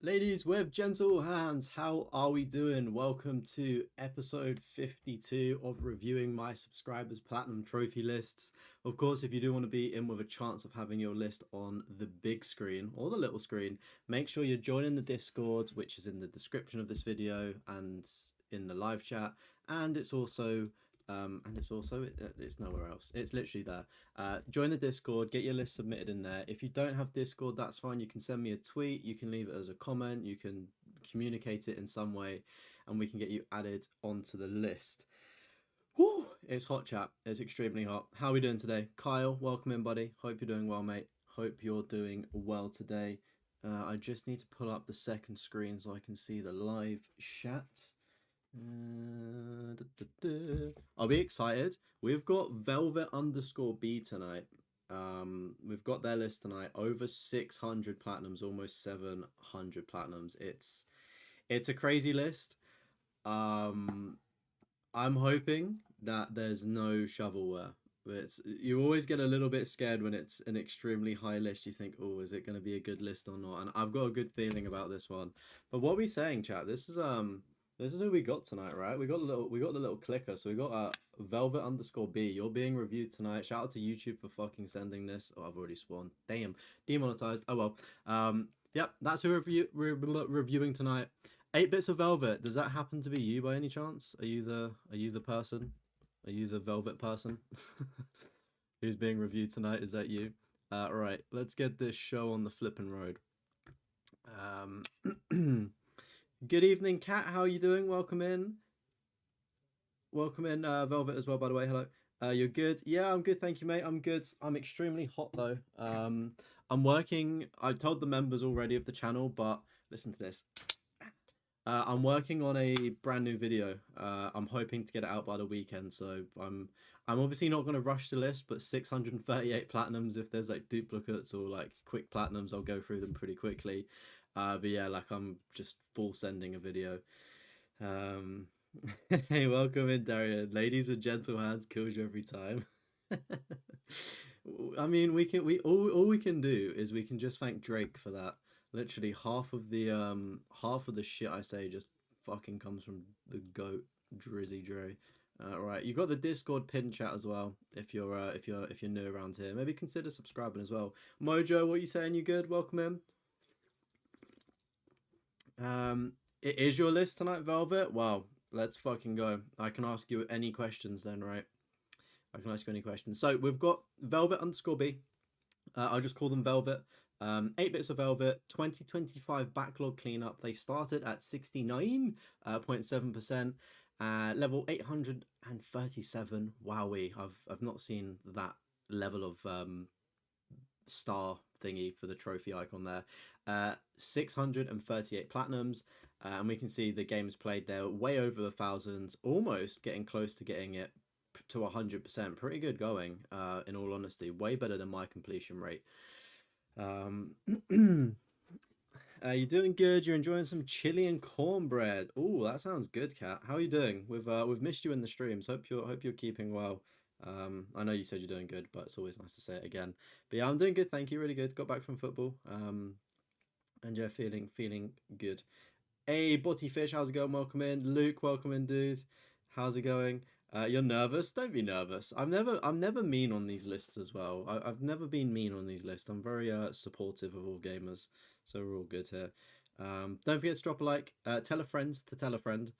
Ladies with gentle hands, how are we doing? Welcome to episode 52 of reviewing my subscribers' platinum trophy lists. Of course, if you do want to be in with a chance of having your list on the big screen or the little screen, make sure you're joining the Discord, which is in the description of this video and in the live chat. And it's also it's nowhere else. It's literally there. Join the Discord, get your list submitted in there. If you don't have Discord, that's fine. You can send me a tweet, you can leave it as a comment, you can communicate it in some way, and we can get you added onto the list. Whew, it's hot, chat. It's extremely hot. How are we doing today? Kyle, welcome in, buddy. Hope you're doing well, mate. Hope you're doing well today. I just need to pull up the second screen so I can see the live chat. I'll be excited. We've got Velvet_B tonight. We've got their list tonight. Over 600 platinums, almost 700 platinums. It's a crazy list. I'm hoping that there's no shovelware. You always get a little bit scared when it's an extremely high list. You think, oh, is it going to be a good list or not? And I've got a good feeling about this one. But what are we saying, chat? This is who we got tonight, right? We got the little clicker. So we got Velvet_B. You're being reviewed tonight. Shout out to YouTube for fucking sending this. Oh, I've already spawned. Damn, demonetized. Oh well. Yep, that's who we're reviewing tonight. 8 bits of Velvet. Does that happen to be you by any chance? Are you the person? Are you the Velvet person who's being reviewed tonight? Is that you? Right. Let's get this show on the flipping road. Good evening, Kat. How are you doing? Welcome in. Welcome in, Velvet as well, by the way. Hello. You're good? Yeah, I'm good. Thank you, mate. I'm good. I'm extremely hot, though. I'm working. I told the members already of the channel, but listen to this. I'm working on a brand new video. I'm hoping to get it out by the weekend, so I'm obviously not going to rush the list, but 638 platinums. If there's like duplicates or like quick platinums, I'll go through them pretty quickly. But yeah, like I'm just full sending a video. Hey, welcome in, Darian. Ladies with gentle hands kills you every time. I mean, all we can do is we can just thank Drake for that. Literally half of the shit I say just fucking comes from the goat Drizzy Dre. Right, you got the Discord pin chat as well. If you're new around here, maybe consider subscribing as well. Mojo, what you saying? You good? Welcome in. It is your list tonight, Velvet. Wow, let's fucking go. I can ask you any questions then, right? I can ask you any questions. So we've got Velvet_B. I'll just call them Velvet. 8 bits of Velvet, 2025 backlog cleanup. They started at 69.7%, level 837. Wowee, I've not seen that level of star thingy for the trophy icon there. 638 platinums, and we can see the games played there way over the thousands, almost getting close to getting it to 100%. Pretty good going, in all honesty. Way better than my completion rate. You're doing good. You're enjoying some chili and cornbread. Oh, that sounds good, Kat. How are you doing? We've missed you in the streams. Hope you're keeping well. I know you said you're doing good, but it's always nice to say it again. But yeah, I'm doing good. Thank you. Really good. Got back from football. And yeah, feeling good. Hey, Botty Fish, how's it going? Welcome in. Luke, welcome in, dudes. How's it going? You're nervous? Don't be nervous. I'm never mean on these lists as well. I've never been mean on these lists. I'm very supportive of all gamers, so we're all good here. Don't forget to drop a like. Tell a friend to tell a friend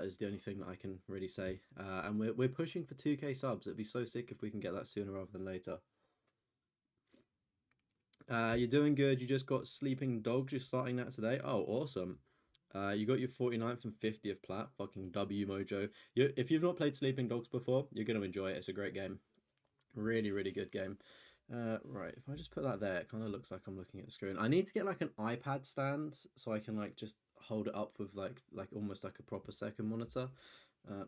is the only thing that I can really say. And we're pushing for 2K subs. It'd be so sick if we can get that sooner rather than later. You're doing good. You just got Sleeping Dogs. You're starting that today. Oh, awesome. You got your 49th and 50th plat. Fucking W Mojo. If you've not played Sleeping Dogs before, you're going to enjoy it. It's a great game. Really, really good game. Right, if I just put that there, it kind of looks like I'm looking at the screen. I need to get like an iPad stand so I can like just hold it up with like almost like a proper second monitor.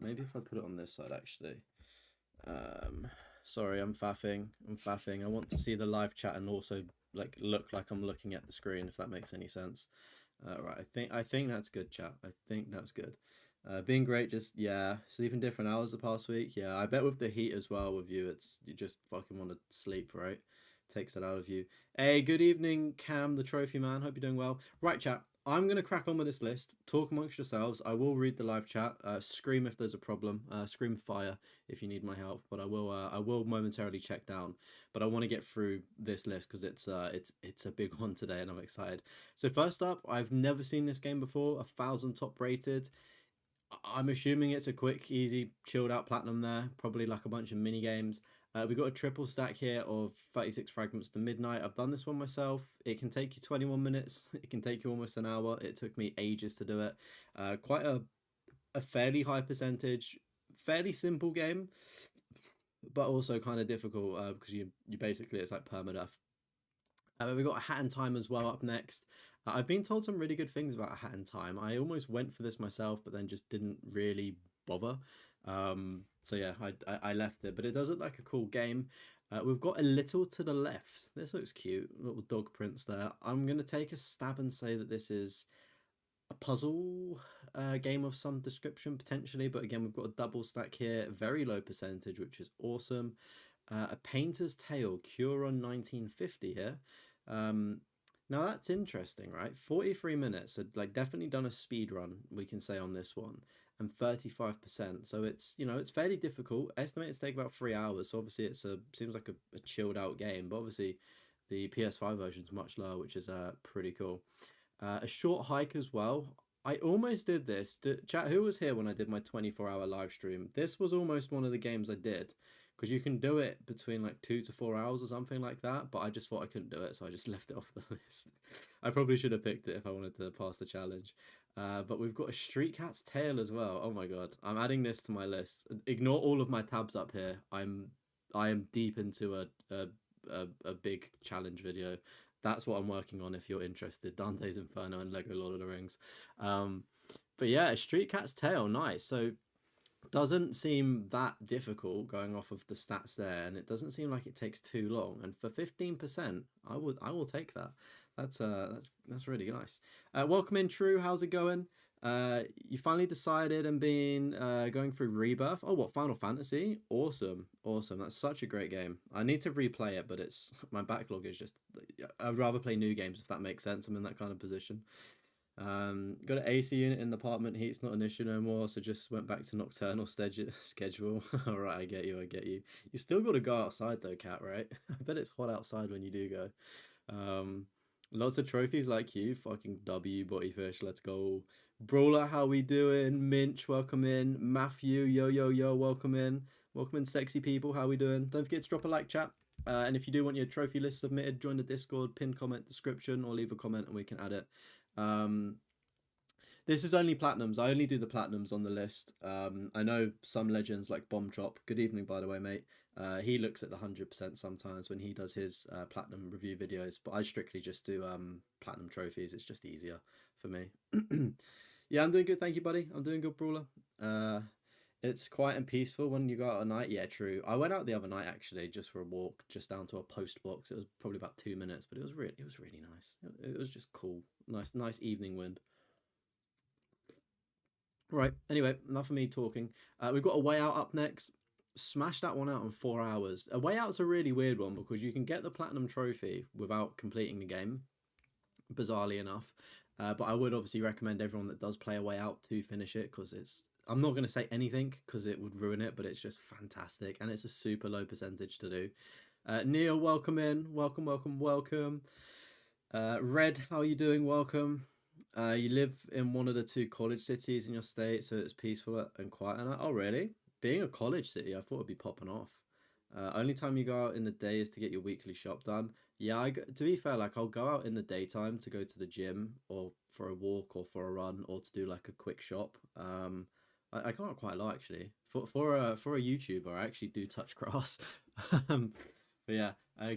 Maybe if I put it on this side actually. Sorry, I'm faffing. I want to see the live chat and also like look like I'm looking at the screen, if that makes any sense. Right, I think that's good, chat. I think that's good. Being great, just yeah, sleeping different hours the past week. Yeah, I bet with the heat as well with you, you just fucking want to sleep, right? Takes it out of you. Hey, good evening, Cam, the trophy man. Hope you're doing well. Right, chat. I'm gonna crack on with this list. Talk amongst yourselves. I will read the live chat. Scream if there's a problem. Scream fire if you need my help. But I will momentarily check down. But I want to get through this list because it's a big one today, and I'm excited. So first up, I've never seen this game before. 1,000 top rated. I'm assuming it's a quick, easy, chilled out platinum there. Probably like a bunch of mini games. We got a triple stack here of 36 fragments to midnight. I've done this one myself. It can take you 21 minutes. It can take you almost an hour. It took me ages to do it. Quite a fairly high percentage, fairly simple game, but also kind of difficult because you basically it's like permadeath. We got a Hat in Time as well up next. I've been told some really good things about a Hat in Time. I almost went for this myself, but then just didn't really bother. So yeah, I left it, but it does look like a cool game. We've got a little to the left. This looks cute, little dog prints there. I'm gonna take a stab and say that this is a puzzle game of some description potentially, but again we've got a double stack here, very low percentage, which is awesome. A Painter's Tale, Curon 1950 here. Now that's interesting, right? 43 minutes, so like definitely done a speed run, we can say on this one, and 35%. So it's, you know, it's fairly difficult. Estimated to take about 3 hours. So obviously it's seems like a chilled out game, but obviously the PS5 version is much lower, which is pretty cool. A short hike as well. I almost did this. Chat, who was here when I did my 24-hour live stream? This was almost one of the games I did because you can do it between like 2 to 4 hours or something like that, but I just thought I couldn't do it, so I just left it off the list. I probably should have picked it if I wanted to pass the challenge. But we've got a Street Cat's Tale as well. Oh my god, I'm adding this to my list. Ignore all of my tabs up here. I am deep into a big challenge video. That's what I'm working on if you're interested. Dante's Inferno and Lego Lord of the Rings. But yeah, Street Cat's Tale, nice. So doesn't seem that difficult going off of the stats there, and it doesn't seem like it takes too long. And for 15%, I will take that. That's really nice. Welcome in, True. How's it going? You finally decided and been going through Rebirth. Oh, what, Final Fantasy? Awesome, awesome. That's such a great game. I need to replay it, but it's my backlog is just. I'd rather play new games if that makes sense. I'm in that kind of position. Got an AC unit in the apartment. Heat's not an issue no more, so just went back to nocturnal schedule. All right, I get you. You still got to go outside though, Cat. Right? I bet it's hot outside when you do go. Lots of trophies like you. Fucking W, Buttyfish. Let's go. Brawler, how we doing? Minch, welcome in. Matthew, yo, welcome in. Welcome in, sexy people. How we doing? Don't forget to drop a like, chat. And if you do want your trophy list submitted, join the Discord, pin comment description, or leave a comment and we can add it. This is only platinums. I only do the platinums on the list. I know some legends like Bomb Chop. Good evening, by the way, mate. He looks at the 100% sometimes when he does his platinum review videos, but I strictly just do platinum trophies. It's just easier for me. Yeah, I'm doing good. Thank you, buddy. I'm doing good, Brawler. It's quiet and peaceful when you go out at night. Yeah, true. I went out the other night actually just for a walk, just down to a post box. It was probably about 2 minutes, but it was really nice. It was just cool. Nice evening wind. Right. Anyway, enough of me talking. We've got A Way Out up next. Smash that one out in 4 hours. A Way Out's a really weird one because you can get the platinum trophy without completing the game, bizarrely enough. But I would obviously recommend everyone that does play A Way Out to finish it because it's. I'm not going to say anything because it would ruin it, but it's just fantastic and it's a super low percentage to do. Neil, welcome in. Welcome. Red, how are you doing? Welcome. You live in one of the 2 college cities in your state, so it's peaceful and quiet. And oh, really? Being a college city, I thought it'd be popping off. Only time you go out in the day is to get your weekly shop done. Yeah, to be fair, like I'll go out in the daytime to go to the gym or for a walk or for a run or to do like a quick shop. I can't quite lie actually. For a YouTuber, I actually do touch grass. But yeah,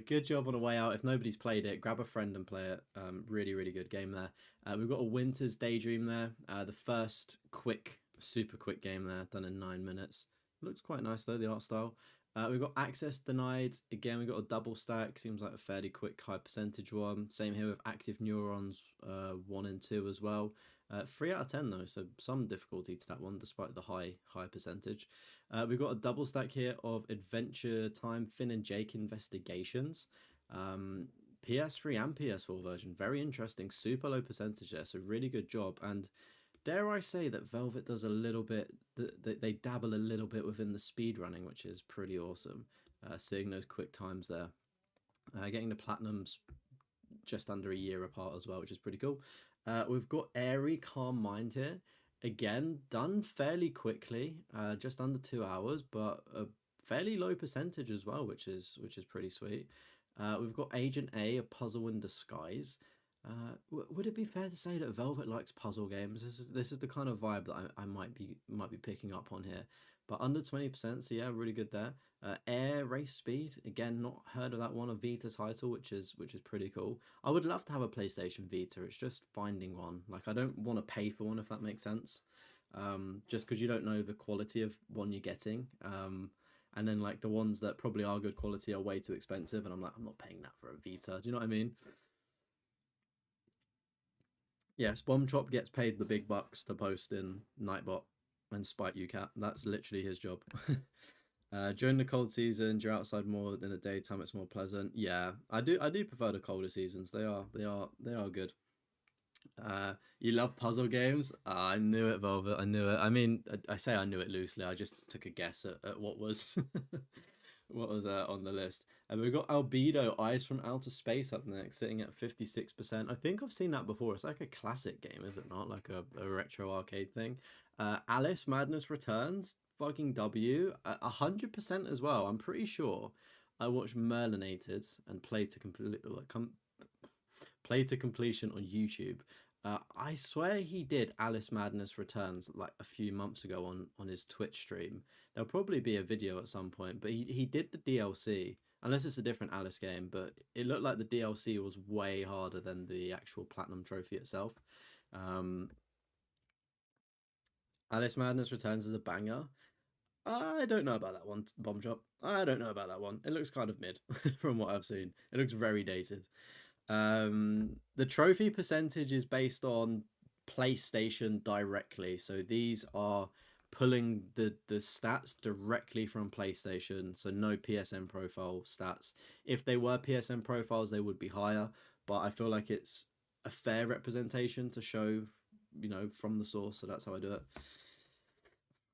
good job on A Way Out. If nobody's played it, grab a friend and play it. Really good game there. We've got a Winter's Daydream there. The first super quick game there, done in 9 minutes. Looks quite nice though, the art style. We've got Access Denied. Again, we've got a double stack. Seems like a fairly quick, high percentage one. Same here with Active Neurons 1 and 2 as well. 3 out of 10 though, so some difficulty to that one despite the high percentage. We've got a double stack here of Adventure Time Finn and Jake Investigations. PS3 and PS4 version. Very interesting, super low percentage there, so really good job. And dare I say that Velvet does a little bit, they dabble a little bit within the speed running, which is pretty awesome. Seeing those quick times there. Getting the platinums just under a year apart as well, which is pretty cool. We've got Airy Calm Mind here. Again, done fairly quickly, just under 2 hours, but a fairly low percentage as well, which is pretty sweet. We've got Agent A, a puzzle in disguise. Would it be fair to say that Velvet likes puzzle games? This is the kind of vibe that I might be picking up on here. But under 20%, so yeah, really good there. Air Race Speed, again, not heard of that one, a Vita title, which is pretty cool. I would love to have a PlayStation Vita. It's just finding one. Like, I don't want to pay for one, if that makes sense. Just because you don't know the quality of one you're getting. And then like the ones that probably are good quality are way too expensive, and I'm like, I'm not paying that for a Vita. Do you know what I mean? Yes, Bomb Chop gets paid the big bucks to post in Nightbot and spite you, cat. That's literally his job. During the cold seasons, you're outside more than the daytime. It's more pleasant. Yeah, I do prefer the colder seasons. They are good. You love puzzle games? I knew it, Velvet. I knew it. I mean, I say I knew it loosely. I just took a guess at what was what was on the list. And we've got Albedo, Eyes from Outer Space up next, sitting at 56%. I think I've seen that before. It's like a classic game, is it not? Like a retro arcade thing. Alice Madness Returns, fucking W, 100% as well. I'm pretty sure I watched Merlinated and played to completion on YouTube. I swear he did Alice Madness Returns like a few months ago on his Twitch stream. There'll probably be a video at some point, but he did the DLC, unless it's a different Alice game, but it looked like the DLC was way harder than the actual Platinum Trophy itself. Alice Madness Returns is a banger. I don't know about that one, Bomb Shop. I don't know about that one. It looks kind of mid from what I've seen. It looks very dated. The trophy percentage is based on PlayStation directly, so these are pulling the stats directly from PlayStation, so no PSN profile stats. If they were PSN profiles, they would be higher, but I feel like it's a fair representation to show, you know, from the source, so that's how I do it.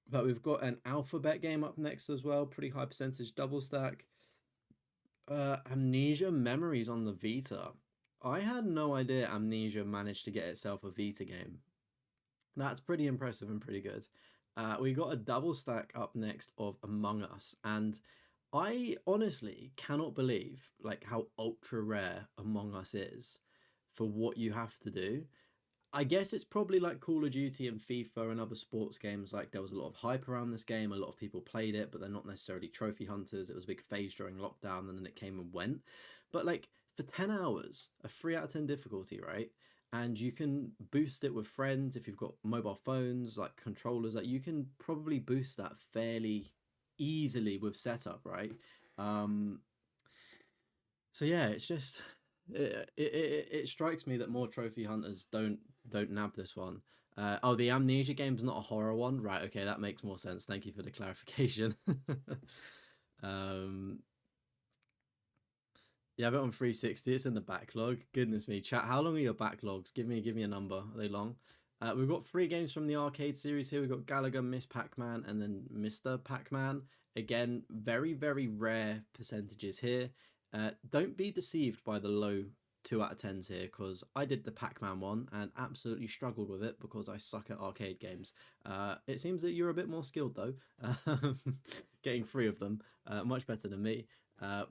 But we've got an alphabet game up next as well, pretty high percentage double stack. Amnesia Memories on the Vita. I had no idea Amnesia managed to get itself a Vita game. That's pretty impressive and pretty good. We got a double stack up next of Among Us, and I honestly cannot believe like how ultra rare Among Us is for what you have to do. I guess it's probably like Call of Duty and FIFA and other sports games. Like there was a lot of hype around this game. A lot of people played it, but they're not necessarily trophy hunters. It was a big phase during lockdown, and then it came and went. But like for 10 hours, a 3 out of 10 difficulty, right? And you can boost it with friends if you've got mobile phones, like controllers. Like you can probably boost that fairly easily with setup, right? So yeah, it's just it strikes me that more trophy hunters don't nab this one. Oh, the Amnesia game's not a horror one, right? Okay, that makes more sense. Thank you for the clarification. um, yeah, I bet on 360. It's in the backlog. Goodness me, chat. How long are your backlogs? Give me a number. Are they long? We've got 3 games from the arcade series here. We've got Galaga, Miss Pac-Man, and then Mr. Pac-Man. Again, very, very rare percentages here. Don't be deceived by the low 2 out of 10s here, because I did the Pac-Man one and absolutely struggled with it because I suck at arcade games. It seems that you're a bit more skilled though, getting 3 of them, much better than me. I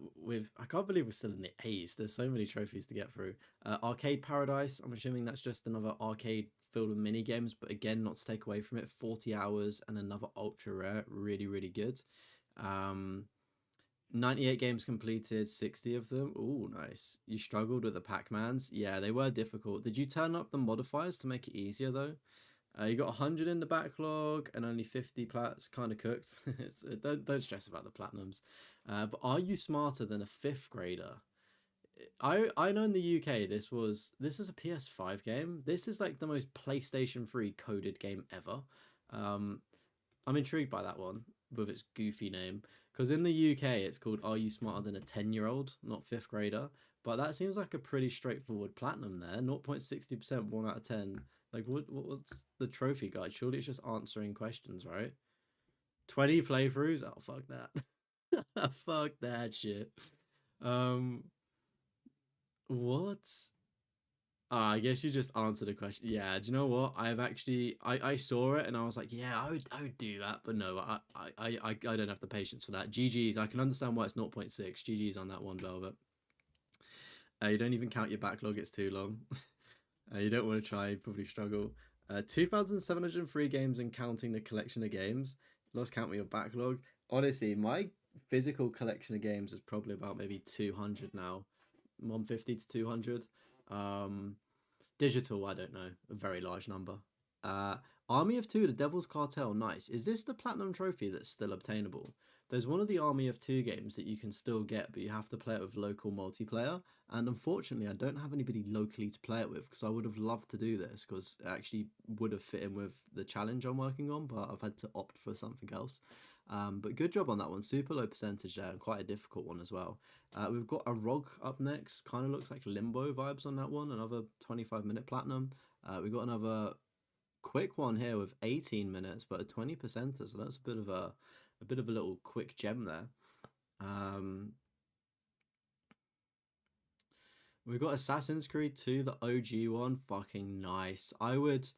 can't believe we're still in the A's. There's so many trophies to get through. Arcade Paradise, I'm assuming that's just another arcade filled with mini games, but again, not to take away from it, 40 hours and another ultra rare, really, really good. 98 games completed, 60 of them. Oh, nice. You struggled with the Pac-Mans? Yeah, they were difficult. Did you turn up the modifiers to make it easier, though? You got 100 in the backlog and only 50 plats, kind of cooked. Don't stress about the platinums. But are you smarter than a 5th grader? I know in the UK this is a PS5 game. This is like the most PlayStation 3 coded game ever. I'm intrigued by that one with its goofy name, because in the UK it's called Are You Smarter Than a 10-year-old, not 5th grader. But that seems like a pretty straightforward platinum there. 0.60%, 1 out of 10. Like, what's the trophy guide? Surely it's just answering questions, right? 20 playthroughs? Oh, fuck that. Fuck that shit. Um, what? I guess you just answered a question. Yeah, do you know what? I've actually I saw it and I was like, yeah, I would do that, but no, I don't have the patience for that. GG's. I can understand why it's 0.6. GG's on that one, Velvet. You don't even count your backlog, it's too long. You don't want to try, you'd probably struggle. 2,703 games and counting the collection of games. Lost count with your backlog. Honestly, my physical collection of games is probably about maybe 200 now. 150 to 200. Um, Digital, I don't know. A very large number. Uh, Army of Two, the Devil's Cartel. Nice. Is this the Platinum Trophy that's still obtainable? There's one of the Army of Two games that you can still get, but you have to play it with local multiplayer. And unfortunately, I don't have anybody locally to play it with because I would have loved to do this because it actually would have fit in with the challenge I'm working on, but I've had to opt for something else. But good job on that one. Super low percentage there and quite a difficult one as well. We've got a ROG up next. Kind of looks like Limbo vibes on that one. Another 25-minute platinum. We've got another quick one here with 18 minutes, but a 20%er. So that's a bit of a little quick gem there. We've got Assassin's Creed 2, the OG one. Fucking nice. I would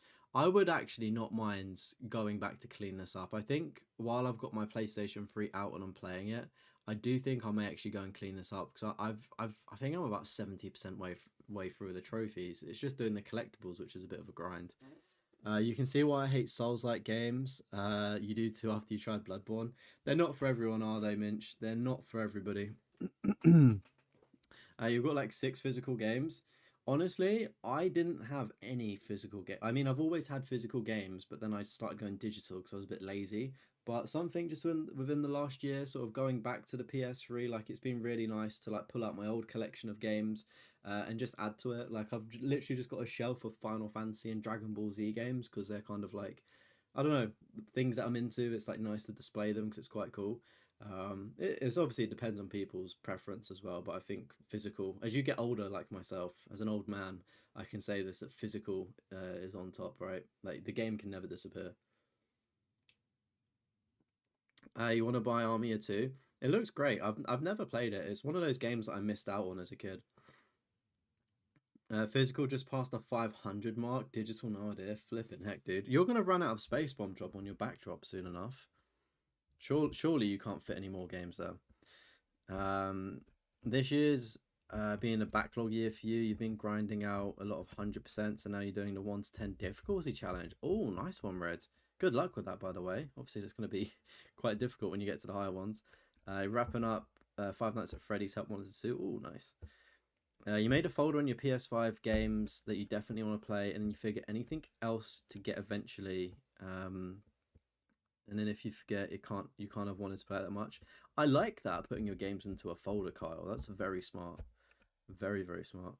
actually not mind going back to clean this up. I think while I've got my PlayStation 3 out and I'm playing it, I do think I may actually go and clean this up because I think I'm about 70% way through the trophies. It's just doing the collectibles, which is a bit of a grind. You can see why I hate Souls-like games. You do too after you tried Bloodborne. They're not for everyone, are they, Minch? They're not for everybody. You've got like 6 physical games. Honestly, I didn't have any physical game. I mean, I've always had physical games, but then I started going digital because I was a bit lazy. But something just within the last year, sort of going back to the PS3, like it's been really nice to like pull out my old collection of games and just add to it. Like I've literally just got a shelf of Final Fantasy and Dragon Ball Z games because they're kind of like, I don't know, things that I'm into. It's like nice to display them because it's quite cool. It's obviously it depends on people's preference as well, but I think physical, as you get older, like myself, as an old man, I can say this that physical is on top, right? Like the game can never disappear. You want to buy Armia 2? It looks great. I've never played it. It's one of those games that I missed out on as a kid. Physical just passed the 500 mark. Digital, no idea. Flipping heck, dude. You're gonna run out of space, Bomb Drop, on your backdrop soon enough. Surely you can't fit any more games there. This year's being a backlog year for you. You've been grinding out a lot of 100%, so now you're doing the 1 to 10 difficulty challenge. Oh, nice one, Red. Good luck with that, by the way. Obviously, it's going to be quite difficult when you get to the higher ones. Wrapping up Five Nights at Freddy's Help 1 to 2. Oh, nice. You made a folder on your PS5 games that you definitely want to play, and then you figure anything else to get eventually. And then if you forget, you can't have wanted to play it that much. I like that, putting your games into a folder, Kyle. That's very smart. Very, very smart.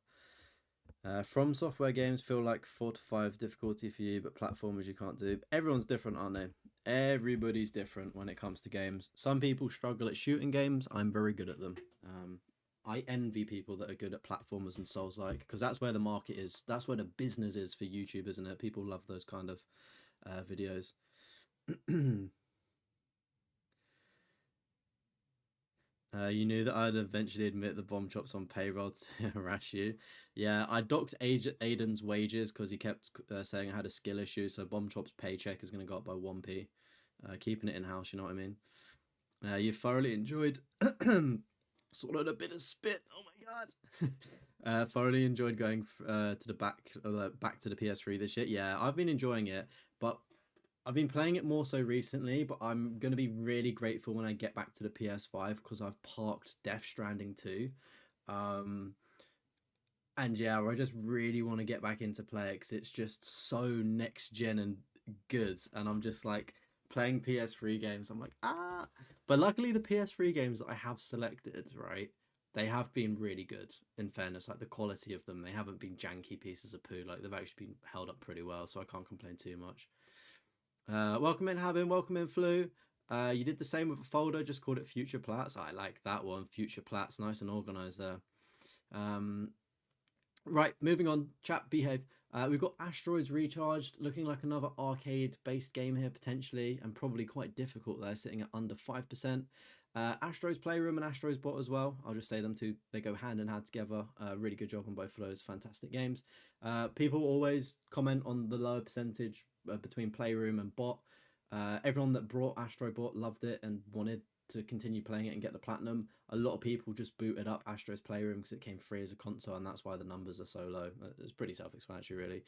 From Software games feel like 4 to 5 difficulty for you, but platformers you can't do. Everyone's different, aren't they? Everybody's different when it comes to games. Some people struggle at shooting games. I'm very good at them. I envy people that are good at platformers and Souls-like because that's where the market is. That's where the business is for YouTube, isn't it? People love those kind of videos. You knew that I'd eventually admit the bomb chops on payroll to harass you. Yeah, I docked Aiden's wages because he kept saying I had a skill issue, so bomb chop's paycheck is going to go up by 1p. Keeping it in-house, you know what I mean? You thoroughly enjoyed... swallowed a bit of spit. Oh my god! Thoroughly enjoyed going to the back to the PS3 this year. Yeah, I've been enjoying it, but I've been playing it more so recently, but I'm going to be really grateful when I get back to the PS5 because I've parked Death Stranding 2. And yeah, I just really want to get back into play it because it's just so next gen and good. And I'm just like playing PS3 games. I'm like, ah. But luckily, the PS3 games that I have selected, right, they have been really good, in fairness. Like the quality of them, they haven't been janky pieces of poo. Like they've actually been held up pretty well, so I can't complain too much. Welcome in, Habin. Welcome in, Flu. You did the same with a folder, just called it Future Plats. I like that one. Future Plats, nice and organized there. Um, right, moving on. Chat, behave. We've got Asteroids Recharged, looking like another arcade-based game here potentially, and probably quite difficult there, sitting at under 5%. Asteroids Playroom and Asteroids Bot as well. I'll just say them two. They go hand in hand together. Really good job on both of those. Fantastic games. People always comment on the lower percentage between Playroom and Bot. Everyone that brought Asteroid Bot loved it and wanted to continue playing it and get the platinum. A lot of people just booted up Astro's Playroom because it came free as a console, and that's why the numbers are so low. It's pretty self-explanatory, really.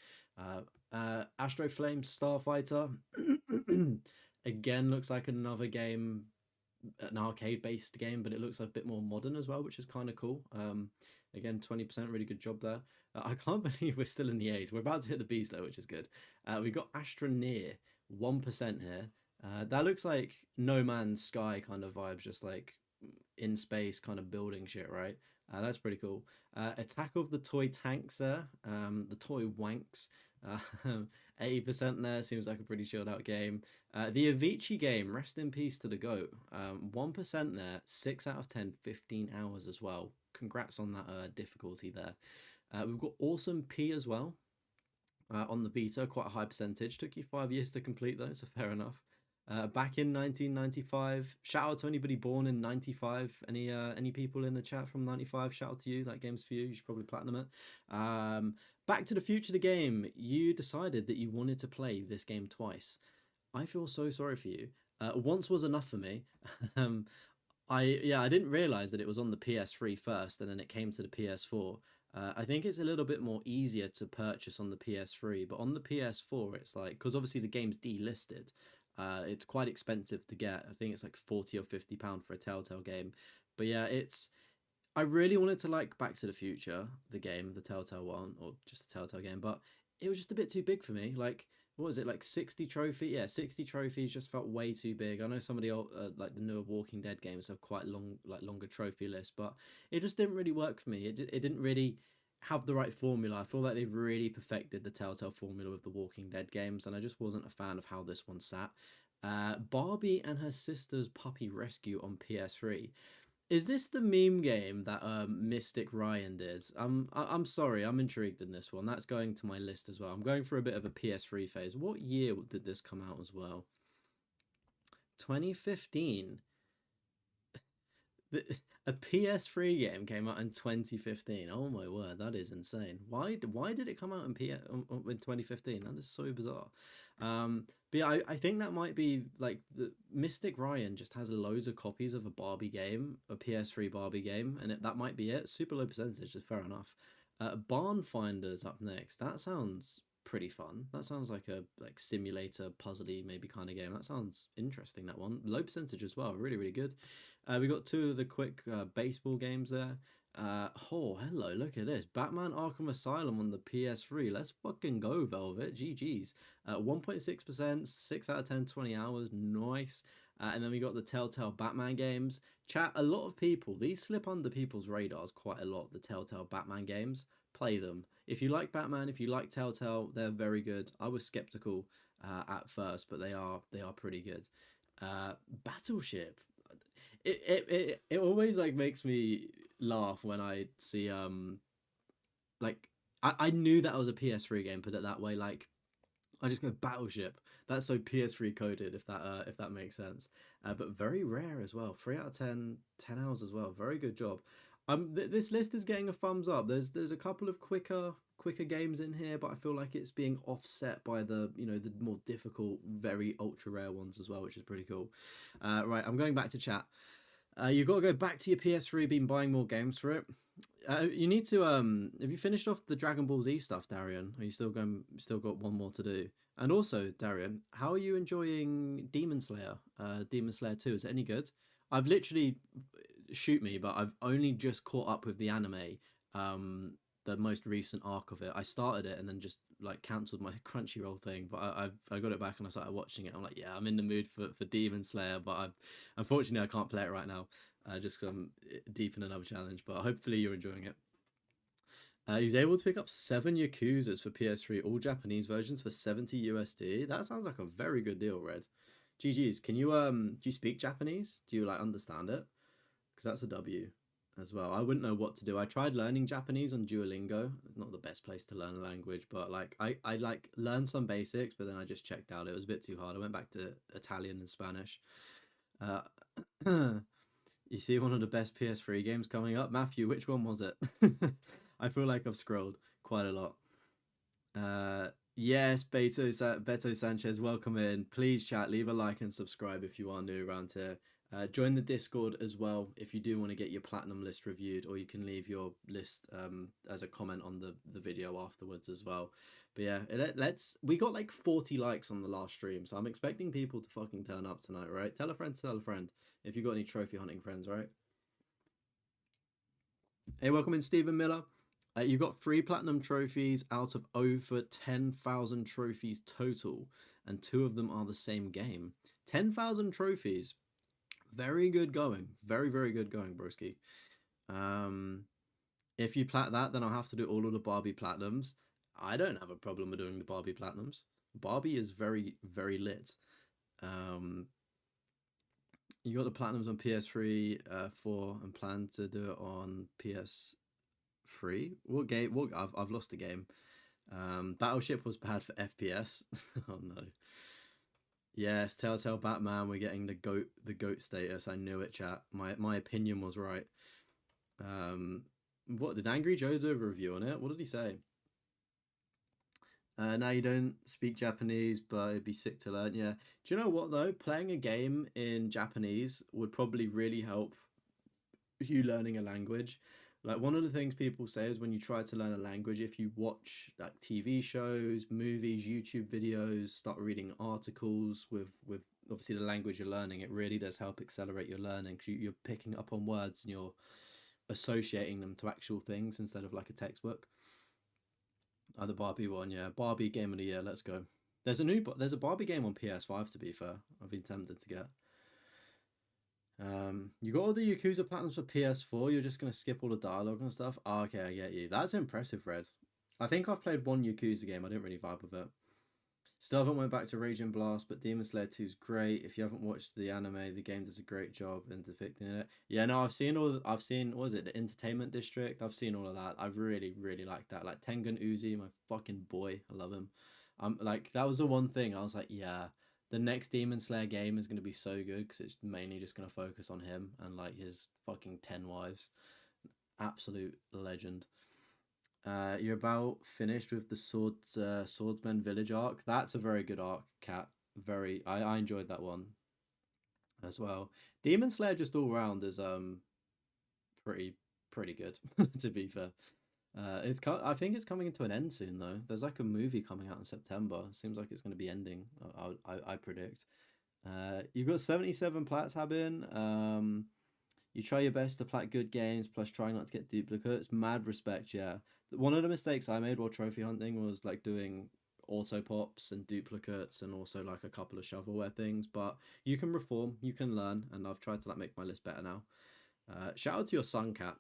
Astro Flame Starfighter again looks like another game, an arcade-based game, but it looks a bit more modern as well, which is kind of cool. Again, 20%, really good job there. I can't believe we're still in the A's. We're about to hit the B's though, which is good. We got Astroneer, 1% here. That looks like No Man's Sky kind of vibes, just like in space kind of building shit, right? That's pretty cool. Attack of the Toy Tanks there, the Toy Wanks. 80% there, seems like a pretty chilled out game. The Avicii game, rest in peace to the GOAT. 1% there, 6 out of 10, 15 hours as well. Congrats on that difficulty there. We've got Awesome P as well on the beta, quite a high percentage. Took you 5 years to complete though, so fair enough. Back in 1995. Shout out to anybody born in 95. Any people in the chat from 95? Shout out to you. That game's for you. You should probably platinum it. Back to the Future, the game. You decided that you wanted to play this game twice. I feel so sorry for you. Once was enough for me. I didn't realize that it was on the PS3 first, and then it came to the PS4. I think it's a little bit more easier to purchase on the PS3, but on the PS4, it's like, because obviously the game's delisted. It's quite expensive to get. I think it's like 40 or 50 pound for a Telltale game. But yeah, I really wanted to like Back to the Future, the game, the Telltale one, or just a Telltale game, but it was just a bit too big for me. Like, what was it, like 60 trophy? Yeah, 60 trophies just felt way too big. I know some of the old, like the newer Walking Dead games have quite long, like longer trophy lists, but it just didn't really work for me. It didn't really have the right formula. I feel like they've really perfected the Telltale formula with the Walking Dead games, and I just wasn't a fan of how this one sat. Barbie and Her Sister's Puppy Rescue on PS3. Is this the meme game that Mystic Ryan did? I'm sorry, I'm intrigued in this one. That's going to my list as well. I'm going for a bit of a PS3 phase. What year did this come out as well? 2015. A PS3 game came out in 2015. Oh my word, that is insane. Why did it come out in 2015? That is so bizarre. But yeah, I think that might be like the Mystic Ryan just has loads of copies of a Barbie game, a PS3 Barbie game, and that might be it. Super low percentage, fair enough. Barn Finders up next. That sounds pretty fun. That sounds like a simulator puzzly maybe kind of game. That sounds interesting. That one, low percentage as well. Really, really good. We got two of the quick baseball games there. Oh, hello, look at this. Batman Arkham Asylum on the PS3. Let's fucking go, Velvet. GG's. 1.6%, 6 out of 10, 20 hours. Nice. And then we got the Telltale Batman games. Chat, a lot of people, these slip under people's radars quite a lot, the Telltale Batman games. Play them. If you like Batman, if you like Telltale, they're very good. I was skeptical at first, but they are pretty good. Battleship. It always like makes me laugh when I see like I knew that was a PS3 game, put it that way. Like I just go Battleship. That's so PS3 coded, if that makes sense. But very rare as well. 3 out of 10, 10 hours as well. Very good job. This list is getting a thumbs up. There's a couple of quicker games in here, but I feel like it's being offset by the the more difficult, very ultra rare ones as well, which is pretty cool. Right, I'm going back to chat. You've got to go back to your PS3. Been buying more games for it. You need to have you finished off the Dragon Ball Z stuff, Darian? Are you still got one more to do? And also, Darian, how are you enjoying Demon Slayer? Demon Slayer 2, is it any good? I've literally, shoot me, but I've only just caught up with the anime, the most recent arc of it. I started it and then just like cancelled my Crunchyroll thing, but I got it back and I started watching it. I'm like, yeah, I'm in the mood for Demon Slayer, but unfortunately I can't play it right now, just because I'm deep in another challenge. But hopefully you're enjoying it. He was able to pick up 7 Yakuzas for PS3, all Japanese versions for 70 USD. That sounds like a very good deal, Red. GG's. Can you do you speak Japanese? Do you like understand it? Because that's a W. as well. I wouldn't know what to do. I tried learning Japanese on Duolingo. Not the best place to learn a language, but like I like learned some basics, but then I just checked out. It was a bit too hard. I went back to Italian and Spanish. Uh, you see one of the best PS3 games coming up, Matthew. Which one was it? I feel like I've scrolled quite a lot. Yes, Beto Sanchez, welcome in. Please chat, leave a like and subscribe if you are new around here. Join the Discord as well if you do want to get your platinum list reviewed, or you can leave your list as a comment on the video afterwards as well. But yeah, we got like 40 likes on the last stream, so I'm expecting people to fucking turn up tonight, right? Tell a friend to tell a friend if you got any trophy hunting friends, right? Hey, welcome in, Stephen Miller. You've got 3 platinum trophies out of over 10,000 trophies total, and 2 of them are the same game. 10,000 trophies. Very good going. Very, very good going, broski. If you plat that, then I'll have to do all of the Barbie platinums. I don't have a problem with doing the Barbie platinums. Barbie is very, very lit. You got the platinums on PS3, 4, and plan to do it on PS3. What game? What I've lost the game. Battleship was bad for FPS. Oh no. Yes, Telltale Batman. We're getting the goat status. I knew it, chat. My opinion was right. What did Angry Joe do a review on it? What did he say? Now you don't speak Japanese, but it'd be sick to learn. Yeah. Do you know what though? Playing a game in Japanese would probably really help you learning a language. Like one of the things people say is when you try to learn a language, if you watch like TV shows, movies, YouTube videos, start reading articles with obviously the language you're learning, it really does help accelerate your learning because you're picking up on words and you're associating them to actual things instead of like a textbook. Oh, the Barbie one, yeah. Barbie game of the year, let's go. There's a Barbie game on PS5 to be fair. I've been tempted to get. You got all the Yakuza platinums for PS4. You're just gonna skip all the dialogue and stuff. Oh, okay, I get you. That's impressive, Red. I think I've played one Yakuza game. I didn't really vibe with it. Still haven't went back to Raging Blast, but Demon Slayer 2 is great. If you haven't watched the anime, the game does a great job in depicting it. Yeah, no, I've seen what was it, the Entertainment District? I've seen all of that. I really, really like that. Like Tengen Uzi, my fucking boy. I love him. Like that was the one thing I was like, yeah, the next Demon Slayer game is gonna be so good because it's mainly just gonna focus on him and like his fucking 10 wives. Absolute legend. You're about finished with the Swordsman Village arc. That's a very good arc, Cat. I enjoyed that one as well. Demon Slayer just all round is pretty good to be fair. I think it's coming into an end soon though. There's like a movie coming out in September. Seems like it's going to be ending. I predict. You've got 77 plats, Habin. You try your best to plat good games, plus try not to get duplicates. Mad respect, yeah. One of the mistakes I made while trophy hunting was like doing auto pops and duplicates and also like a couple of shovelware things. But you can reform, you can learn, and I've tried to like make my list better now. Shout out to your son, Cat.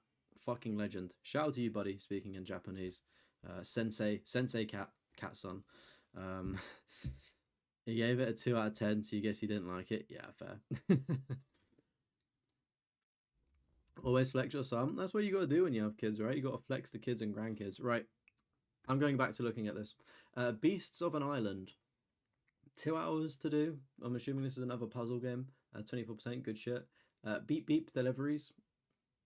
Fucking legend. Shout out to you, buddy, speaking in Japanese. Sensei cat son. He gave it a 2 out of 10, so you guess he didn't like it. Yeah, fair. Always flex your son. That's what you got to do when you have kids, right? You got to flex the kids and grandkids. Right. I'm going back to looking at this. Beasts of an Island. 2 hours to do. I'm assuming this is another puzzle game. 24%, good shit. Beep Beep Deliveries.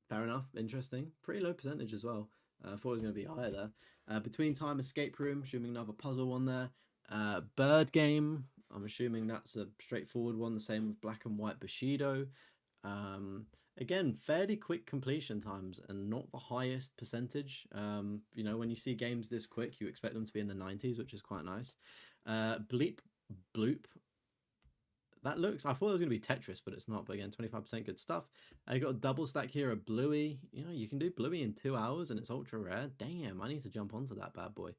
Fair enough. Interesting. Pretty low percentage as well. I thought it was going to be higher there. Between Time Escape Room. Assuming another puzzle one there. Bird Game. I'm assuming that's a straightforward one. The same with Black and White Bushido. Again, fairly quick completion times and not the highest percentage. You know, when you see games this quick, you expect them to be in the 90s, which is quite nice. Bleep Bloop. That looks, I thought it was going to be Tetris, but it's not. But again, 25% good stuff. You got a double stack here of Bluey. You know, you can do Bluey in 2 hours and it's ultra rare. Damn, I need to jump onto that bad boy.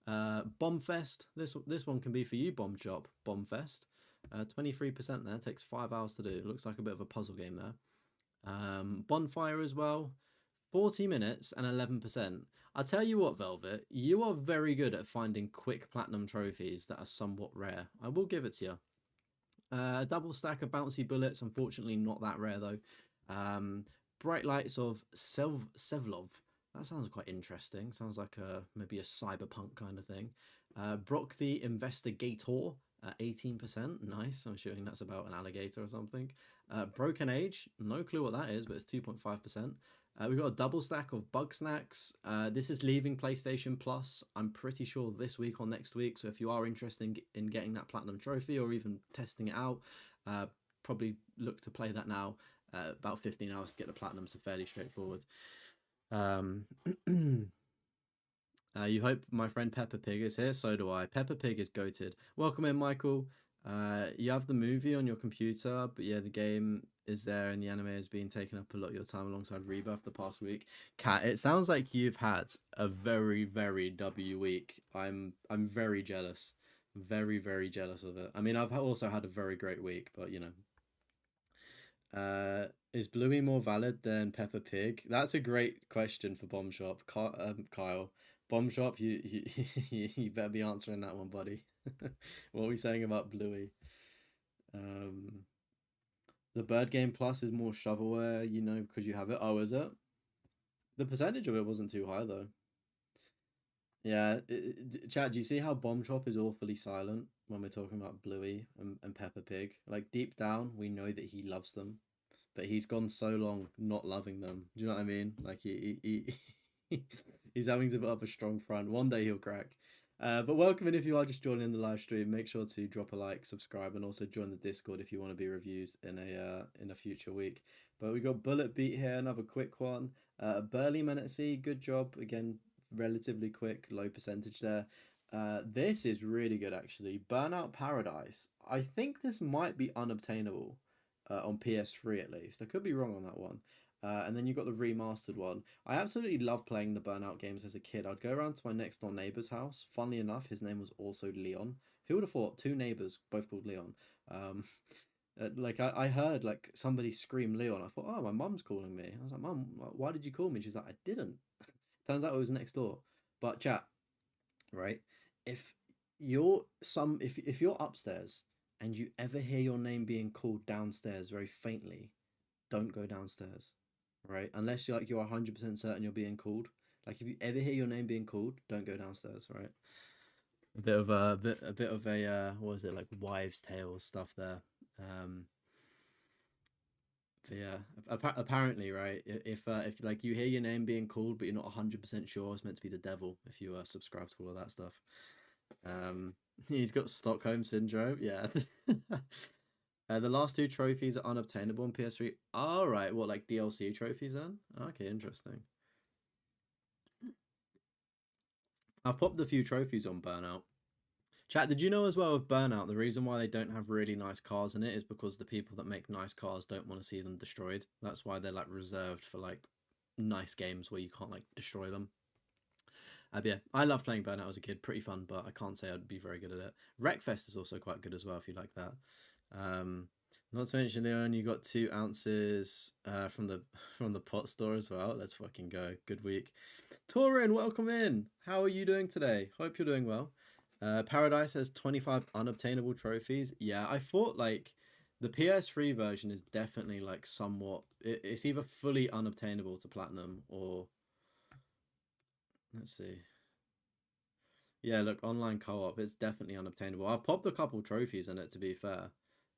Bombfest. This one can be for you, Bomb Shop. Bombfest. 23% there. Takes 5 hours to do. It looks like a bit of a puzzle game there. Bonfire as well. 40 minutes and 11%. I'll tell you what, Velvet, you are very good at finding quick platinum trophies that are somewhat rare. I will give it to you. Double stack of bouncy bullets, unfortunately not that rare though. Bright Lights of Sevlov. That sounds quite interesting. Sounds like maybe a cyberpunk kind of thing. Brock the Investigator, 18%. Nice. I'm assuming that's about an alligator or something. Broken Age, no clue what that is, but it's 2.5%. We've got a double stack of Bug Snacks. This is leaving PlayStation Plus, I'm pretty sure this week or next week. So if you are interested in getting that Platinum Trophy or even testing it out, probably look to play that now. About 15 hours to get the Platinum, so fairly straightforward. You hope my friend Peppa Pig is here. So do I. Peppa Pig is goated. Welcome in, Michael. You have the movie on your computer, but yeah, the game is there, and the anime has been taking up a lot of your time alongside Rebirth the past week. Kat, it sounds like you've had a very, very W week. I'm very jealous. Very, very jealous of it. I mean, I've also had a very great week, but you know. Is Bluey more valid than Peppa Pig? That's a great question for Bomb Shop. Kyle. Bomb Shop, you better be answering that one, buddy. What are we saying about Bluey? The Bird Game Plus is more shovelware, you know, because you have it. Oh, is it? The percentage of it wasn't too high, though. Yeah, chat, do you see how Bomb Shop is awfully silent when we're talking about Bluey and Peppa Pig? Like, deep down, we know that he loves them, but he's gone so long not loving them. Do you know what I mean? Like, he's having to put up a strong front. One day he'll crack. But welcome in if you are just joining the live stream. Make sure to drop a like, subscribe, and also join the Discord if you want to be reviewed in a future week. But we got Bullet Beat here, another quick one. Burly Menacey, good job again. Relatively quick, low percentage there. This is really good actually. Burnout Paradise. I think this might be unobtainable on PS3 at least. I could be wrong on that one. And then you got the remastered one. I absolutely love playing the Burnout games as a kid. I'd go around to my next door neighbor's house. Funnily enough, his name was also Leon. Who would have thought? Two neighbors, both called Leon. Like I heard like somebody scream Leon. I thought, oh, my mum's calling me. I was like, Mum, why did you call me? She's like, I didn't. Turns out it was next door. But chat, right? If you're if you're upstairs and you ever hear your name being called downstairs very faintly, don't go downstairs, right? Unless you're 100% certain you're being called. Like if you ever hear your name being called, don't go downstairs, right? A bit of a what was it, like wives' tale stuff there. But yeah, apparently, right? If like you hear your name being called, but you're not 100% sure, it's meant to be the devil. If you subscribe to all of that stuff, he's got Stockholm syndrome. Yeah. The last two trophies are unobtainable on PS3. All right, what, like DLC trophies then? Okay, interesting. I've popped a few trophies on Burnout. Chat, did you know as well with Burnout, the reason why they don't have really nice cars in it is because the people that make nice cars don't want to see them destroyed. That's why they're like reserved for like nice games where you can't like destroy them. But yeah, I love playing Burnout as a kid. Pretty fun, but I can't say I'd be very good at it. Wreckfest is also quite good as well if you like that. Not to mention, Leon, you got 2 ounces from the pot store as well. Let's fucking go. Good week. Torin, welcome in. How are you doing today? Hope you're doing well. Paradise has 25 unobtainable trophies. Yeah, I thought like the PS3 version is definitely like somewhat. It's either fully unobtainable to platinum or. Let's see. Yeah, look, online co-op, it's definitely unobtainable. I've popped a couple trophies in it, to be fair.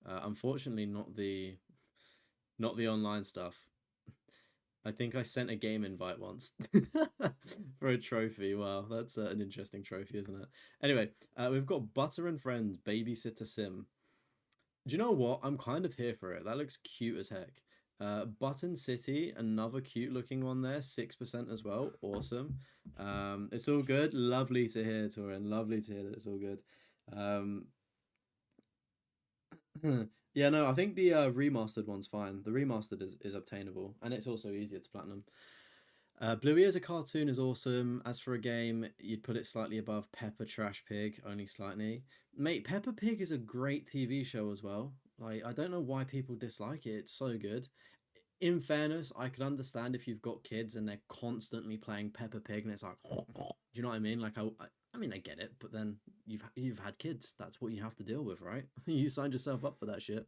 Unfortunately, not the online stuff. I think I sent a game invite once for a trophy. Wow, that's an interesting trophy, isn't it? Anyway, we've got Butter and Friends Babysitter Sim. Do you know what? I'm kind of here for it. That looks cute as heck. Button City, another cute looking one there, 6% as well. Awesome. It's all good. Lovely to hear, Torin. Lovely to hear that it's all good. Yeah, no, I think the remastered one's fine. The remastered is obtainable, and it's also easier to platinum. Bluey as a cartoon is awesome. As for a game, you'd put it slightly above Peppa Trash Pig, only slightly. Mate, Peppa Pig is a great TV show as well. Like, I don't know why people dislike it. It's so good. In fairness, I could understand if you've got kids and they're constantly playing Peppa Pig and it's like, do you know what I mean? Like, I mean, I get it, but then you've had kids. That's what you have to deal with, right? You signed yourself up for that shit.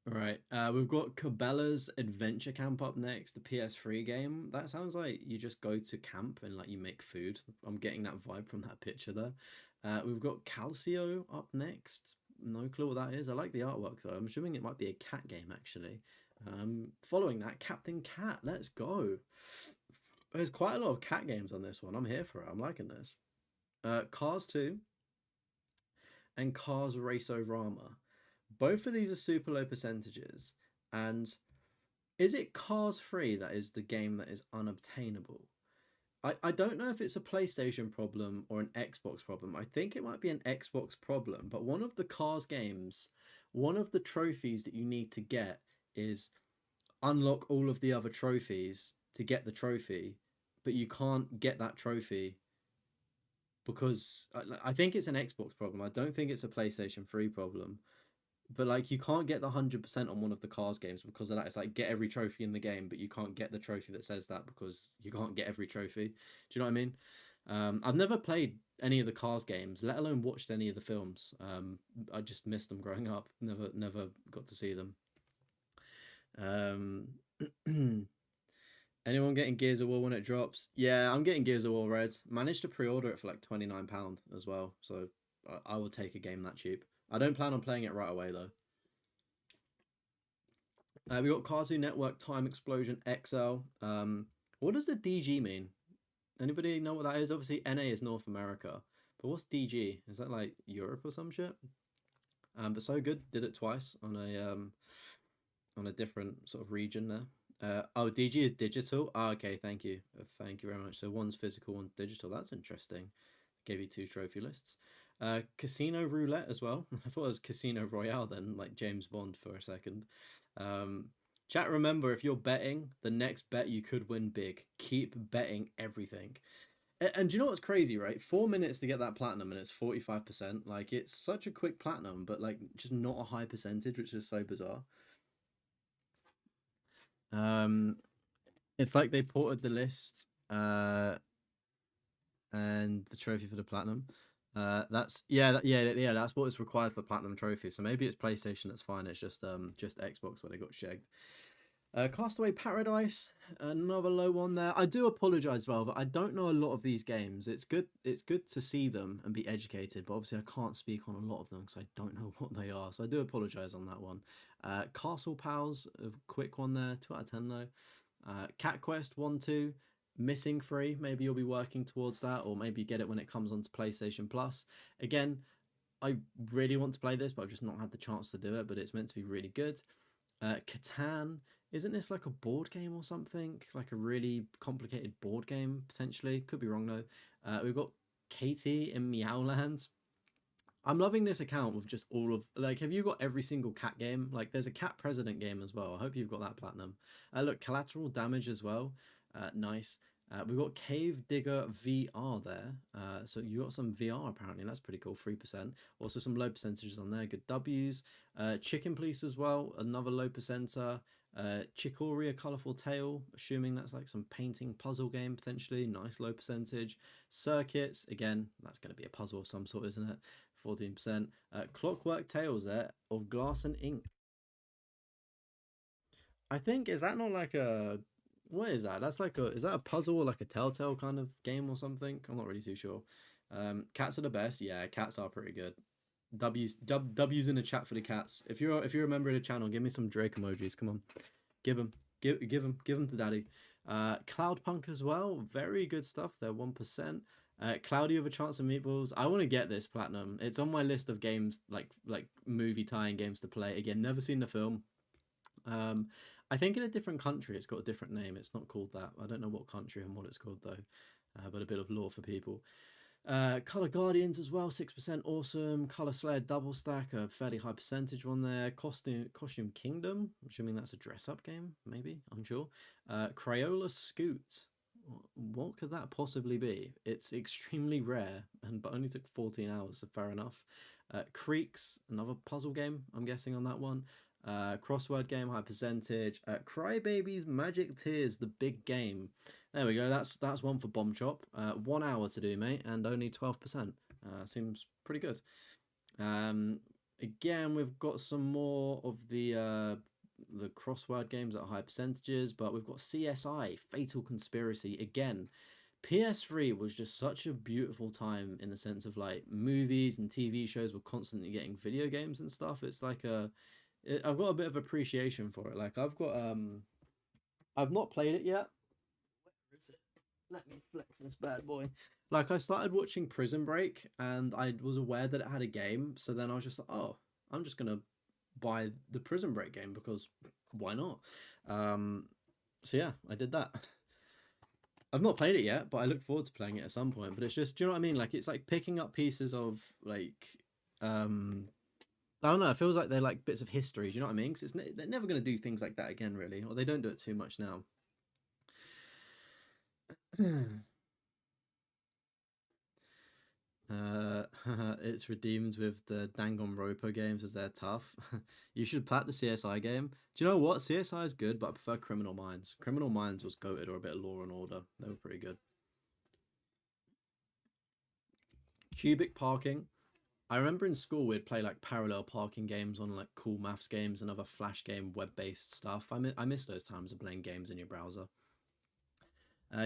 All right. We've got Cabela's Adventure Camp up next, the PS3 game. That sounds like you just go to camp and like you make food. I'm getting that vibe from that picture there. We've got Calcio up next. No clue what that is. I like the artwork though. I'm assuming it might be a cat game actually. Following that, Captain Cat. Let's go. There's quite a lot of cat games on this one. I'm here for it. I'm liking this. Cars 2 and Cars Race-O-Rama. Both of these are super low percentages. And is it Cars 3 that is the game that is unobtainable? I don't know if it's a PlayStation problem or an Xbox problem. I think it might be an Xbox problem, but one of the Cars games, one of the trophies that you need to get is unlock all of the other trophies to get the trophy, but you can't get that trophy because I think it's an Xbox problem. I don't think it's a PlayStation 3 problem. But like you can't get the 100% on one of the Cars games because of that. It's like get every trophy in the game, but you can't get the trophy that says that because you can't get every trophy. Do you know what I mean? I've never played any of the Cars games, let alone watched any of the films. I just missed them growing up. Never got to see them. Um, Anyone getting Gears of War when it drops? Yeah, I'm getting Gears of War Red. Managed to pre-order it for like £29 as well, so I will take a game that cheap. I don't plan on playing it right away though. We got Cartoon Network Time Explosion XL. What does the DG mean? Anybody know what that is? Obviously, NA is North America, but what's DG? Is that like Europe or some shit? But so good, did it twice on a different sort of region there. Oh, DG is digital. Oh, okay, thank you very much. So one's physical, one's digital. That's interesting. Gave you two trophy lists. Casino Roulette as well. I thought it was Casino Royale then, like James Bond for a second. Um, Chat, remember if you're betting, the next bet you could win big. Keep betting everything. And do you know what's crazy, right? 4 minutes to get that platinum and it's 45%. Like it's such a quick platinum, but like just not a high percentage, which is so bizarre. Um, it's like they ported the list and the trophy for the platinum. That's yeah. That's what is required for platinum trophy. So maybe it's PlayStation. That's fine. It's just Xbox where they got shagged. Castaway Paradise, another low one there. I do apologize, Velvet. I don't know a lot of these games. It's good. It's good to see them and be educated, but obviously I can't speak on a lot of them because I don't know what they are. So I do apologize on that one. Castle Pals, a quick one there. 2 out of 10 though. Cat Quest 1, 2. Missing 3. Maybe you'll be working towards that, or maybe you get it when it comes onto PlayStation Plus. Again, I really want to play this, but I've just not had the chance to do it. But it's meant to be really good. Catan, isn't this like a board game or something? Like a really complicated board game, potentially. Could be wrong though. We've got Katie in Meowland. I'm loving this account with just all of like. Have you got every single cat game? Like, there's a cat president game as well. I hope you've got that platinum. Look, collateral damage as well. Nice. We've got Cave Digger VR there. So you got some VR apparently. That's pretty cool. 3%. Also some low percentages on there. Good W's. Chicken Police as well. Another low percenter. Chicory, a colourful tale, assuming that's like some painting puzzle game potentially. Nice low percentage. Circuits, again, that's going to be a puzzle of some sort, isn't it? 14%. Clockwork Tales there of Glass and Ink. I think, is that not like a, what is that? That's like a, is that a puzzle or like a Telltale kind of game or something? I'm not really too sure. Cats are the best. Yeah, cats are pretty good. W's in the chat for the cats. If you're a member of the channel, give me some Drake emojis. Come on, give them, give them to daddy. Cloudpunk as well, very good stuff there. 1%. Cloudy with a Chance of Meatballs. I want to get this platinum. It's on my list of games like movie tying games to play. Again, never seen the film. I think in a different country it's got a different name. It's not called that. I don't know what country and what it's called though. But a bit of lore for people. Color Guardians as well, 6%, awesome. Color Slayer Double Stack, a fairly high percentage one there. Costume Kingdom, I'm assuming that's a dress up game, maybe, unsure. Crayola Scoot, what could that possibly be? It's extremely rare, but only took 14 hours, so fair enough. Creeks, another puzzle game, I'm guessing on that one. Crossword game, high percentage. Crybabies Magic Tears, the big game. There we go. That's one for Bomb Chop. 1 hour to do, mate, and only 12%. Seems pretty good. Again, we've got some more of the crossword games at high percentages, but we've got CSI, Fatal Conspiracy. Again, PS3 was just such a beautiful time in the sense of like movies and TV shows were constantly getting video games and stuff. It's like I've got a bit of appreciation for it. Like I've not played it yet. Where is it? Let me flex this bad boy. Like I started watching Prison Break and I was aware that it had a game, so then I was just like, oh, I'm just gonna buy the Prison Break game because why not? Um, so yeah, I did that. I've not played it yet, but I look forward to playing it at some point. But it's just, do you know what I mean? Like it's like picking up pieces of like, I don't know. It feels like they're like bits of history. Do you know what I mean? Because they're never going to do things like that again, really, or they don't do it too much now. It's redeemed with the Danganronpa games as they're tough. You should plat the CSI game. Do you know what? CSI is good, but I prefer Criminal Minds. Criminal Minds was goated, or a bit of Law and Order. They were pretty good. Cubic parking. I remember in school we'd play like parallel parking games on like cool maths games and other flash game web-based stuff. I miss those times of playing games in your browser.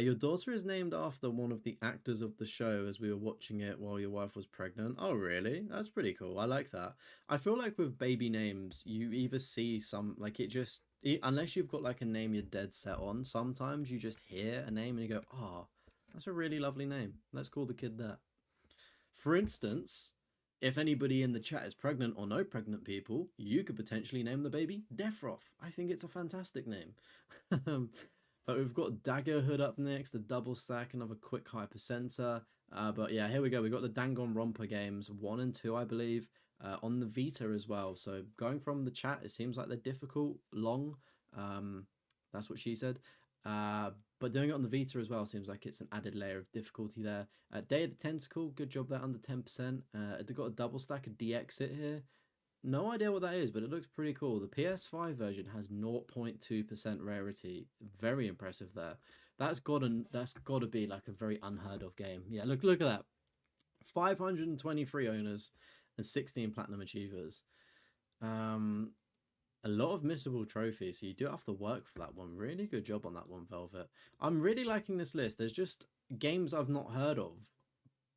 Your daughter is named after one of the actors of the show as we were watching it while your wife was pregnant. Oh, really? That's pretty cool. I like that. I feel like with baby names, you either see some, like it just, unless you've got like a name you're dead set on, sometimes you just hear a name and you go, oh, that's a really lovely name. Let's call the kid that. For instance, if anybody in the chat is pregnant or know pregnant people, you could potentially name the baby Deathroff. I think it's a fantastic name. But we've got Daggerhood up next, the double stack, another quick hypercenter. But yeah, here we go. We've got the Danganronpa games 1 and 2, I believe, on the Vita as well. So going from the chat, it seems like they're difficult, long. That's what she said. But doing it on the Vita as well seems like it's an added layer of difficulty there. Day of the Tentacle, good job there, under 10%. They've got a double stack of DX here. No idea what that is, but it looks pretty cool. The PS5 version has 0.2% rarity. Very impressive there. That's gotta be like a very unheard of game. Yeah, look at that. 523 owners and 16 platinum achievers. A lot of missable trophies, so you do have to work for that one. Really good job on that one, Velvet. I'm really liking this list. There's just games I've not heard of,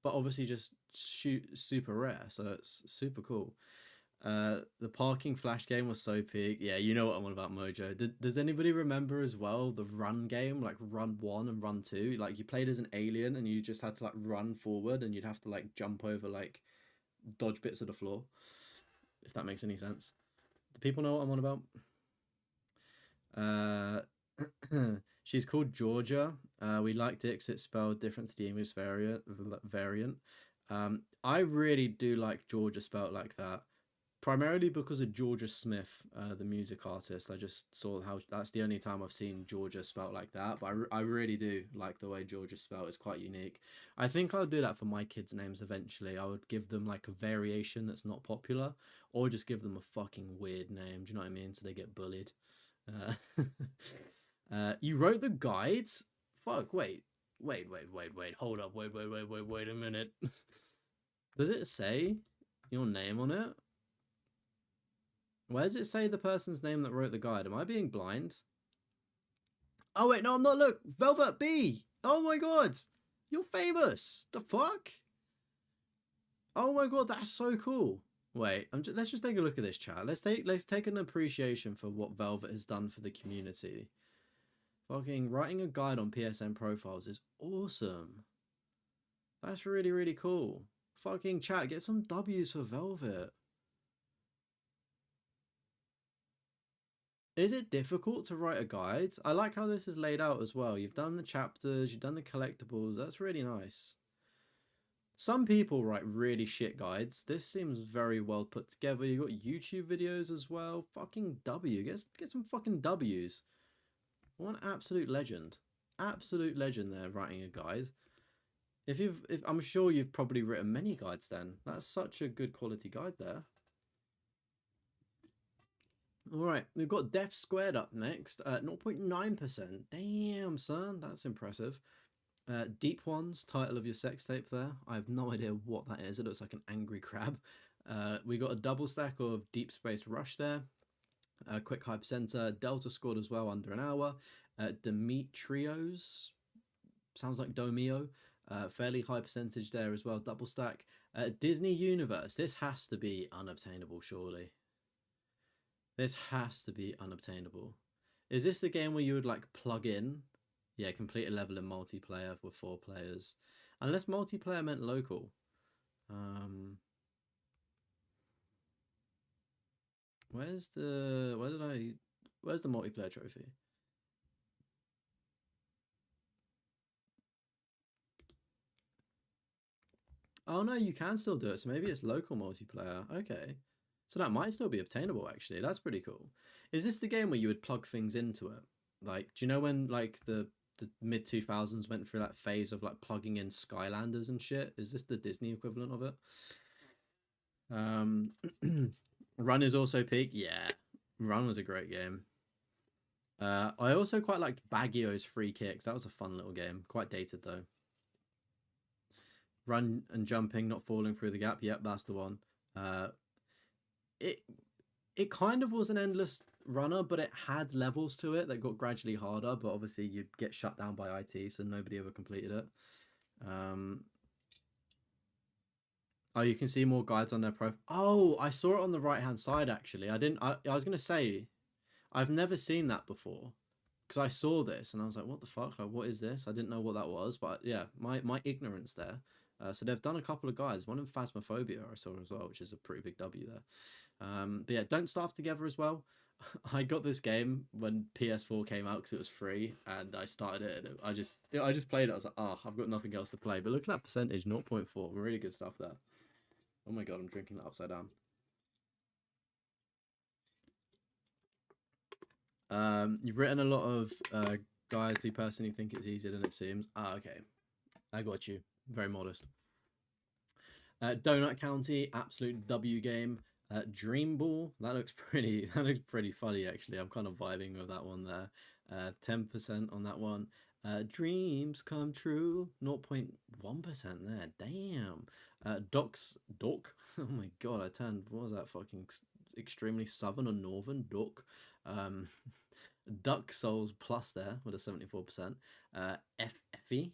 but obviously just super rare, so it's super cool. The parking flash game was so peak. Yeah, you know what I'm on about, Mojo. Does anybody remember as well the run game, like run 1 and run 2? Like you played as an alien and you just had to like run forward and you'd have to like jump over like dodge bits of the floor, if that makes any sense. Do people know what I'm on about? She's called Georgia. We liked it because it's spelled different to the English variant. I really do like Georgia spelled like that. Primarily because of Georgia Smith, the music artist. I just saw how that's the only time I've seen Georgia spelt like that. But I really do like the way Georgia spelt. It's quite unique. I think I'll do that for my kids' names eventually. I would give them like a variation that's not popular, or just give them a fucking weird name. Do you know what I mean? So they get bullied. You wrote the guides? Fuck, wait. Hold up, wait a minute. Does it say your name on it? Where does it say the person's name that wrote the guide? Am I being blind? Oh, wait, no, I'm not. Look, Velvet B. Oh, my God. You're famous. The fuck? Oh, my God, that's so cool. Wait, let's just take a look at this chat. Let's take an appreciation for what Velvet has done for the community. Fucking writing a guide on PSN profiles is awesome. That's really, really cool. Fucking chat, get some W's for Velvet. Is it difficult to write a guide? I like how this is laid out as well. You've done the chapters, you've done the collectibles. That's really nice. Some people write really shit guides. This seems very well put together. You got YouTube videos as well. Fucking W. Get some fucking W's. What an absolute legend. Absolute legend there writing a guide. If I'm sure you've probably written many guides then. That's such a good quality guide there. All right, we've got Death Squared up next at 0.9%. Damn, son, that's impressive. Deep Ones, title of your sex tape there. I have no idea what that is. It looks like an angry crab. We got a double stack of Deep Space Rush there. Quick Hypercenter. Delta scored as well, under an hour. Demetrios, sounds like Domio. Fairly high percentage there as well, double stack. Disney Universe, this has to be unobtainable, surely. This has to be unobtainable. Is this the game where you would like plug in? Yeah, complete a level in multiplayer with 4 players. Unless multiplayer meant local. Where's the multiplayer trophy? Oh no, you can still do it. So maybe it's local multiplayer. Okay. So that might still be obtainable actually. That's pretty cool. Is this the game where you would plug things into it? Like, do you know when like the mid 2000s went through that phase of like plugging in Skylanders and shit? Is this the Disney equivalent of it? Run is also peak. Yeah. Run was a great game. I also quite liked Baggio's free kicks. That was a fun little game. Quite dated though. Run and jumping, not falling through the gap. Yep, that's the one. It kind of was an endless runner, but it had levels to it that got gradually harder. But obviously, you'd get shut down by IT, so nobody ever completed it. Oh, you can see more guides on their profile. Oh, I saw it on the right hand side actually. I didn't. I was gonna say, I've never seen that before, because I saw this and I was like, what the fuck? Like, what is this? I didn't know what that was, but yeah, my ignorance there. So they've done a couple of guides. One in Phasmophobia I saw as well, which is a pretty big W there. But yeah, Don't Starve Together as well. I got this game when PS4 came out because it was free, and I started it. And I just played it. I was like, oh, I've got nothing else to play. But look at that percentage, 0.4. Really good stuff there. Oh my god, I'm drinking that upside down. You've written a lot of guys who personally think it's easier than it seems. Ah, okay. I got you. Very modest. Donut County, absolute W game. Dream Ball, that looks pretty funny actually. I'm kind of vibing with that one there. 10% on that one. Dreams Come True, 0.1% there. Damn. Doc. Oh my god, I turned. What was that fucking extremely southern or northern? Doc. Duck Souls Plus there with a 74%. Effie.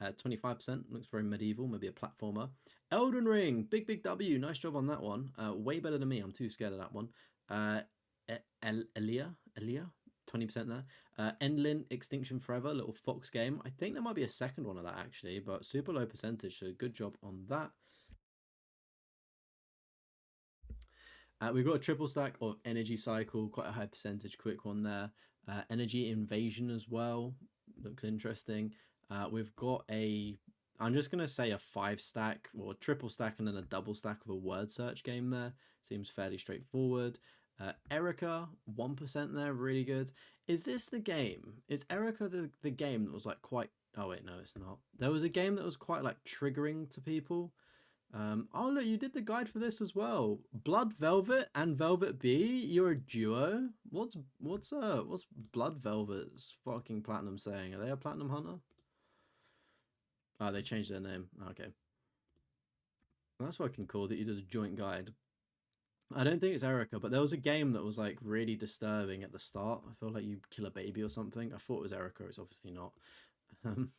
25%, looks very medieval, maybe a platformer. Elden Ring, big W, nice job on that one. Way better than me, I'm too scared of that one. Elia, 20% there. Endlin, Extinction Forever, little Fox game. I think there might be a second one of that actually, but super low percentage, so good job on that. We've got a triple stack of Energy Cycle, quite a high percentage, quick one there. Energy Invasion as well, looks interesting. We've got I'm just going to say a 5 stack or triple stack and then a double stack of a word search game there. Seems fairly straightforward. Erica, 1% there, really good. Is this the game? Is Erica the game that was like quite... Oh wait, no, it's not. There was a game that was quite like triggering to people. Oh look, you did the guide for this as well. Blood Velvet and Velvet B, you're a duo. What's Blood Velvet's fucking platinum saying? Are they a platinum hunter? Oh, they changed their name. Okay. Well, that's fucking cool that you did a joint guide. I don't think it's Erica, but there was a game that was like really disturbing at the start. I feel like you kill a baby or something. I thought it was Erica. It's obviously not.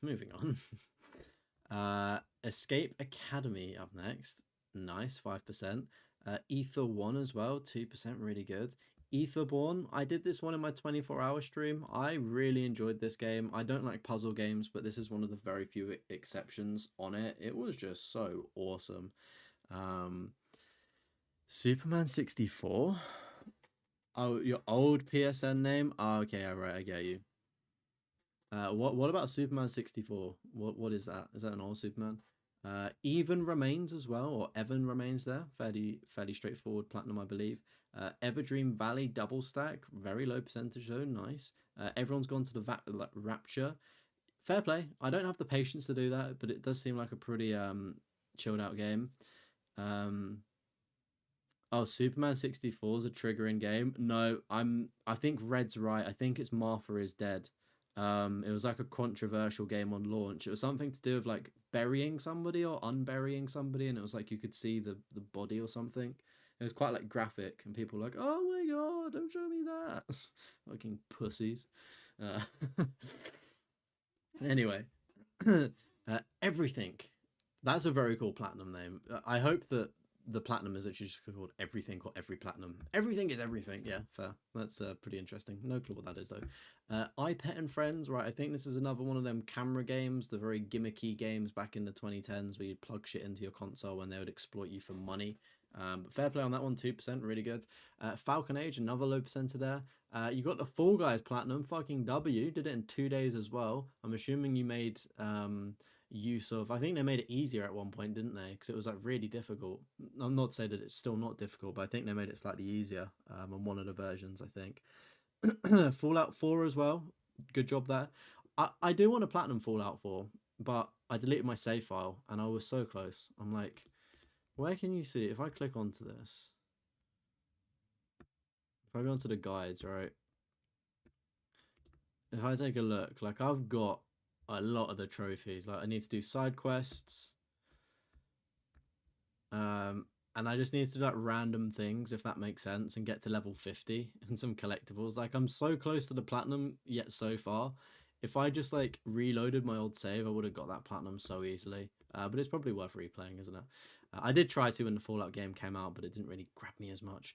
Moving on. Escape Academy up next. Nice, 5%. Ether 1 as well, 2%, really good. Etherborn, I did this one in my 24-hour stream. I really enjoyed this game. I don't like puzzle games, but this is one of the very few exceptions on it. It was just so awesome. Superman 64? Oh, your old PSN name? Oh, okay, alright, I get you. What about Superman 64? What is that? Is that an old Superman? Even Remains as well, or Evan Remains there. Fairly straightforward platinum, I believe. Everdream Valley double stack, very low percentage though, nice. Everyone's gone to the Rapture. Fair play. I don't have the patience to do that, but it does seem like a pretty chilled out game. Oh, Superman 64 is a triggering game. No, I think Red's right. I think it's Martha is Dead. It was like a controversial game on launch. It was something to do with like burying somebody or unburying somebody, and it was like you could see the body or something. It was quite like graphic, and people were like, "Oh my god, don't show me that!" Fucking pussies. Uh, anyway, everything. That's a very cool platinum name. I hope that the platinum is actually just called everything or every platinum. Everything is everything. Yeah, fair. That's pretty interesting. No clue what that is though. iPet and Friends, right? I think this is another one of them camera games, the very gimmicky games back in the 2010s where you'd plug shit into your console and they would exploit you for money. But fair play on that one, 2%, really good. Falcon Age, another low percenter there. You got the Fall Guys Platinum, fucking W, did it in 2 days as well. I'm assuming you made use of, I think they made it easier at one point, didn't they? Because it was like really difficult. I'm not saying that it's still not difficult, but I think they made it slightly easier on one of the versions, I think. Fallout 4 as well, good job there. I do want a platinum Fallout 4, but I deleted my save file and I was so close. I'm like, where can you see? If I click onto this, if I go onto the guides, right? If I take a look, like I've got a lot of the trophies. Like I need to do side quests. And I just need to do like random things, if that makes sense, and get to level 50 and some collectibles. Like I'm so close to the platinum yet so far. If I just like reloaded my old save, I would have got that platinum so easily. But it's probably worth replaying, isn't it? I did try to when the Fallout game came out, but it didn't really grab me as much.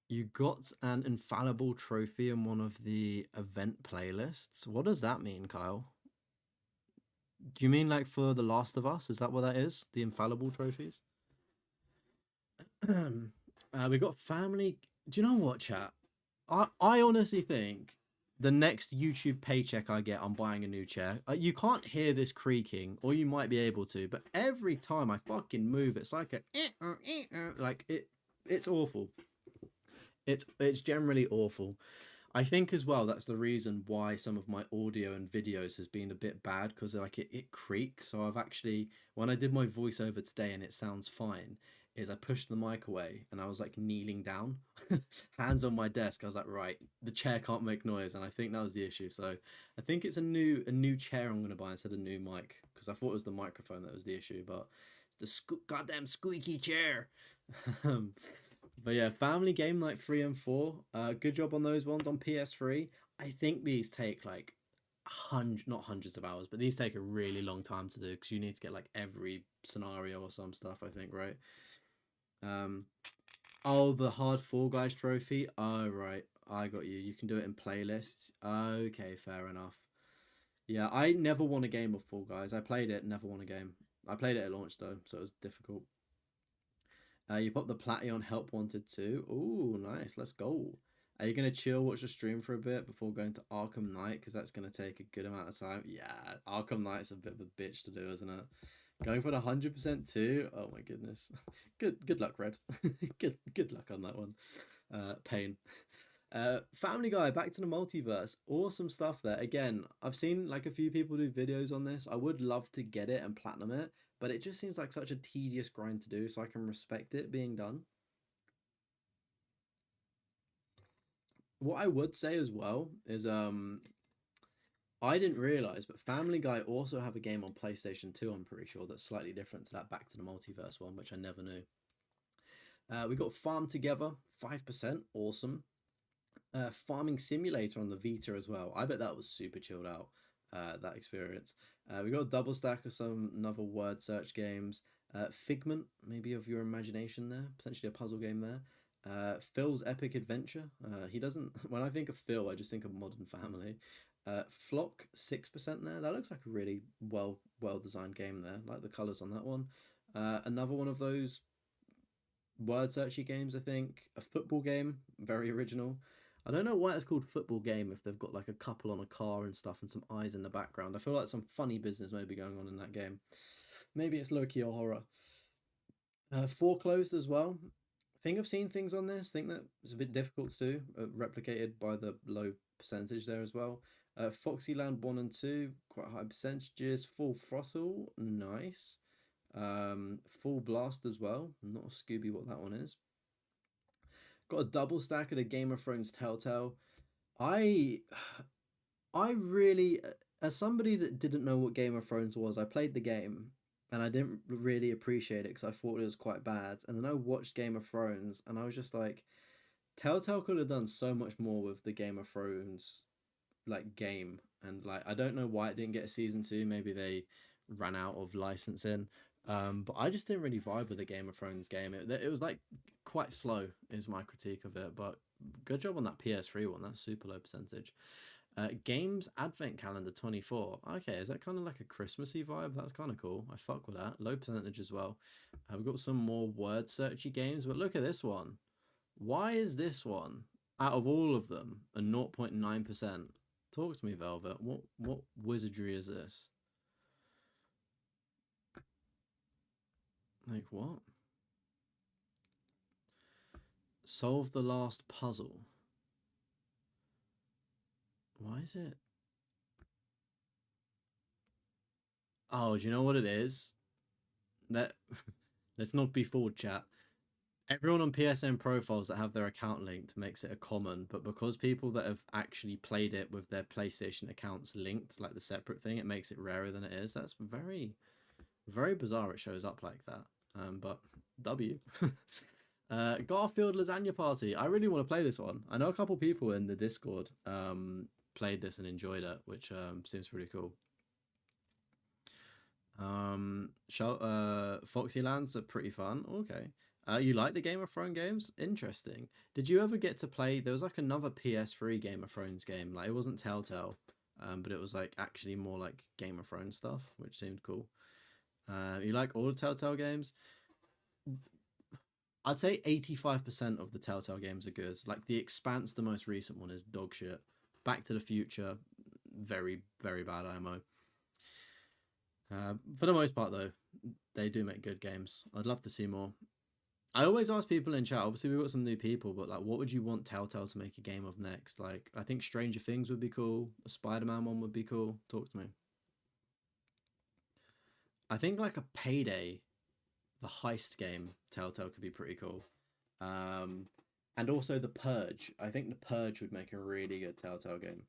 You got an infallible trophy in one of the event playlists. What does that mean, Kyle? Do you mean like for The Last of Us? Is that what that is? The infallible trophies? We got family. Do you know what, chat? I honestly think the next YouTube paycheck I get, I'm buying a new chair. You can't hear this creaking, or you might be able to, but every time I fucking move, it's like a like it. It's awful. It's generally awful. I think as well that's the reason why some of my audio and videos has been a bit bad because like it creaks. So I've actually when I did my voiceover today and it sounds fine, is I pushed the mic away and I was like kneeling down, hands on my desk. I was like, right, the chair can't make noise, and I think that was the issue. So I think it's a new chair I'm gonna buy instead of a new mic because I thought it was the microphone that was the issue, but the goddamn squeaky chair. But yeah, Family Game Night 3 and 4. Good job on those ones on PS3. I think these take like not hundreds of hours, but these take a really long time to do because you need to get like every scenario or some stuff, I think, right? Um, oh, the hard Fall Guys trophy. Oh, right. I got you. You can do it in playlists. Okay, fair enough. Yeah, I never won a game of Fall Guys. I played it, never won a game. I played it at launch though, so it was difficult. You pop the Platy on Help Wanted too. Ooh, nice. Let's go. Are you gonna chill, watch the stream for a bit before going to Arkham Knight? Because that's gonna take a good amount of time. Yeah, Arkham Knight's a bit of a bitch to do, isn't it? Going for the 100% too. Oh my goodness. Good luck, Red. Good luck on that one. Pain. Family Guy, back to the multiverse. Awesome stuff there. Again, I've seen like a few people do videos on this. I would love to get it and platinum it, but it just seems like such a tedious grind to do, so I can respect it being done. What I would say as well is I didn't realize, but Family Guy also have a game on PlayStation 2, I'm pretty sure, that's slightly different to that Back to the Multiverse one, which I never knew. We got Farm Together, 5%, awesome. Farming Simulator on the Vita as well. I bet that was super chilled out, that experience. We got a double stack of some another word search games. Figment, maybe of your imagination there, potentially a puzzle game there. Phil's Epic Adventure. He doesn't. When I think of Phil, I just think of Modern Family. Flock 6% there. That looks like a really well designed game there. Like the colors on that one. Another one of those word searchy games. I think a football game, very original. I don't know why it's called football game if they've got like a couple on a car and stuff and some eyes in the background. I feel like some funny business may be going on in that game. Maybe it's low key or horror. Foreclosed as well. I think I've seen things on this. I think that it's a bit difficult to do, replicated by the low percentage there as well. Foxyland 1 and 2, quite high percentages. Full Throttle, nice. Full Blast as well. Not a Scooby what that one is. Got a double stack of the Game of Thrones Telltale. I I really, as somebody that didn't know what Game of Thrones was, I played the game and I didn't really appreciate it because I thought it was quite bad. And then I watched Game of Thrones and I was just like, Telltale could have done so much more with the Game of Thrones like game. And like, I don't know why it didn't get a season two. Maybe they ran out of licensing. But I just didn't really vibe with the Game of Thrones game. It was like quite slow, is my critique of it. But good job on that PS3 one. That's super low percentage. Games Advent Calendar 24. Okay, is that kind of like a Christmassy vibe? That's kind of cool. I fuck with that. Low percentage as well. We've got some more word searchy games, but look at this one. Why is this one, out of all of them, a 0.9%? Talk to me, Velvet. What wizardry is this? Like what? Solve the last puzzle. Why is it? Oh, do you know what it is? That let's not be fooled, chat. Everyone on PSN profiles that have their account linked makes it a common, but because people that have actually played it with their PlayStation accounts linked, like the separate thing, it makes it rarer than it is. That's very, very bizarre. It shows up like that. But W. Garfield Lasagna Party. I really want to play this one. I know a couple people in the Discord played this and enjoyed it, which seems pretty cool. Foxylands are pretty fun. Okay. You like the Game of Thrones games? Interesting. Did you ever get to play? There was like another PS3 Game of Thrones game. Like it wasn't Telltale, but it was like actually more like Game of Thrones stuff, which seemed cool. You like all the Telltale games? I'd say 85% of the Telltale games are good. Like The Expanse, the most recent one, is dog shit. Back to the Future, very, very bad IMO. For the most part, though, they do make good games. I'd love to see more. I always ask people in chat. Obviously, we've got some new people, but like, what would you want Telltale to make a game of next? Like, I think Stranger Things would be cool. A Spider-Man one would be cool. Talk to me. I think like a Payday, the heist game, Telltale could be pretty cool. Um, and also the Purge. I think the Purge would make a really good Telltale game.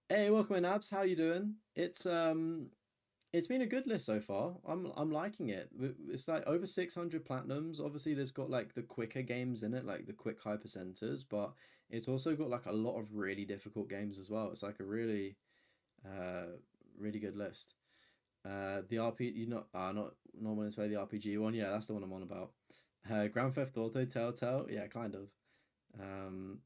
Hey, welcome in, Abs. How you doing? It's been a good list so far. I'm liking it. It's like over 600 platinums. Obviously, there's got like the quicker games in it, like the quick hyper centers, but it's also got like a lot of really difficult games as well. It's like a really, uh, really good list. The RP, you not wanting to play the RPG one. Yeah, that's the one I'm on about. Grand Theft Auto, Telltale. Yeah, kind of. Um,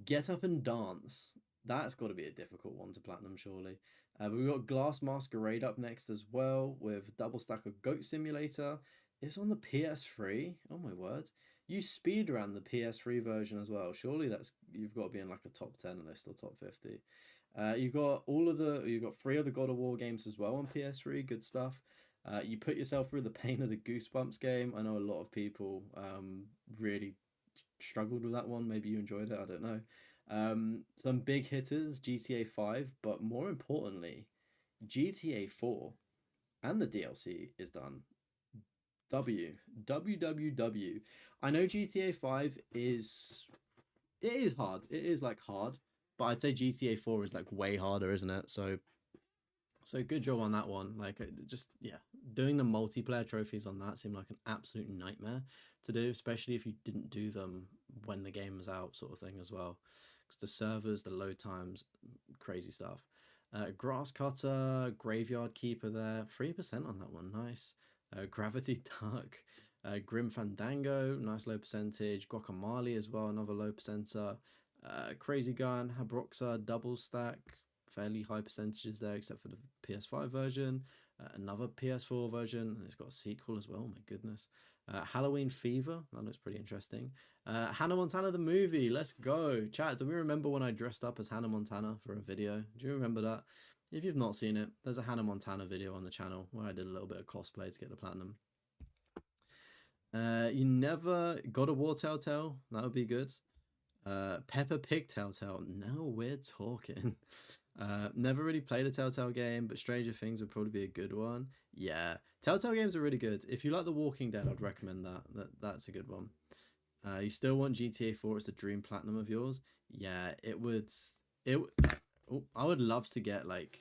Get Up and Dance. That's got to be a difficult one to platinum, surely. We've got Glass Masquerade up next as well with Double Stack of Goat Simulator. It's on the PS3. Oh my word! You speedrun the PS3 version as well. Surely that's you've got to be in like a top 10 list or top 50. You've got three other God of War games as well on PS3. Good stuff. You put yourself through the pain of the Goosebumps game. I know a lot of people really struggled with that one. Maybe you enjoyed it. I don't know. Some big hitters, GTA 5, but more importantly, GTA 4 and the DLC is done. W. WWW. I know GTA 5 is. It is hard. It is like hard. But I'd say GTA 4 is like way harder, isn't it? So good job on that one. Like just yeah, doing the multiplayer trophies on that seemed like an absolute nightmare to do, especially if you didn't do them when the game was out, sort of thing as well. Because the servers, the load times, crazy stuff. Grass Cutter, Graveyard Keeper there, 3% on that one, nice. Gravity Duck, Grim Fandango, nice low percentage. Guacamole as well, another low percenter. Crazy Gun, Habroxa, Double Stack, fairly high percentages there, except for the PS5 version. Another PS4 version, and it's got a sequel as well. My goodness. Halloween Fever, that looks pretty interesting. Hannah Montana the movie, let's go. Chat, do we remember when I dressed up as Hannah Montana for a video? Do you remember that? If you've not seen it, there's a Hannah Montana video on the channel where I did a little bit of cosplay to get the platinum. You never got a War Telltale, that would be good. Peppa Pig Telltale, now we're talking. Never really played a Telltale game, but Stranger Things would probably be a good one. Yeah, Telltale games are really good. If you like The Walking Dead, I'd recommend that. That's a good one. You still want GTA 4 as the dream platinum of yours? Yeah, it would. It. Oh, I would love to get like.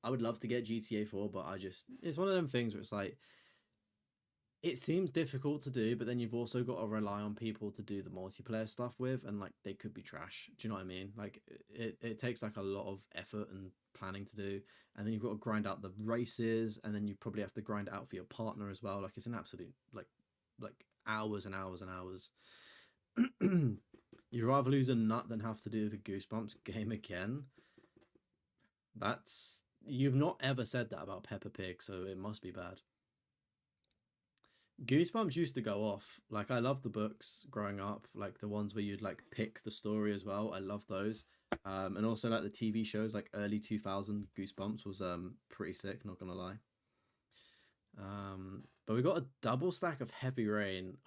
I would love to get GTA 4, but I just. It's one of them things where it's like. It seems difficult to do, but then you've also got to rely on people to do the multiplayer stuff with, and like they could be trash. Do you know what I mean? Like it takes like a lot of effort and planning to do, and then you've got to grind out the races, and then you probably have to grind it out for your partner as well. Like it's an absolute like hours and hours and hours. You'd rather lose a nut than have to do the Goosebumps game again. That's you've not ever said that about Peppa Pig, so it must be bad. Goosebumps used to go off. Like I love the books growing up, like the ones where you'd like pick the story as well. I love those. And also like the TV shows, like early 2000 Goosebumps was pretty sick, not gonna lie. But we got a double stack of Heavy Rain.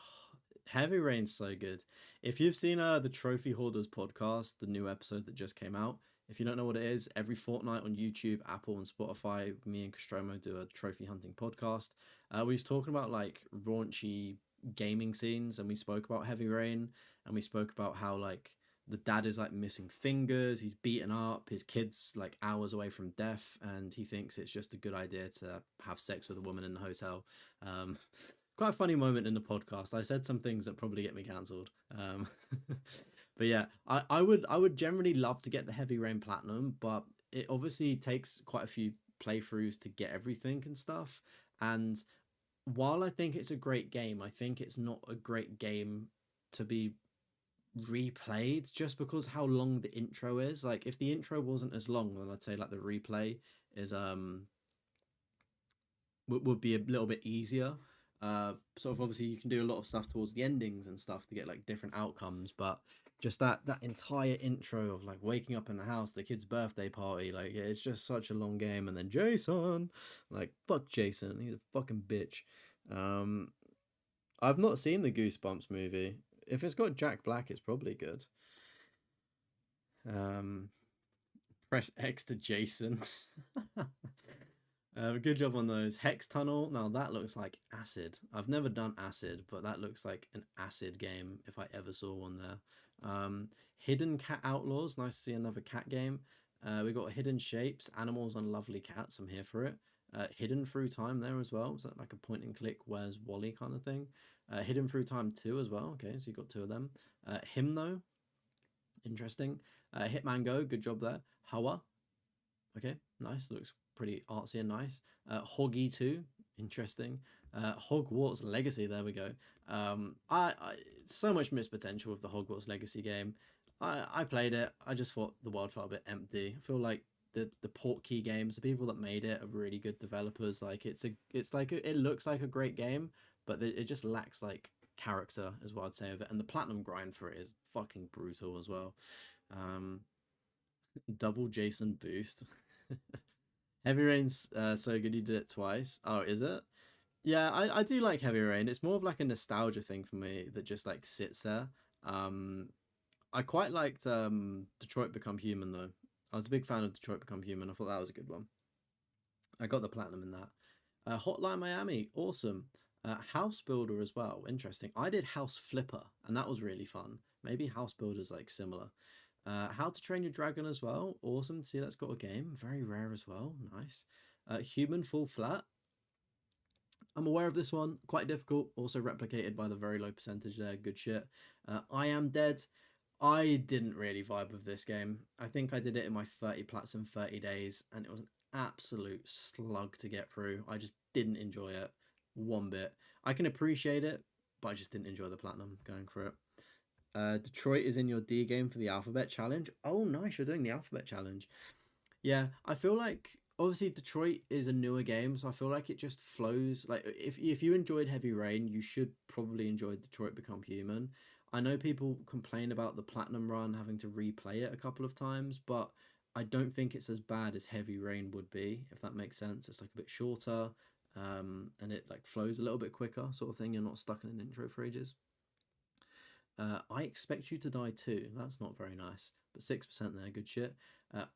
Heavy Rain's so good. If you've seen the Trophy Hoarders podcast, the new episode that just came out, if you don't know what it is, every fortnight on YouTube, Apple, and Spotify, me and Castromo do a trophy hunting podcast. We was talking about like raunchy gaming scenes, and we spoke about Heavy Rain, and we spoke about how like the dad is like missing fingers, he's beaten up, his kid's like hours away from death, and he thinks it's just a good idea to have sex with a woman in the hotel. Um, Quite a funny moment in the podcast. I said some things that probably get me cancelled. But yeah, I would generally love to get the Heavy Rain Platinum, but it obviously takes quite a few playthroughs to get everything and stuff. And while I think it's a great game, I think it's not a great game to be replayed just because how long the intro is. Like if the intro wasn't as long, then I'd say like the replay is would be a little bit easier. Sort of obviously you can do a lot of stuff towards the endings and stuff to get like different outcomes, but just that entire intro of like waking up in the house, the kid's birthday party, like yeah, it's just such a long game. And then Jason, like fuck Jason, he's a fucking bitch. Um, I've not seen the Goosebumps movie. If it's got Jack Black, it's probably good. Um, Press X to Jason. Good job on those. Hex Tunnel. Now that looks like acid. I've never done acid, but that looks like an acid game if I ever saw one there. Hidden Cat Outlaws. Nice to see another cat game. We got Hidden Shapes, Animals and Lovely Cats. I'm here for it. Hidden Through Time there as well. Is that like a point and click? Where's Wally kind of thing? Hidden Through Time 2 as well. Okay, so you got two of them. Hymno. Interesting. Hitman Go. Good job there. Hawa. Okay, nice. Looks pretty artsy and nice. Hoggy 2, interesting. Hogwarts Legacy, there we go. I so much missed potential with the Hogwarts Legacy game. I played it. I just thought the world felt a bit empty. I feel like the Portkey games, the people that made it are really good developers. Like it looks like a great game, but it just lacks like character, is what I'd say of it. And the platinum grind for it is fucking brutal as well. Um, Double Jason boost. Heavy Rain's so good you did it twice. Oh, is it? Yeah, I do like Heavy Rain. It's more of like a nostalgia thing for me that just like sits there. Um, I quite liked Detroit Become Human though. I was a big fan of Detroit Become Human. I thought that was a good one. I got the platinum in that. Hotline Miami, awesome. House Builder as well, interesting. I did House Flipper, and that was really fun. Maybe House Builder's like similar. How to Train Your Dragon as well, awesome to see that's got a game. Very rare as well, nice. Human Fall Flat. I'm aware of this one, quite difficult. Also replicated by the very low percentage there. Good shit. I Am Dead. I didn't really vibe with this game. I think I did it in my 30 plats in 30 days, and it was an absolute slug to get through. I just didn't enjoy it one bit. I can appreciate it, but I just didn't enjoy the platinum going for it. Detroit is in your D game for the alphabet challenge. Oh, nice, you're doing the alphabet challenge. Yeah, I feel like obviously Detroit is a newer game, so I feel like it just flows. Like if you enjoyed Heavy Rain, you should probably enjoy Detroit Become Human. I know people complain about the platinum run having to replay it a couple of times, but I don't think it's as bad as Heavy Rain would be, if that makes sense. It's like a bit shorter, and it like flows a little bit quicker, sort of thing. You're not stuck in an intro for ages. I expect you to die too. That's not very nice, but 6% there, good shit.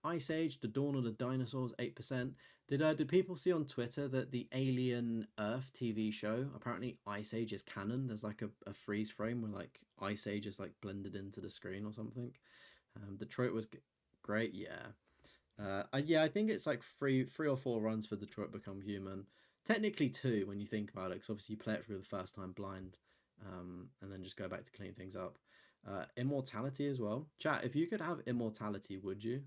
Ice Age, The Dawn of the Dinosaurs, 8%. Did people see on Twitter that the Alien Earth TV show, apparently Ice Age is canon? There's like a freeze frame where like Ice Age is like blended into the screen or something. Detroit was great, yeah. Yeah, I think it's like three or four runs for Detroit Become Human. Technically two when you think about it, because obviously you play it through the first time blind, and then just go back to clean things up. Immortality as well. Chat, if you could have immortality, would you?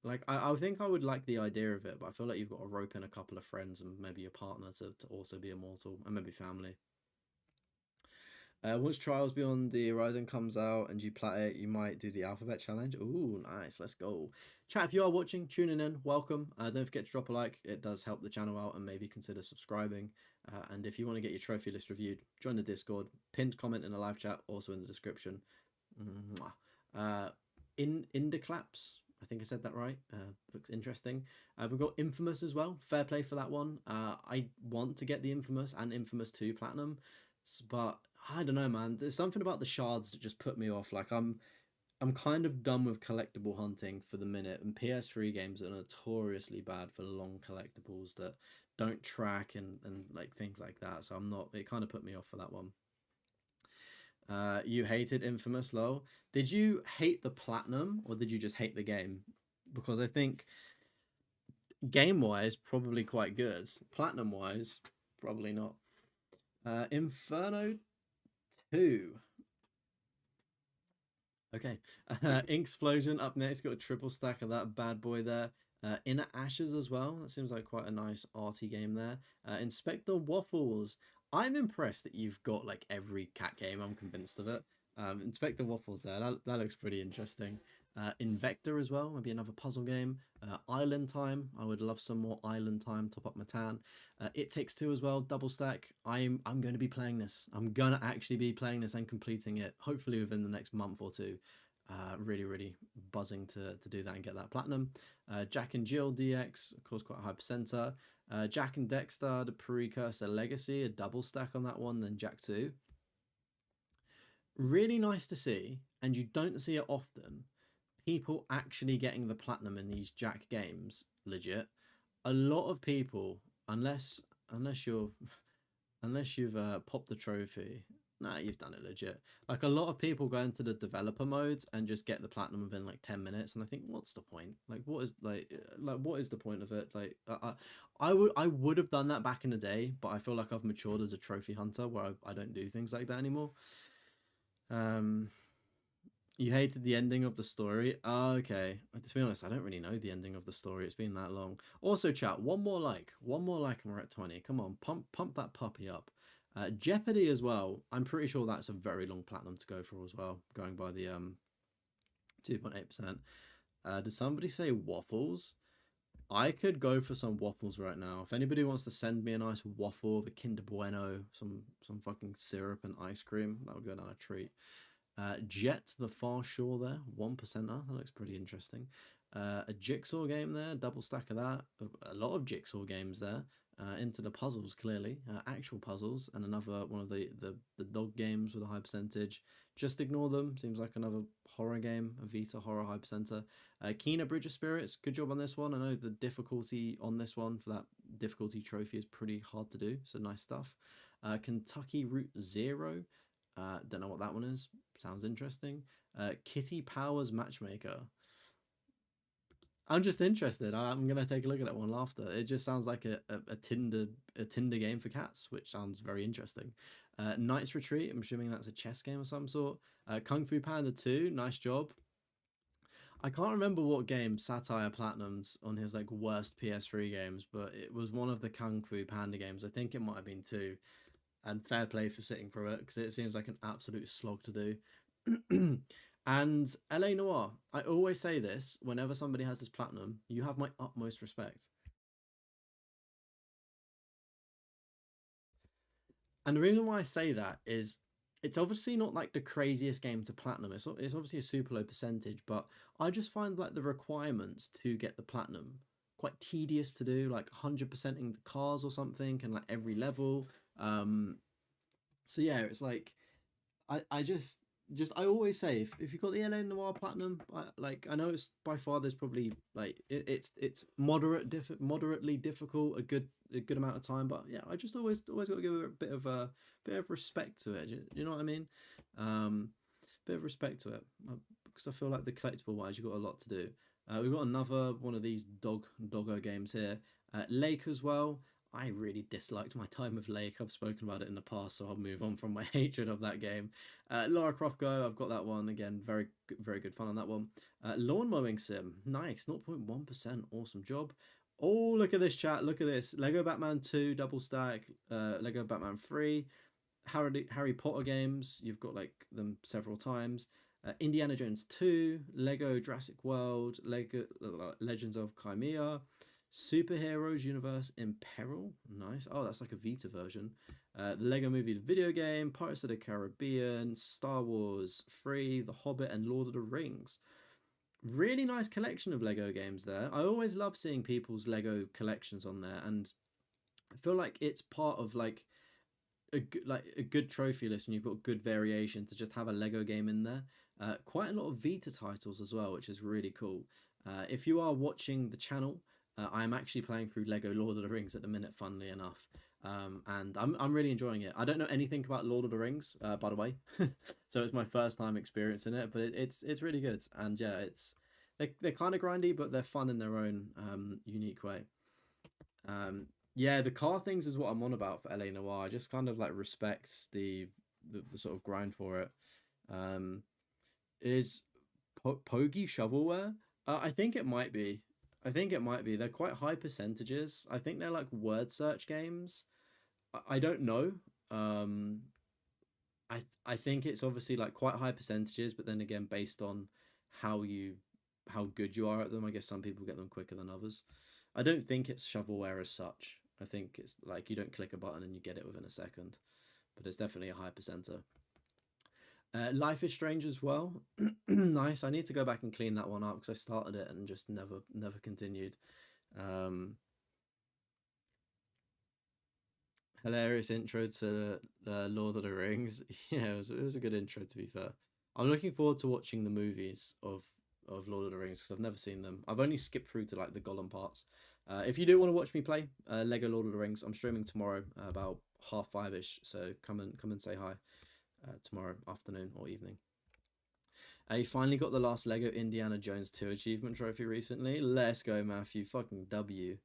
Like, I think I would like the idea of it, but I feel like you've got to rope in a couple of friends and maybe your partner to also be immortal, and maybe family. Once Trials Beyond the Horizon comes out and you play it, you might do the alphabet challenge. Ooh, nice. Let's go. Chat, if you are watching, tuning in, welcome. Don't forget to drop a like. It does help the channel out, and maybe consider subscribing. And if you want to get your trophy list reviewed, join the Discord. Pinned comment in the live chat, also in the description. Indiclaps. I think I said that right. Looks interesting. We've got Infamous as well. Fair play for that one. I want to get the Infamous and Infamous 2 Platinum, but I don't know, man. There's something about the shards that just put me off. Like I'm kind of done with collectible hunting for the minute, and PS3 games are notoriously bad for long collectibles that don't track and like things like that. So I'm not. It kind of put me off for that one. You hated Infamous, lol. Did you hate the platinum or did you just hate the game? Because I think game wise, probably quite good. Platinum wise, probably not. Inferno 2. Okay. Inksplosion up next. Got a triple stack of that bad boy there. Inner Ashes as well. That seems like quite a nice arty game there. Inspector Waffles. I'm impressed that you've got like every cat game. I'm convinced of it. Inspector Waffles there. That looks pretty interesting. Invector as well. Maybe another puzzle game. Island Time. I would love some more Island Time. Top up my tan. It Takes Two as well. Double stack. I'm going to be playing this. I'm gonna actually be playing this and completing it. Hopefully within the next month or two. Really buzzing to do that and get that platinum. Jack and Jill DX, of course, quite a high percenter. Jack and Dexter, the Precursor Legacy, a double stack on that one, then Jack 2. Really nice to see, and you don't see it often, people actually getting the platinum in these Jack games, legit. A lot of people, unless you've popped the trophy, nah, you've done it legit. Like a lot of people go into the developer modes and just get the platinum within like 10 minutes, and I think, what's the point? Like, what is what is the point of it? Like, I would have done that back in the day, but I feel like I've matured as a trophy hunter where I don't do things like that anymore. You hated the ending of the story. Oh, okay. To be honest, I don't really know the ending of the story. It's been that long. Also, chat, one more like, and we're at 20. Come on, pump that puppy up. Jeopardy as well. I'm pretty sure that's a very long platinum to go for as well, going by the 2.8%. Did somebody say waffles? I could go for some waffles right now. If anybody wants to send me a nice waffle of a Kinder Bueno, some fucking syrup and ice cream, that would go down a treat. Jet the Far Shore there, 1%er. That looks pretty interesting. A jigsaw game there, double stack of that. A lot of jigsaw games there. Into the puzzles, clearly. Actual puzzles, and another one of the dog games with a high percentage. Just Ignore Them, seems like another horror game, a Vita horror high percenter. Kena Bridge of Spirits, good job on this one. I know the difficulty on this one for that difficulty trophy is pretty hard to do, so nice stuff. Kentucky Route Zero, don't know what that one is, sounds interesting. Kitty Powers Matchmaker. I'm just interested. I'm gonna take a look at that one after. It just sounds like a Tinder game for cats, which sounds very interesting. Knight's Retreat. I'm assuming that's a chess game of some sort. Kung Fu Panda 2. Nice job. I can't remember what game Satire Platinums on his like worst PS3 games, but it was one of the Kung Fu Panda games. I think it might have been 2. And fair play for sitting through it, because it seems like an absolute slog to do. And LA Noir, I always say this whenever somebody has this platinum, you have my utmost respect. And the reason why I say that is it's obviously not like the craziest game to platinum. It's obviously a super low percentage, but I just find like the requirements to get the platinum quite tedious to do, like 100%ing the cars or something, and like every level. So yeah, it's like I just just I always say if you've got the LA Noir Platinum, I know it's by far there's probably it's moderately difficult a good amount of time, but yeah, I just always got to give it a bit of respect to it. You know what I mean? Um, bit of respect to it because I feel like the collectible wise, you've got a lot to do. We've got another one of these doggo games here. Lake as well. I really disliked my time with Lake. I've spoken about it in the past, so I'll move on from my hatred of that game. Lara Croft Go, I've got that one again. Very good fun on that one. Lawn mowing sim, nice, 0.1%, awesome job. Oh, look at this chat. Look at this. Lego Batman 2 double stack. Lego Batman 3. Harry Potter games. You've got like them several times. Indiana Jones 2, Lego Jurassic World, Lego Legends of Chimera, Superheroes Universe in Peril. Nice. Oh, that's like a Vita version. The Lego Movie video game, Pirates of the Caribbean, Star Wars 3, The Hobbit, and Lord of the Rings. Really nice collection of Lego games there. I always love seeing people's Lego collections on there, and I feel like it's part of like a good trophy list when you've got good variation to just have a Lego game in there. Quite a lot of Vita titles as well, which is really cool. If you are watching the channel, I'm actually playing through Lego Lord of the Rings at the minute, funnily enough. And I'm really enjoying it. I don't know anything about Lord of the Rings, by the way, so it's my first time experiencing it, but it's really good. And yeah, they're kind of grindy, but they're fun in their own unique way. Yeah, the car things is what I'm on about for LA Noir. I just kind of like respects the sort of grind for it. Um, is Pogi shovelware? I think it might be. I think it might be. They're quite high percentages. I think they're like word search games. I don't know. Um, I think it's obviously like quite high percentages, but then again, based on how you how good you are at them, I guess some people get them quicker than others. I don't think it's shovelware as such. I think it's like you don't click a button and you get it within a second, but it's definitely a high percenter. Life is Strange as well. Nice. I need to go back and clean that one up because I started it and just never continued. Um, Hilarious intro to Lord of the Rings. Yeah, it was a good intro to be fair. I'm looking forward to watching the movies of Lord of the Rings because I've never seen them. I've only skipped through to like the Gollum parts. If you do want to watch me play Lego Lord of the Rings, I'm streaming tomorrow about 5:30ish. So come and say hi tomorrow afternoon or evening. You finally got the last Lego Indiana Jones 2 achievement trophy recently. Let's go, Matthew. Fucking W.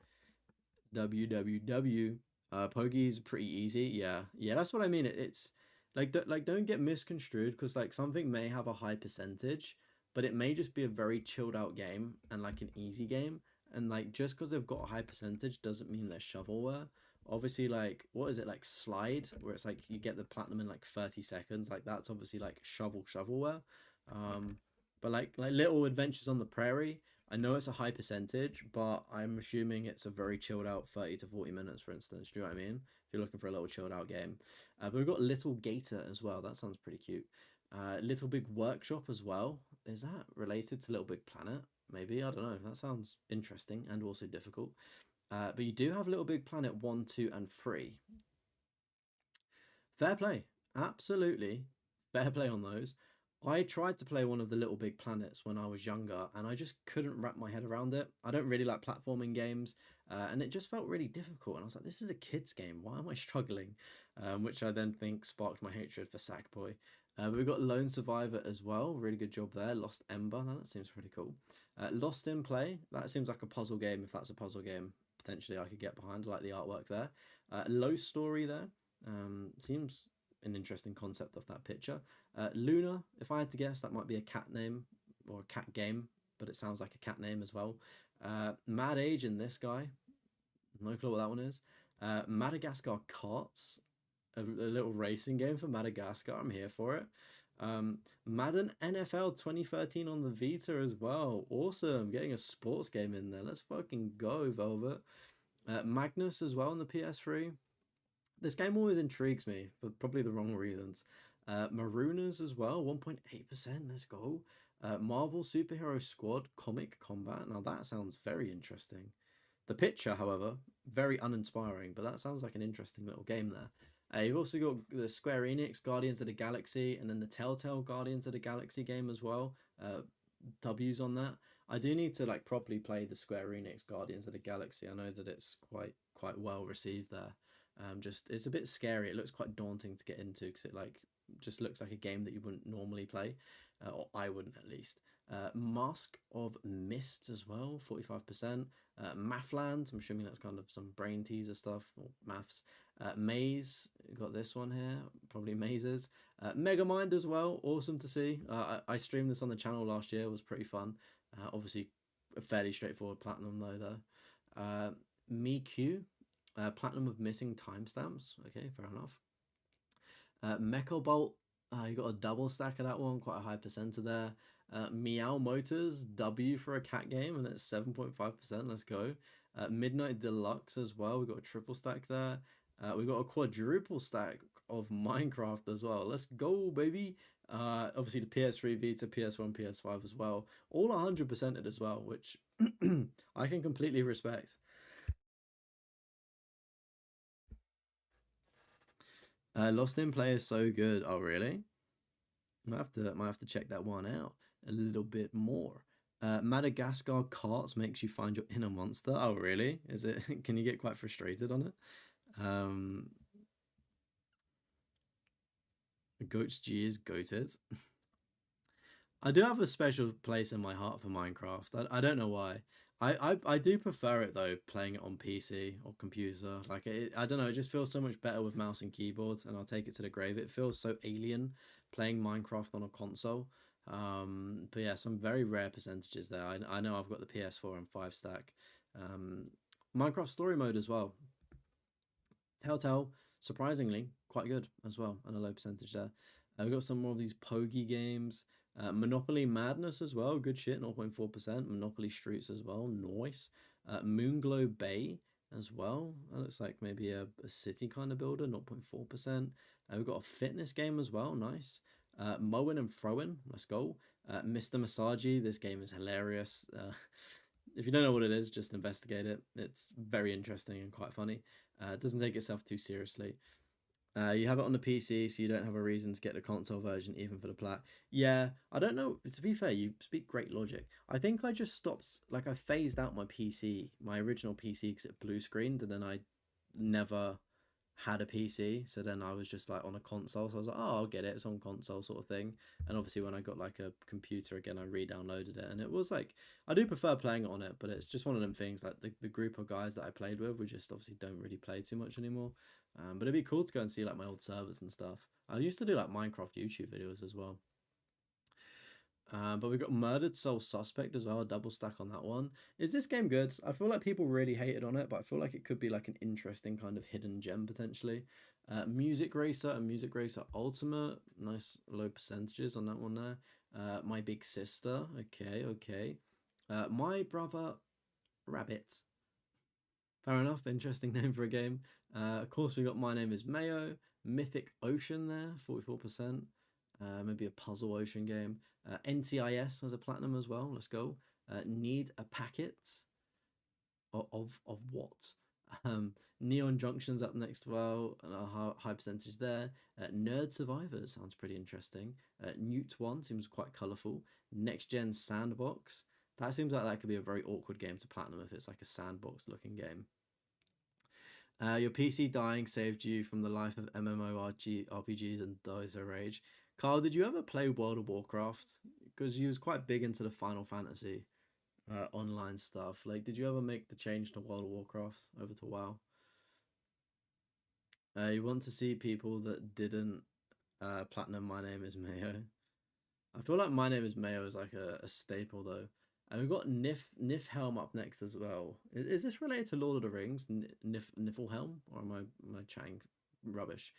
WWW. Poggy's pretty easy. Yeah, that's what I mean. It's like don't get misconstrued because like something may have a high percentage, but it may just be a very chilled out game and like an easy game. And like just because they've got a high percentage doesn't mean they're shovelware. Obviously, like what is it like Slide, where it's like you get the platinum in like 30 seconds. Like that's obviously like shovelware. Um, but like Little Adventures on the Prairie, I know it's a high percentage, but I'm assuming it's a very chilled out 30 to 40 minutes, for instance. Do you know what I mean? If you're looking for a little chilled out game. But we've got Little Gator as well. That sounds pretty cute. Little Big Workshop as well. Is that related to Little Big Planet? Maybe. I don't know. That sounds interesting and also difficult. But you do have Little Big Planet 1, 2, and 3. Fair play. Absolutely. Fair play on those. I tried to play one of the Little Big Planets when I was younger, and I just couldn't wrap my head around it. I don't really like platforming games, and it just felt really difficult. And I was like, this is a kid's game. Why am I struggling? Which I then think sparked my hatred for Sackboy. But we've got Lone Survivor as well. Really good job there. Lost Ember. Now that seems pretty cool. Lost in Play. That seems like a puzzle game. If that's a puzzle game, potentially I could get behind. I like the artwork there. Low Story there. Seems an interesting concept of that picture. Luna, if I had to guess, that might be a cat name or a cat game, but it sounds like a cat name as well. Mad Age in this guy, no clue what that one is. Madagascar Carts, a little racing game for Madagascar. I'm here for it. Madden NFL 2013 on the Vita as well. Awesome, getting a sports game in there. Let's fucking go, Velvet. Magnus as well on the PS3. This game always intrigues me for probably the wrong reasons. Marooners as well, 1.8%. Let's go. Marvel Superhero Squad Comic Combat. Now that sounds very interesting. The picture, however, very uninspiring, but that sounds like an interesting little game there. You've also got the Square Enix Guardians of the Galaxy, and then the Telltale Guardians of the Galaxy game as well. W's on that. I do need to like properly play the Square Enix Guardians of the Galaxy. I know that it's quite well received there. Just it's a bit scary. It looks quite daunting to get into because it like just looks like a game that you wouldn't normally play, or I wouldn't at least. Mask of Mist as well, 45%. Mathland, I'm assuming that's kind of some brain teaser stuff or maths. Maze, got this one here, probably mazes. Megamind as well, awesome to see. I streamed this on the channel last year, it was pretty fun. Obviously, a fairly straightforward platinum though. MeQ, platinum of missing timestamps. Okay, fair enough. Mecha Bolt, you got a double stack of that one, quite a high percenter there. Meow Motors, W for a cat game, and it's 7.5%. Let's go. Midnight Deluxe as well. We've got a triple stack there. We've got a quadruple stack of Minecraft as well. Let's go, baby. Obviously, the PS3 Vita, PS1, PS5 as well. All 100%ed as well, which I can completely respect. Lost in Play is so good. Oh, really? Might have to check that one out a little bit more. Madagascar Carts makes you find your inner monster. Oh, really? Is it? Can you get quite frustrated on it? Goats G is goated. I do have a special place in my heart for Minecraft. I don't know why. I do prefer it though, playing it on PC or computer. Like I don't know, it just feels so much better with mouse and keyboard, and I'll take it to the grave. It feels so alien playing Minecraft on a console. But yeah, some very rare percentages there. I know I've got the PS4 and 5 stack. Minecraft story mode as well. Telltale, surprisingly, quite good as well, and a low percentage there. We've got some more of these Pogi games. Monopoly Madness as well, good shit, 0.4%. Monopoly Streets as well, nice. Moonglow Bay as well. That looks like maybe a city kind of builder, 0.4%. We've got a fitness game as well, nice. Mowing and Throwing, let's go. Mr. Masagi, this game is hilarious. If you don't know what it is, just investigate it. It's very interesting and quite funny. It doesn't take itself too seriously. You have it on the PC, so you don't have a reason to get the console version, even for the plat. Yeah, I don't know. To be fair, you speak great logic. I think I just stopped, like, I phased out my PC, my original PC, because it blue screened, and then I never had a PC. So then I was just like on a console. So I was like, oh, I'll get it. It's on console, sort of thing. And obviously, when I got like a computer again, I re-downloaded it, and it was like I do prefer playing it on it, but it's just one of them things. Like the group of guys that I played with, we just obviously don't really play too much anymore. But it'd be cool to go and see like my old servers and stuff. I used to do like Minecraft YouTube videos as well. But we've got Murdered Soul Suspect as well, a double stack on that one. Is this game good? I feel like people really hated on it, but I feel like it could be like an interesting kind of hidden gem potentially. Music Racer and Music Racer Ultimate, nice low percentages on that one there. My Big Sister, okay, okay. My Brother Rabbit, fair enough, interesting name for a game. Of course, we got My Name is Mayo, Mythic Ocean there, 44%. Maybe a puzzle ocean game. NCIS has a platinum as well. Let's go. Need a packet of what? Neon Junction's up next as well. A high percentage there. Nerd Survivors sounds pretty interesting. Newt 1 seems quite colourful. Next Gen Sandbox. That seems like that could be a very awkward game to platinum if it's like a sandbox looking game. Your PC dying saved you from the life of MMORPGs and dies a rage. Carl, did you ever play World of Warcraft? Because you was quite big into the Final Fantasy online stuff. Like, did you ever make the change to World of Warcraft over to WoW? You want to see people that didn't platinum My Name is Mayo. I feel like My Name is Mayo is like a staple though. And we've got Niflheim up next as well. Is this related to Lord of the Rings? Niflheim? Or am I chatting rubbish?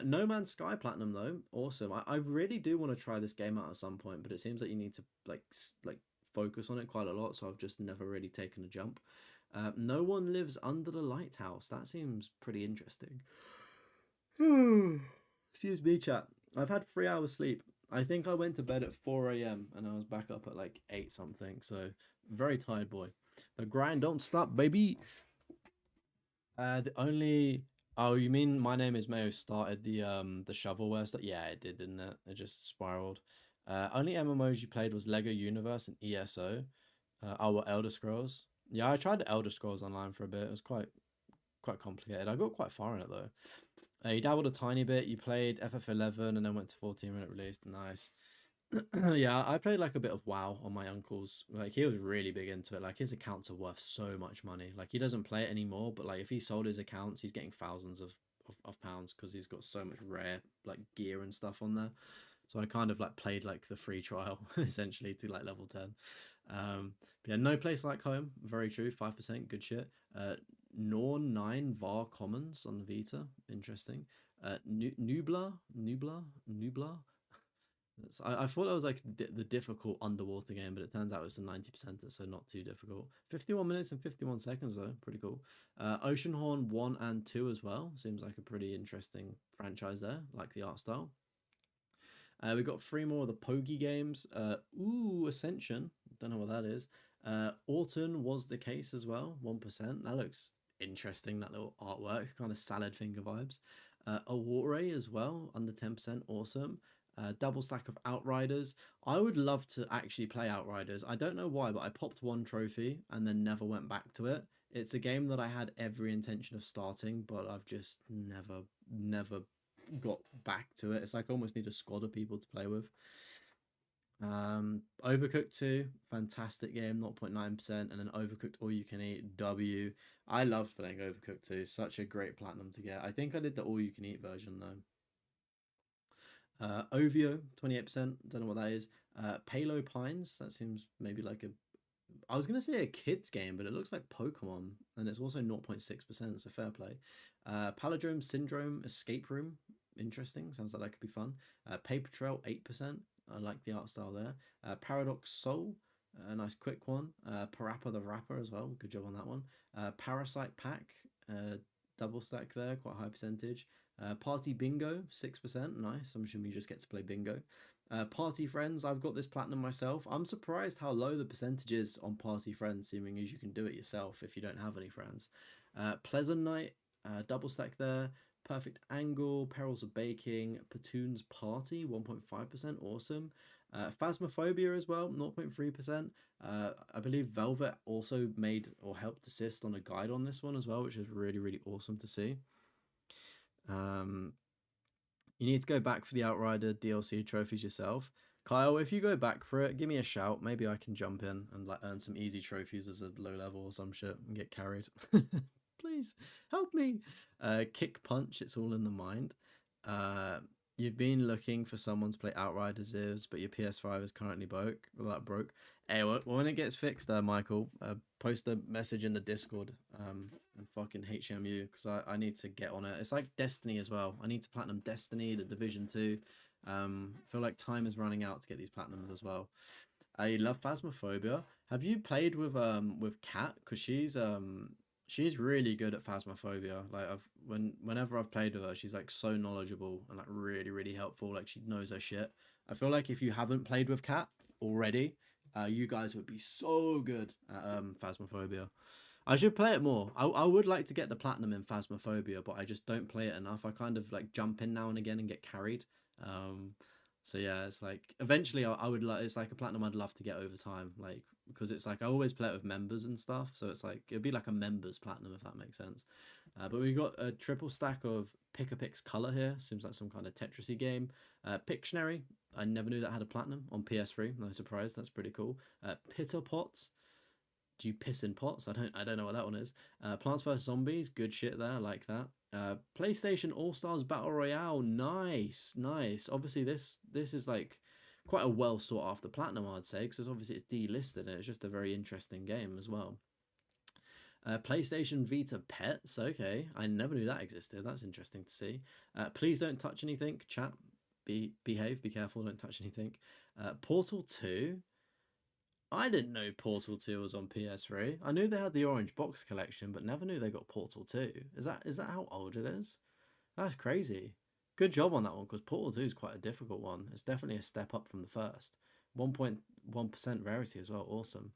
No Man's Sky Platinum though, awesome. I really do want to try this game out at some point, but it seems like you need to like focus on it quite a lot, so I've just never really taken a jump. No One Lives Under the Lighthouse. That seems pretty interesting. Excuse me, chat. I've had 3 hours sleep. I think I went to bed at 4 a.m. and I was back up at like 8 something. So very tired boy. The grind don't stop, baby. The only Oh, you mean My Name is Mayo started the shovelware stuff? Yeah, it did, didn't it? It just spiraled. Only MMOs you played was Lego Universe and ESO. Oh, well, Elder Scrolls. Yeah, I tried the Elder Scrolls Online for a bit. It was quite complicated. I got quite far in it though. You dabbled a tiny bit. You played FF11 and then went to 14 minute release. Nice. Yeah, I played like a bit of WoW on my uncle's. Like he was really big into it. Like his accounts are worth so much money. Like he doesn't play it anymore, but like if he sold his accounts, he's getting thousands of pounds because he's got so much rare like gear and stuff on there. So I kind of like played like the free trial essentially to like level 10. But yeah, no place like home. Very true. 5%. Good shit. Norn 9 VAR Commons on Vita. Interesting. Nubla. I thought that was like the difficult underwater game, but it turns out it's a 90%, so not too difficult. 51 minutes and 51 seconds though, pretty cool. Oceanhorn 1 and 2 as well. Seems like a pretty interesting franchise there, like the art style. We got three more of the Pogi games. Ascension. Don't know what that is. Autumn was the case as well. 1%. That looks interesting. That little artwork, kind of salad finger vibes. Awore as well, under 10%. Awesome. Double stack of Outriders. I would love to actually play Outriders. I don't know why, but I popped one trophy and then never went back to it. It's a game that I had every intention of starting, but I've just never got back to it. It's like I almost need a squad of people to play with. Overcooked 2, fantastic game, 0.9%, and then Overcooked All You Can Eat W. I loved playing Overcooked 2, such a great platinum to get. I think I did the All You Can Eat version though. Ovio, 28%, don't know what that is. Palo Pines, that seems maybe like a I was gonna say a kids game, but it looks like Pokemon, and it's also 0.6%, so fair play. Palindrome Syndrome Escape Room, interesting. Sounds like that could be fun. Paper Trail 8%. I like the art style there. Paradox Soul, a nice quick one. Parappa the Rapper as well. Good job on that one. Parasite Pack, double stack there, quite a high percentage. Party Bingo, 6%. Nice. I'm assuming you just get to play bingo. Party Friends, I've got this platinum myself. I'm surprised how low the percentage is on Party Friends, seeming as you can do it yourself if you don't have any friends. Pleasant Night, double stack there. Perfect Angle, Perils of Baking, Platoon's Party, 1.5%, awesome. Phasmophobia as well, 0.3%. I believe Velvet also made or helped assist on a guide on this one as well, which is really, really awesome to see. You need to go back for the Outrider DLC trophies yourself. Kyle, if you go back for it, give me a shout. Maybe I can jump in and like earn some easy trophies as a low level or some shit and get carried. Please help me. Kick Punch, it's all in the mind. You've been looking for someone to play Outriders is, but your PS5 is currently broke. Hey, when it gets fixed, Michael, post a message in the Discord. And fucking HMU because I need to get on it. It's like Destiny as well. I need to platinum Destiny, the Division 2. Feel like time is running out to get these platinums as well. I love Phasmophobia. Have you played with Kat? Because she's really good at Phasmophobia. Like whenever I've played with her, she's like so knowledgeable and like really, really helpful. Like she knows her shit. I feel like if you haven't played with Kat already, you guys would be so good at Phasmophobia. I should play it more. I would like to get the platinum in Phasmophobia, but I just don't play it enough. I kind of like jump in now and again and get carried. So yeah, it's like eventually I would like it's like a platinum I'd love to get over time, like because it's like I always play it with members and stuff, so it's like it'd be like a members platinum if that makes sense. But we got a triple stack of Pick a Pix Color here. Seems like some kind of Tetrisy game. Pictionary, I never knew that had a platinum on PS3. No surprise, that's pretty cool. Pitter Pots. Do you piss in pots? I don't know what that one is. Plants vs Zombies, good shit there. I like that. PlayStation All Stars Battle Royale, nice. Obviously, this is like quite a well sought after platinum, I'd say, because obviously it's delisted and it's just a very interesting game as well. PlayStation Vita Pets, okay. I never knew that existed. That's interesting to see. Please don't touch anything, chat. Behave, be careful, don't touch anything. Portal 2. I didn't know Portal 2 was on PS3. I knew they had the Orange Box collection, but never knew they got Portal 2. Is that how old it is? That's crazy. Good job on that one, because Portal 2 is quite a difficult one. It's definitely a step up from the first. 1.1% rarity as well, awesome.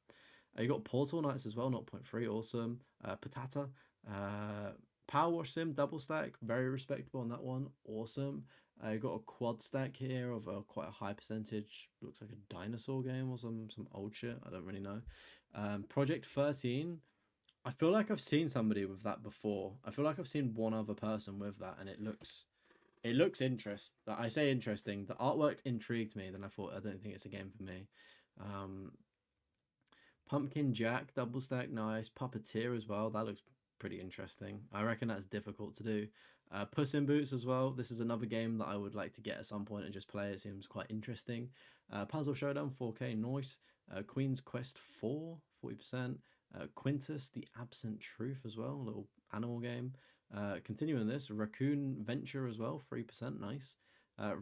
You got Portal Knights as well, 0.3, awesome. Patata. Power Wash Sim double stack, very respectable on that one. Awesome. I got a quad stack here of a quite a high percentage. Looks like a dinosaur game or some old shit. I don't really know. Project 13. I feel like I've seen somebody with that before. I feel like I've seen one other person with that, and it looks interesting. I say interesting. The artwork intrigued me. Then I thought I don't think it's a game for me. Um, Pumpkin Jack double stack, nice. Puppeteer as well. That looks pretty interesting. I reckon that's difficult to do. Puss in Boots as well. This is another game that I would like to get at some point and just play. It seems quite interesting. Puzzle Showdown 4K, nice. Queen's Quest 4, 40%. Quintus, The Absent Truth as well, a little animal game. Continuing this, Raccoon Venture as well, 3%, nice.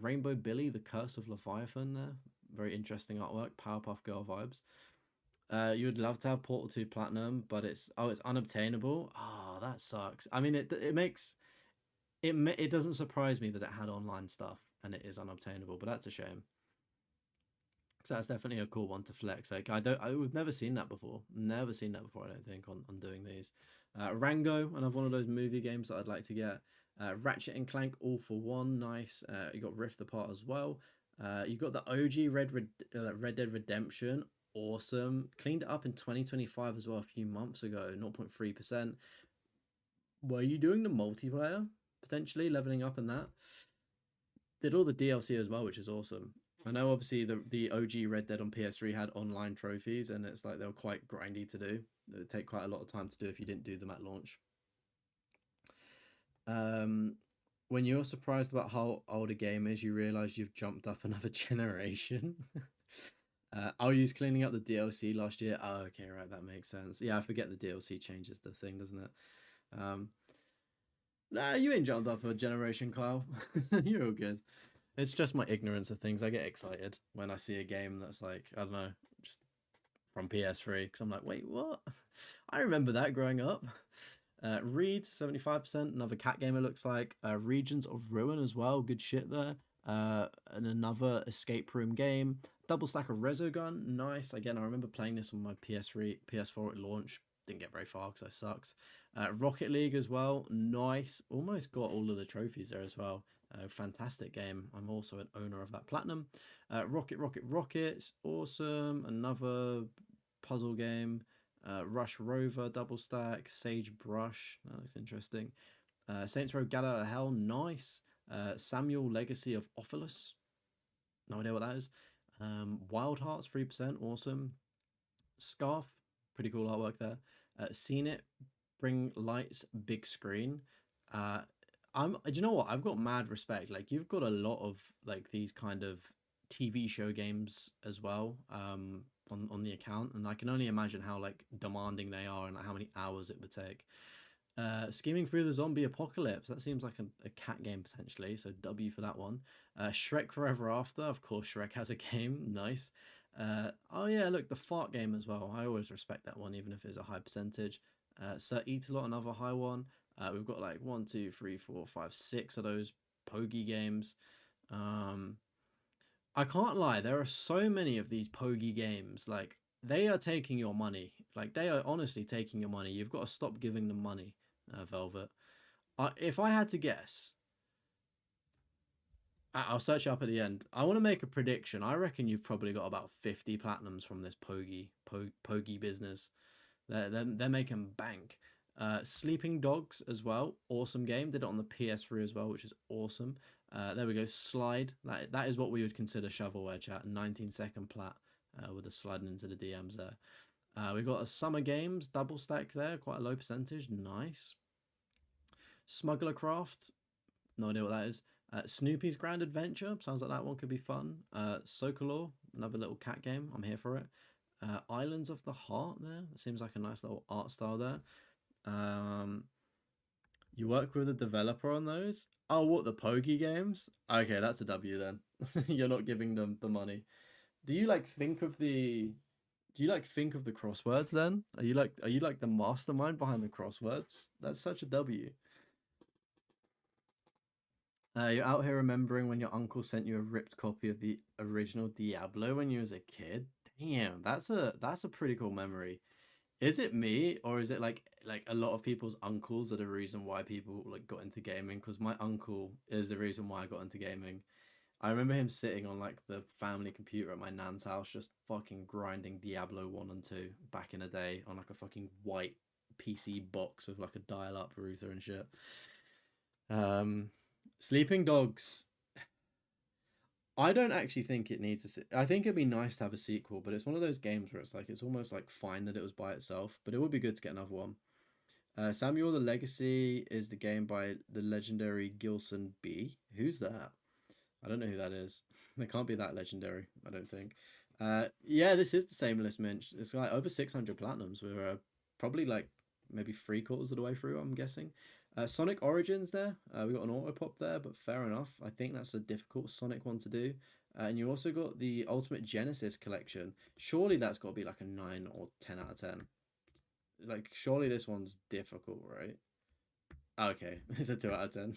Rainbow Billy, The Curse of Leviathan there. Very interesting artwork, Powerpuff Girl vibes. You would love to have Portal 2 Platinum, but it's unobtainable. Oh, that sucks. I mean, it makes it doesn't surprise me that it had online stuff and it is unobtainable, but that's a shame. So that's definitely a cool one to flex. Like we've never seen that before. Never seen that before. I don't think on doing these. Rango, another one of those movie games that I'd like to get. Ratchet and Clank All for One, nice. You got Rift Apart as well. You got the OG Red Dead Redemption. Awesome. Cleaned it up in 2025 as well, a few months ago, 0.3%. Were you doing the multiplayer potentially, leveling up in that? Did all the DLC as well, which is awesome. I know obviously the OG Red Dead on PS3 had online trophies, and it's like they were quite grindy to do. It would take quite a lot of time to do if you didn't do them at launch. When you're surprised about how old a game is, you realize you've jumped up another generation. I'll use cleaning up the DLC last year. Oh, okay, right, that makes sense. Yeah, I forget the DLC changes the thing, doesn't it? Nah, you ain't jumped up a generation, Kyle. You're all good. It's just my ignorance of things. I get excited when I see a game that's like, I don't know, just from PS3, because I'm like, wait, what? I remember that growing up. Reed, 75%, another cat game it looks like. Regions of Ruin as well, good shit there. And another escape room game. Double stack of Resogun, nice. Again, I remember playing this on my PS3, PS4 at launch. Didn't get very far because I sucked. Rocket League as well, nice. Almost got all of the trophies there as well. Fantastic game. I'm also an owner of that platinum. Rockets, awesome. Another puzzle game. Rush Rover, double stack. Sage Brush, that looks interesting. Saints Row Gat Out of Hell, nice. Samuel Legacy of Ophilus, no idea what that is. Wild Hearts, 3%, awesome. Scarf, pretty cool artwork there. Seen It, Bring Lights, Big Screen. Do you know what? I've got mad respect. Like, you've got a lot of like these kind of TV show games as well on the account, and I can only imagine how like demanding they are and like, how many hours it would take. Scheming Through the Zombie Apocalypse, that seems like a cat game potentially, so W for that one. Shrek Forever After, of course Shrek has a game, nice. Oh yeah, look, the fart game as well. I always respect that one, even if it's a high percentage. Sir Eat-A-Lot, another high one. We've got like 1, 2, 3, 4, 5, 6 of those Pogi games. I can't lie, there are so many of these Pogi games. Like, they are taking your money. Like, they are honestly taking your money. You've got to stop giving them money, Velvet. If I had to guess, I'll search it up at the end. I want to make a prediction. I reckon you've probably got about 50 platinums from this Pogi business. They're making bank. Sleeping Dogs as well, awesome game. Did it on the PS3 as well, which is awesome. There we go. Slide. That is what we would consider shovelware, chat. 19-second plat with the sliding into the DMs there. We've got a Summer Games double stack there, quite a low percentage. Nice. Smuggler Craft, no idea what that is. Snoopy's Grand Adventure, sounds like that one could be fun. Sokolor, another little cat game. I'm here for it. Islands of the Heart there. That seems like a nice little art style there. You work with a developer on those? Oh, what, the Pogi games? Okay, that's a W then. You're not giving them the money. Do you think of the crosswords then? Are you like the mastermind behind the crosswords? That's such a W. You're out here remembering when your uncle sent you a ripped copy of the original Diablo when you was a kid. Damn, that's a pretty cool memory. Is it me or is it like a lot of people's uncles are the reason why people like got into gaming? Because my uncle is the reason why I got into gaming. I remember him sitting on like the family computer at my nan's house, just fucking grinding Diablo 1 and 2 back in the day on like a fucking white PC box with like a dial-up router and shit. Um, Sleeping Dogs. I don't actually think it needs a. I think it'd be nice to have a sequel, but it's one of those games where it's like it's almost like fine that it was by itself, but it would be good to get another one. Samuel the Legacy is the game by the legendary Gilson B. Who's that? I don't know who that is. They can't be that legendary, I don't think. Yeah, this is the same list, Minch. It's like over 600 platinums. We're probably like maybe three quarters of the way through, I'm guessing. Sonic Origins there. We got an auto pop there, but fair enough. I think that's a difficult Sonic one to do. And you also got the Ultimate Genesis collection. Surely that's got to be like a 9 or 10 out of 10. Like, surely this one's difficult, right? Okay, it's a 2 out of 10.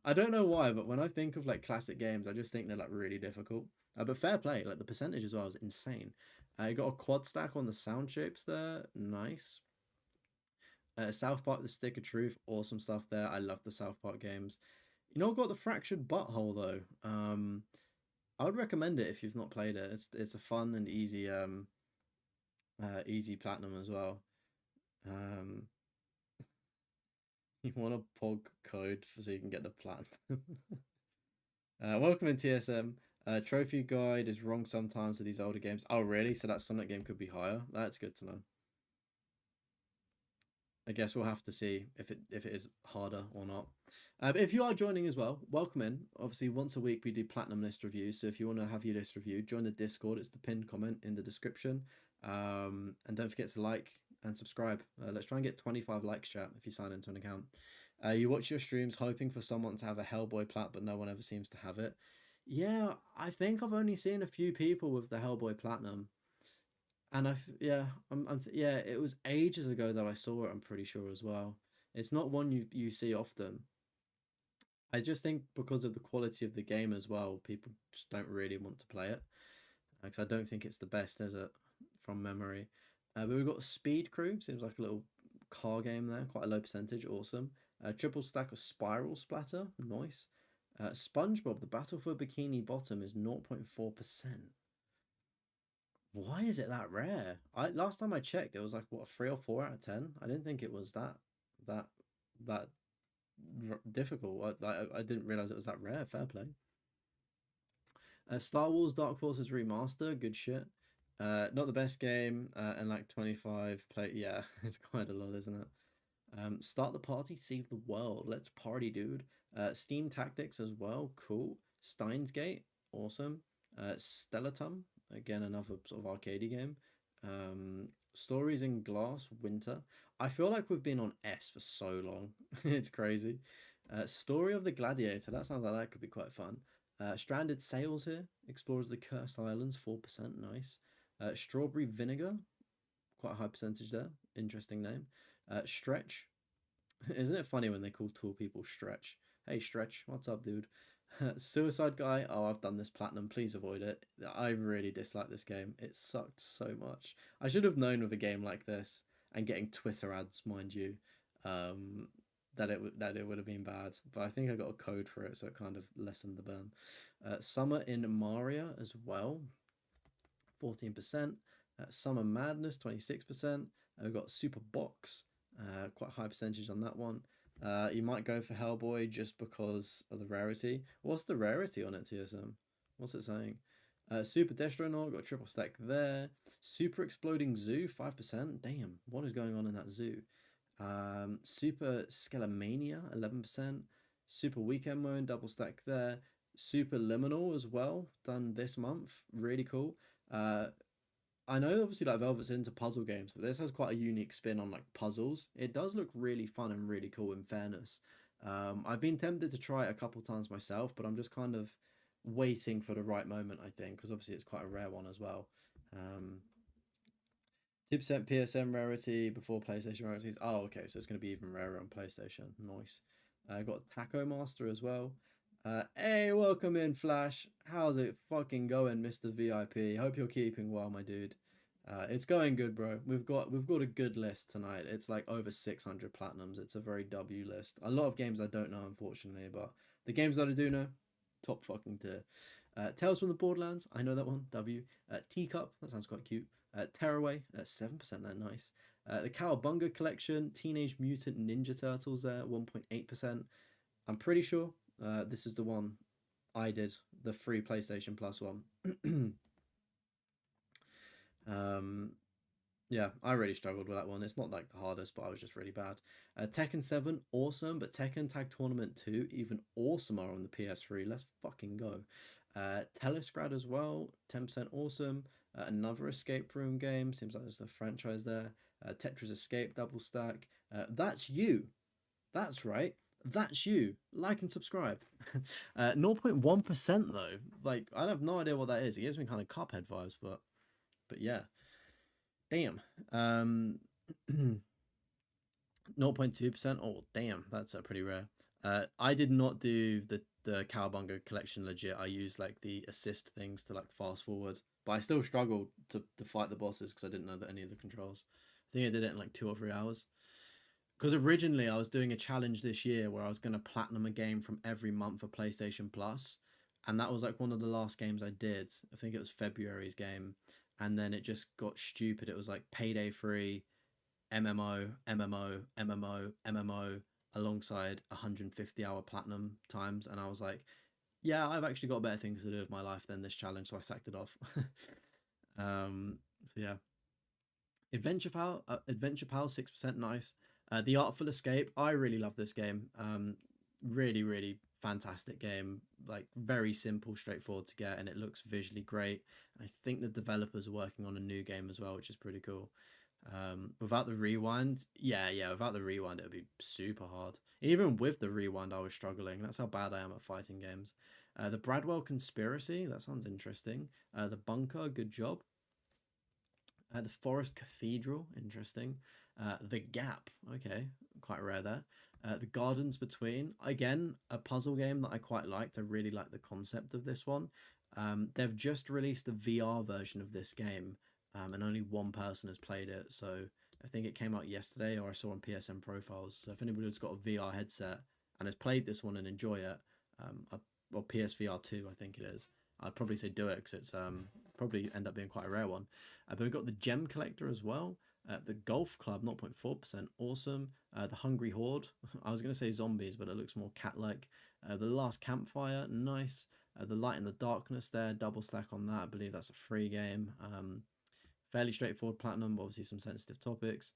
I don't know why, but when I think of like classic games, I just think they're like really difficult. But fair play, like the percentage as well is insane. You got a quad stack on the sound shapes there, nice. South Park: The Stick of Truth, awesome stuff there. I love the South Park games. You know, I've got the Fractured Butthole though. I would recommend it if you've not played it. It's a fun and easy platinum as well. Um, you want a pog code so you can get the platinum. Welcome in TSM. Trophy guide is wrong sometimes with these older games. Oh really? So that Sonic game could be higher. That's good to know. I guess we'll have to see if it is harder or not. But if you are joining as well, welcome in. Obviously, once a week we do platinum list reviews. So if you want to have your list reviewed, join the Discord. It's the pinned comment in the description. And don't forget to like and subscribe. Let's try and get 25 likes, chat, if you sign into an account. You watch your streams hoping for someone to have a Hellboy plat, but no one ever seems to have it. Yeah, I think I've only seen a few people with the Hellboy Platinum. And yeah, yeah, it was ages ago that I saw it, I'm pretty sure as well. It's not one you see often. I just think because of the quality of the game as well, people just don't really want to play it. Because I don't think it's the best, is it? From memory. But we've got Speed Crew, seems like a little car game there, quite a low percentage, awesome. Triple stack of Spiral Splatter, nice. SpongeBob, the Battle for Bikini Bottom is 0.4%. Why is it that rare? I last time I checked, it was like what, a 3 or 4 out of 10. I didn't think it was that that difficult. I didn't realize it was that rare. Fair play. Star Wars Dark Forces Remaster, good shit. Not the best game, and like 25 play. Yeah, it's quite a lot, isn't it? Start the party, save the world. Let's party, dude. Steam Tactics as well, cool. Steins Gate, awesome. Stellatum, again another sort of arcadey game. Stories in Glass, Winter. I feel like we've been on S for so long. It's crazy. Story of the Gladiator. That sounds like that could be quite fun. Stranded Sails here. Explores the Cursed Islands, 4%. Nice. Strawberry Vinegar. Quite a high percentage there. Interesting name. Stretch. Isn't it funny when they call tall people Stretch? Hey, Stretch. What's up, dude? Suicide Guy. Oh, I've done this platinum. Please avoid it. I really dislike this game. It sucked so much. I should have known with a game like this and getting Twitter ads, mind you, that it would have been bad. But I think I got a code for it, so it kind of lessened the burn. Summer in Maria as well, 14%. Summer Madness, 26%. We've got Super Box, quite a high percentage on that one. You might go for Hellboy just because of the rarity. What's the rarity on it, TSM? What's it saying? Super Destronaut, got a triple stack there. Super Exploding Zoo, 5%. Damn, what is going on in that zoo? Super Skelemania, 11%. Super Weekend Mode, double stack there. Super Liminal as well, done this month. Really cool. I know obviously like Velvet's into puzzle games, but this has quite a unique spin on like puzzles. It does look really fun and really cool in fairness. I've been tempted to try it a couple times myself, but I'm just kind of waiting for the right moment, I think, because obviously it's quite a rare one as well. 2% PSN rarity before PlayStation rarities. Oh, okay, so it's going to be even rarer on PlayStation. Nice. I got Taco Master as well. Hey, welcome in, Flash. How's it fucking going, Mr. VIP? Hope you're keeping well, my dude. It's going good, bro. We've got a good list tonight. It's like over 600 platinums. It's a very W list. A lot of games I don't know, unfortunately, but the games that I do know, top fucking tier. Tales from the Borderlands, I know that one. W. Teacup, that sounds quite cute. Tearaway, 7%. That nice. The Cowabunga Collection, Teenage Mutant Ninja Turtles, there 1.8%. I'm pretty sure this is the one I did, the free PlayStation Plus one. um, Yeah, I really struggled with that one. It's not like the hardest, but I was just really bad. Tekken 7, awesome, but Tekken Tag Tournament 2, even awesomer on the PS3. Let's fucking go. Telescrad as well, 10% awesome. Another escape room game. Seems like there's a franchise there. Tetris Escape, Double Stack. That's you. That's right. That's you. Like and subscribe. 0.1% though. Like, I have no idea what that is. It gives me kind of Cuphead vibes, but yeah. Damn. 0.2%. Oh, damn. That's pretty rare. I did not do the Cowabunga collection legit. I used like the assist things to like fast forward, but I still struggled to fight the bosses because I didn't know that any of the controls. I think I did it in like 2 or 3 hours. Because originally I was doing a challenge this year where I was going to platinum a game from every month for PlayStation Plus, and that was like one of the last games I did. I think it was February's game, and then it just got stupid. It was like Payday 3, MMO, MMO, MMO, MMO, alongside 150-hour platinum times, and I was like, yeah, I've actually got better things to do with my life than this challenge, so I sacked it off. So yeah, Adventure Pal, 6%, nice. The Artful Escape, I really love this game. Really, really fantastic game. Like very simple, straightforward to get, and it looks visually great. And I think the developers are working on a new game as well, which is pretty cool. Without the rewind, yeah, without the rewind, it would be super hard. Even with the rewind, I was struggling. That's how bad I am at fighting games. The Bradwell Conspiracy, that sounds interesting. The Bunker, good job. The Forest Cathedral, interesting. The Gap, okay, quite rare there. The Gardens Between, again, a puzzle game that I quite liked. I really like the concept of this one. They've just released a VR version of this game, and only one person has played it. So I think it came out yesterday, or I saw on PSN profiles. So if anybody's got a VR headset and has played this one and enjoy it, or PSVR 2, I think it is, I'd probably say do it because it's probably end up being quite a rare one. But we've got the Gem Collector as well. The Golf Club, 0.4%, awesome. The Hungry Horde, I was going to say zombies, but it looks more cat-like. The Last Campfire, nice. The Light in the Darkness there, double stack on that. I believe that's a free game. Fairly straightforward platinum, but obviously some sensitive topics.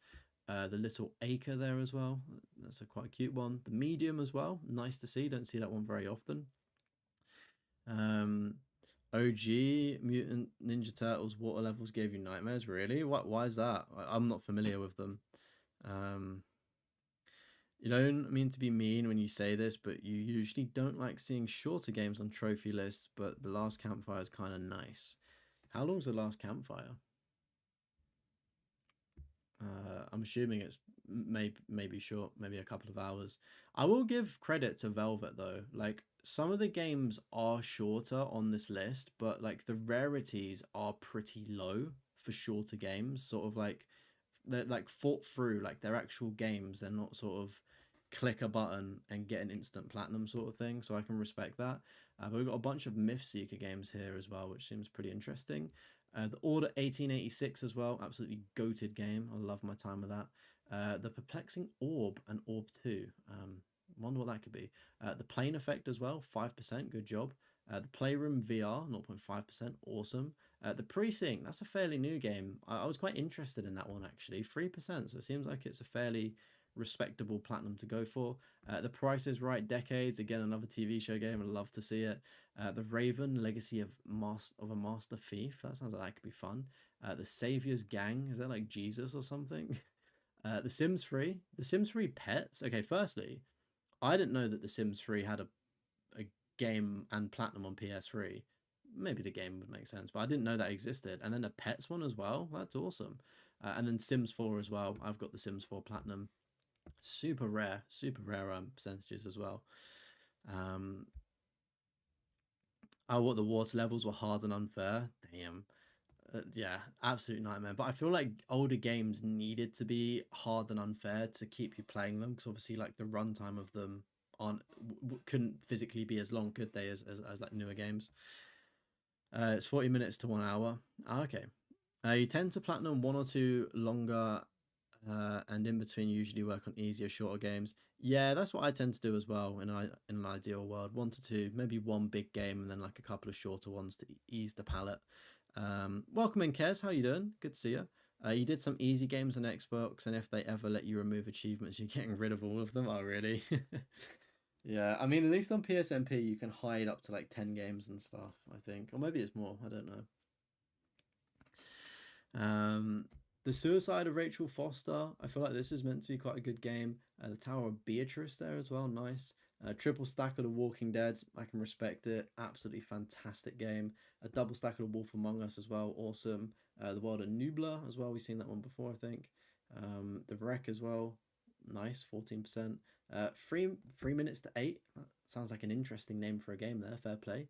The Little Acre there as well. That's a quite cute one. The Medium as well, nice to see. Don't see that one very often. OG Mutant Ninja Turtles water levels gave you nightmares. Really? Why is that? I'm not familiar with them. You don't mean to be mean when you say this, but you usually don't like seeing shorter games on trophy lists. But the Last Campfire is kind of nice. How long's the Last Campfire? I'm assuming it's maybe short, maybe a couple of hours. I will give credit to Velvet though. Like some of the games are shorter on this list, but like the rarities are pretty low for shorter games. Sort of like they're like thought through, like they're actual games. They're not sort of click a button and get an instant platinum sort of thing. So I can respect that. But we've got a bunch of Myth Seeker games here as well, which seems pretty interesting. The Order 1886 as well, absolutely goated game. I love my time with that. The Perplexing Orb and Orb 2. Wonder what that could be. The Plane Effect as well, 5%, good job. The Playroom VR, 0.5%, awesome. The Precinct, that's a fairly new game. I was quite interested in that one actually, 3%, so it seems like it's a fairly respectable platinum to go for. The Price is Right Decades, again another TV show game. I'd love to see it. The Raven Legacy of a Master Thief, that sounds like that could be fun. The Savior's Gang, is that like Jesus or something? The Sims 3, The Sims 3 Pets. Okay, firstly, I didn't know that The Sims 3 had a game and platinum on PS3. Maybe the game would make sense, but I didn't know that existed. And then a Pets one as well, that's awesome. And then Sims 4 as well. I've got the Sims 4 platinum. Super rare percentages as well. Oh, what, the water levels were hard and unfair? Damn. Yeah, absolute nightmare. But I feel like older games needed to be hard and unfair to keep you playing them, because obviously like the runtime of them aren't couldn't physically be as long, could they, as like newer games. It's 40 minutes to 1 hour. Okay. You tend to platinum one or two longer, and in between you usually work on easier, shorter games. Yeah, that's what I tend to do as well in an ideal world. One to two, maybe one big game, and then like a couple of shorter ones to ease the palette. Welcome in, Kez. How you doing? Good to see you. You did some easy games on Xbox, and if they ever let you remove achievements, you're getting rid of all of them. Oh, really? Yeah, I mean, at least on PSMP, you can hide up to like 10 games and stuff, I think. Or maybe it's more. I don't know. Um, the Suicide of Rachel Foster. I feel like this is meant to be quite a good game. The Tower of Beatrice there as well. Nice. Triple stack of The Walking Dead. I can respect it. Absolutely fantastic game. A double stack of The Wolf Among Us as well. Awesome. The World of Nubla as well. We've seen that one before, I think. The Wreck as well. Nice. 14%. 3 minutes to 8. That sounds like an interesting name for a game there. Fair play.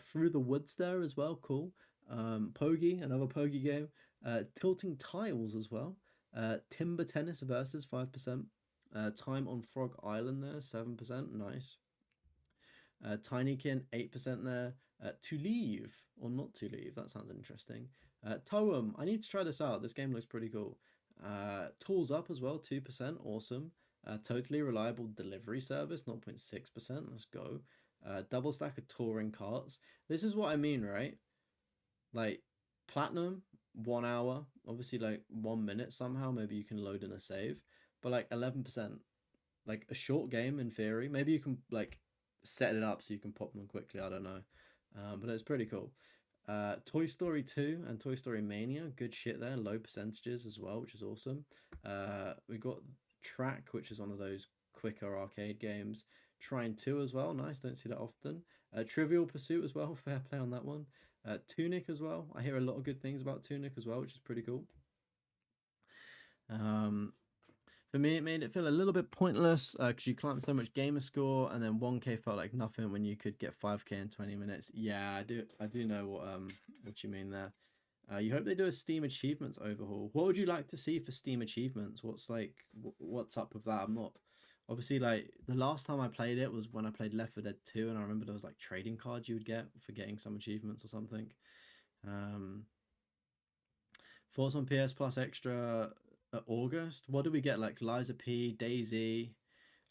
Through the Woods there as well. Cool. Pogie, another Pogie game. Tilting Tiles as well. Timber Tennis versus 5%. Time on Frog Island there, 7%. Nice. Tinykin, 8% there. To Leave, or Not To Leave, that sounds interesting. Toem, I need to try this out. This game looks pretty cool. Tools Up as well, 2%. Awesome. Totally Reliable Delivery Service, 0.6%. Let's go. Double stack of touring carts. This is what I mean, right? Like, platinum, 1 hour, obviously like 1 minute somehow, maybe you can load in a save, but like 11%, like a short game in theory. Maybe you can like set it up so you can pop them quickly, I don't know. But it's pretty cool. Toy Story 2 and Toy Story Mania, good shit there, low percentages as well, which is awesome. We got Track, which is one of those quicker arcade games. Trine 2 as well, nice, don't see that often. Trivial Pursuit as well, fair play on that one. Tunic as well, I hear a lot of good things about Tunic as well, which is pretty cool. For me, it made it feel a little bit pointless because you climbed so much gamer score, and then 1K felt like nothing when you could get 5K in 20 minutes. Yeah, I do know what you mean there. You hope they do a Steam achievements overhaul. What would you like to see for Steam achievements? What's up with that? I'm not obviously like the last time I played it was when I played Left 4 Dead 2, and I remember there was like trading cards you would get for getting some achievements or something. Um, Thoughts on PS Plus Extra August? What do we get? Like Liza P, Daisy.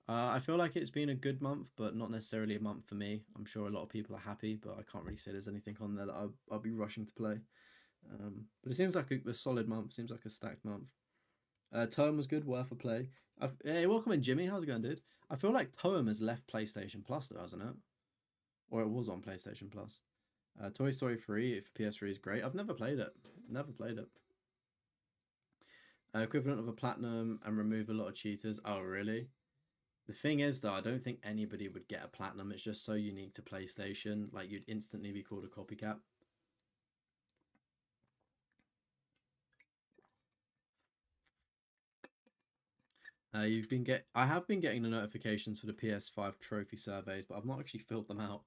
I feel like it's been a good month, but not necessarily a month for me. I'm sure a lot of people are happy, but I can't really say there's anything on there that I'll be rushing to play. But it seems like a solid month. Seems like a stacked month. Toem was good, worth a play. Hey, welcome in, Jimmy. How's it going, dude? I feel like Toem has left PlayStation Plus, though, hasn't it? Or it was on PlayStation Plus. Toy Story 3 for PS3 is great. I've never played it. Never played it. Equivalent of a platinum and remove a lot of cheaters. Oh, really? The thing is, though, I don't think anybody would get a platinum. It's just so unique to PlayStation. Like, you'd instantly be called a copycat. I have been getting the notifications for the PS5 trophy surveys, but I've not actually filled them out.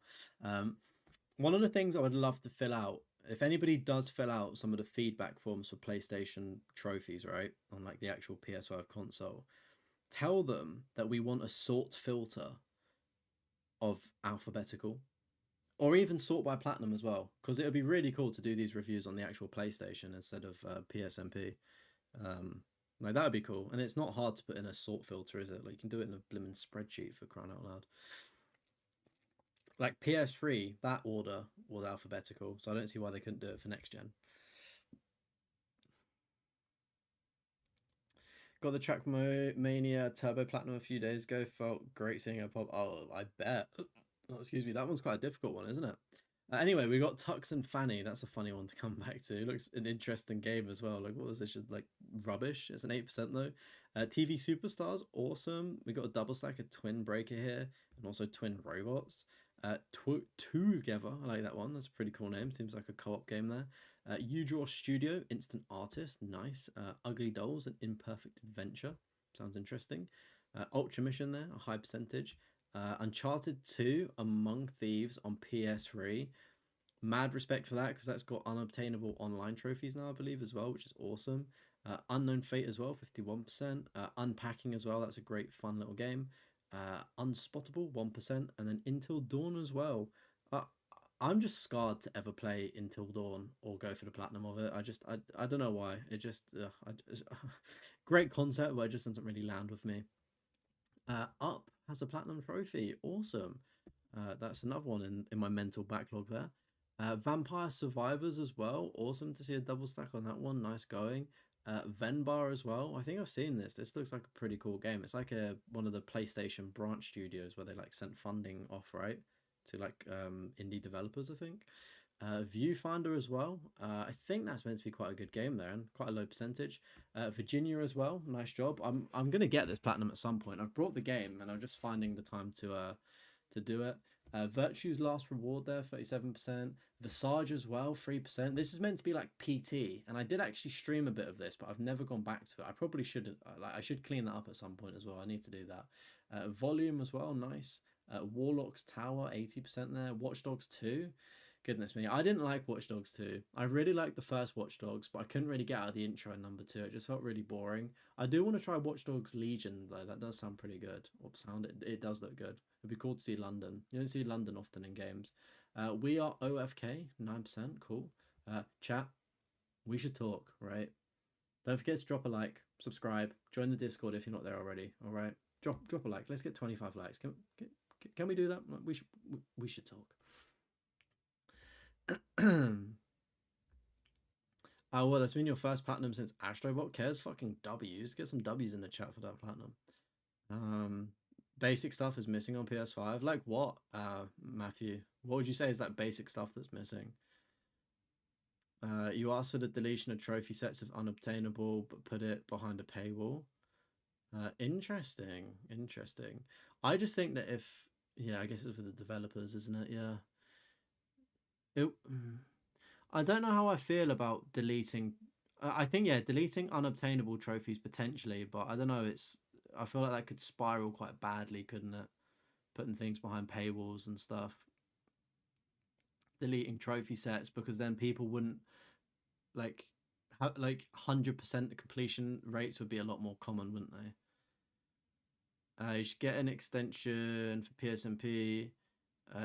One of the things I would love to fill out, if anybody does fill out some of the feedback forms for PlayStation trophies, right, on like the actual PS5 console, tell them that we want a sort filter of alphabetical, or even sort by platinum as well, because it would be really cool to do these reviews on the actual PlayStation instead of PSMP. Like that would be cool, and it's not hard to put in a sort filter, is it? Like you can do it in a blimmin' spreadsheet, for crying out loud. Like PS3, that order was alphabetical, so I don't see why they couldn't do it for next gen. Got the Track Mania Turbo Platinum a few days ago. Felt great seeing it pop. Oh, I bet. Oh, excuse me. That one's quite a difficult one, isn't it? Anyway, we got Tux and Fanny. That's a funny one to come back to. It looks an interesting game as well. Like, what was this? Just like rubbish. It's an 8% though. TV Superstars, awesome. We got a double stack of Twin Breaker here, and also Twin Robots. Together, I like that one. That's a pretty cool name. Seems like a co-op game there. You Draw Studio, Instant Artist, nice. Ugly Dolls, an Imperfect Adventure, sounds interesting. Ultra Mission there, a high percentage. Uncharted 2, Among Thieves on PS3. Mad respect for that because that's got unobtainable online trophies now, I believe, as well, which is awesome. Unknown Fate as well, 51%. Unpacking as well, that's a great fun little game. Unspottable, 1%. And then Until Dawn as well. Uh, I'm just scarred to ever play Until Dawn or go for the platinum of it. I don't know why. It just, great concept, but it just doesn't really land with me. Up has a platinum trophy. Awesome. That's another one in my mental backlog there. Vampire Survivors as well. Awesome to see a double stack on that one. Nice going. Venbar as well. I think I've seen this. This looks like a pretty cool game. It's like one of the PlayStation branch studios where they like sent funding off, right, to like indie developers, I think. Viewfinder as well. I think that's meant to be quite a good game there and quite a low percentage. Virginia as well. Nice job. I'm gonna get this platinum at some point. I've brought the game and I'm just finding the time to do it. Virtue's Last Reward there, 37%. Visage as well, 3%. This is meant to be like PT, and I did actually stream a bit of this, but I've never gone back to it. I probably should, like, I should clean that up at some point as well. I need to do that. Volume as well, nice. Warlock's Tower, 80% there. Watch Dogs 2. Goodness me, I didn't like Watch Dogs 2. I really liked the first Watch Dogs, but I couldn't really get out of the intro in number 2. It just felt really boring. I do want to try Watch Dogs Legion, though. That does sound pretty good. It does look good. It'd be cool to see London. You don't see London often in games. We are OFK, 9%. Cool. Chat, we should talk, right? Don't forget to drop a like, subscribe, join the Discord if you're not there already. All right, drop a like. Let's get 25 likes. Can we do that? We should talk. Oh, well, that's been your first platinum since Astrobot. Cares fucking W's. Get some W's in the chat for that platinum. Basic stuff is missing on PS5. Like what, Matthew? What would you say is that basic stuff that's missing? You asked for the deletion of trophy sets if unobtainable, but put it behind a paywall. Interesting. I just think that I guess it's for the developers, isn't it? Yeah. I don't know how I feel about deleting. I think deleting unobtainable trophies potentially, but I don't know. I feel like that could spiral quite badly, couldn't it? Putting things behind paywalls and stuff. Deleting trophy sets because then people wouldn't like 100% completion rates would be a lot more common, wouldn't they? You should get an extension for PSNP.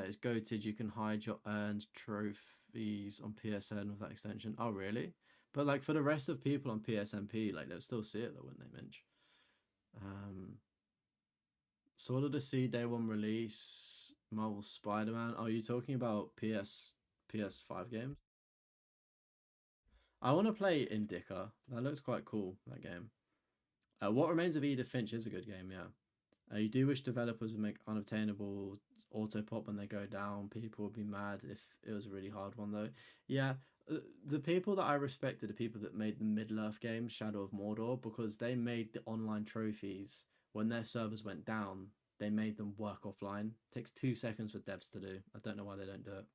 It's goated. You can hide your earned trophies on PSN with that extension. Oh, really? But like for the rest of people on PSNP, like they'll still see it though, wouldn't they, Minch? Sword of the Sea Day 1 release. Marvel Spider-Man. Oh, are you talking about PS5 games? I want to play Indica. That looks quite cool, that game. What Remains of Edith Finch is a good game, yeah. You do wish developers would make unobtainable auto pop when they go down. People would be mad if it was a really hard one, though. Yeah, the people that I respect are the people that made the Middle-earth game, Shadow of Mordor, because they made the online trophies when their servers went down. They made them work offline. It takes 2 seconds for devs to do. I don't know why they don't do it.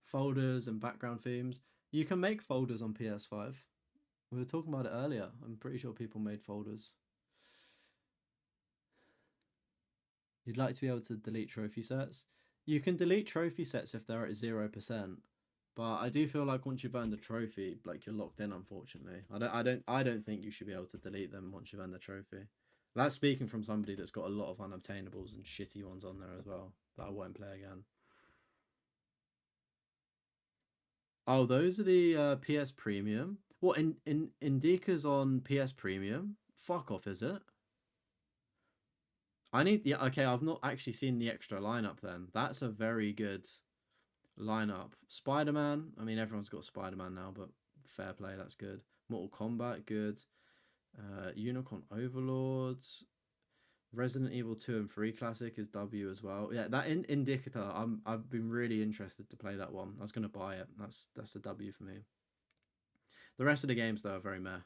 Folders and background themes. You can make folders on PS5. We were talking about it earlier. I'm pretty sure people made folders. You'd like to be able to delete trophy sets. You can delete trophy sets if they're at 0%, but I do feel like once you've earned a trophy, like you're locked in. Unfortunately, I don't think you should be able to delete them once you've earned the trophy. That's speaking from somebody that's got a lot of unobtainables and shitty ones on there as well that I won't play again. Oh, those are the PS Premium. What in Indica's on PS Premium? Fuck off, is it? Okay, I've not actually seen the extra lineup then. That's a very good lineup. Spider-Man, I mean everyone's got Spider-Man now, but fair play, that's good. Mortal Kombat, good. Unicorn Overlords. Resident Evil 2 and 3 Classic is W as well. Yeah, that in Indicator, I've been really interested to play that one. I was gonna buy it. That's a W for me. The rest of the games though are very meh.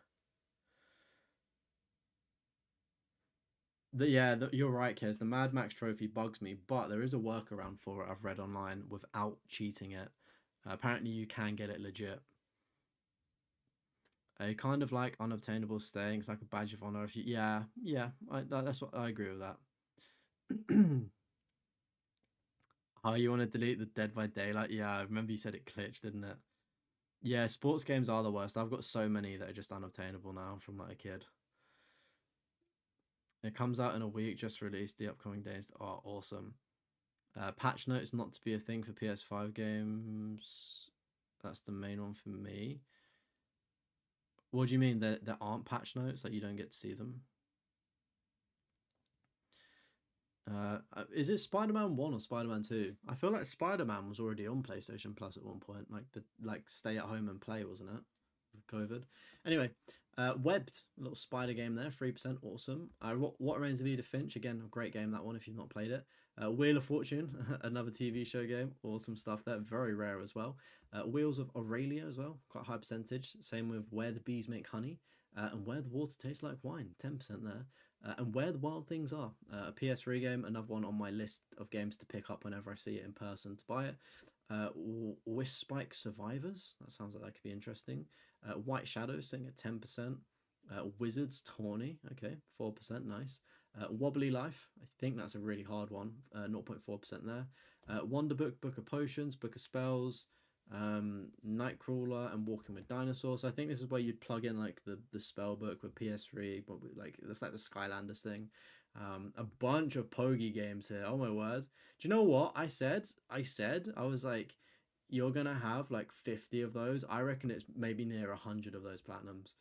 You're right, Kez. The Mad Max trophy bugs me, but there is a workaround for it I've read online without cheating it. Apparently, you can get it legit. A kind of like unobtainable staying. It's like a badge of honor. That's what I agree with that. Oh, you want to delete the Dead by Daylight? Yeah, I remember you said it glitched, didn't it? Yeah, sports games are the worst. I've got so many that are just unobtainable now from like a kid. It comes out in a week, just released. The upcoming days are awesome. Patch notes not to be a thing for PS5 games. That's the main one for me. What do you mean? There aren't patch notes, that you don't get to see them? Is it Spider-Man 1 or Spider-Man 2? I feel like Spider-Man was already on PlayStation Plus at one point, like the stay at home and play, wasn't it? With COVID. Anyway, Webbed, a little spider game there, 3%, awesome. What Remains of Edith Finch, again, a great game, that one, if you've not played it. Wheel of Fortune, another TV show game, awesome stuff there, very rare as well. Wheels of Aurelia as well, quite high percentage. Same with Where the Bees Make Honey, and Where the Water Tastes Like Wine, 10% there. And Where the Wild Things Are, a PS3 game, another one on my list of games to pick up whenever I see it in person to buy it. Spike Survivors, that sounds like that could be interesting. White Shadows sitting at 10%. Wizards Tawny, okay, 4%, nice. Wobbly Life, I think that's a really hard one, 0.4% there. Wonder Book, Book of Potions, Book of Spells, Nightcrawler, and Walking with Dinosaurs. So I think this is where you'd plug in like the spell book with PS3, but like that's like the Skylanders thing. A bunch of Pogi games here. Oh my word! Do you know what I said? I was like, you're gonna have like 50 of those. I reckon it's maybe near 100 of those platinums.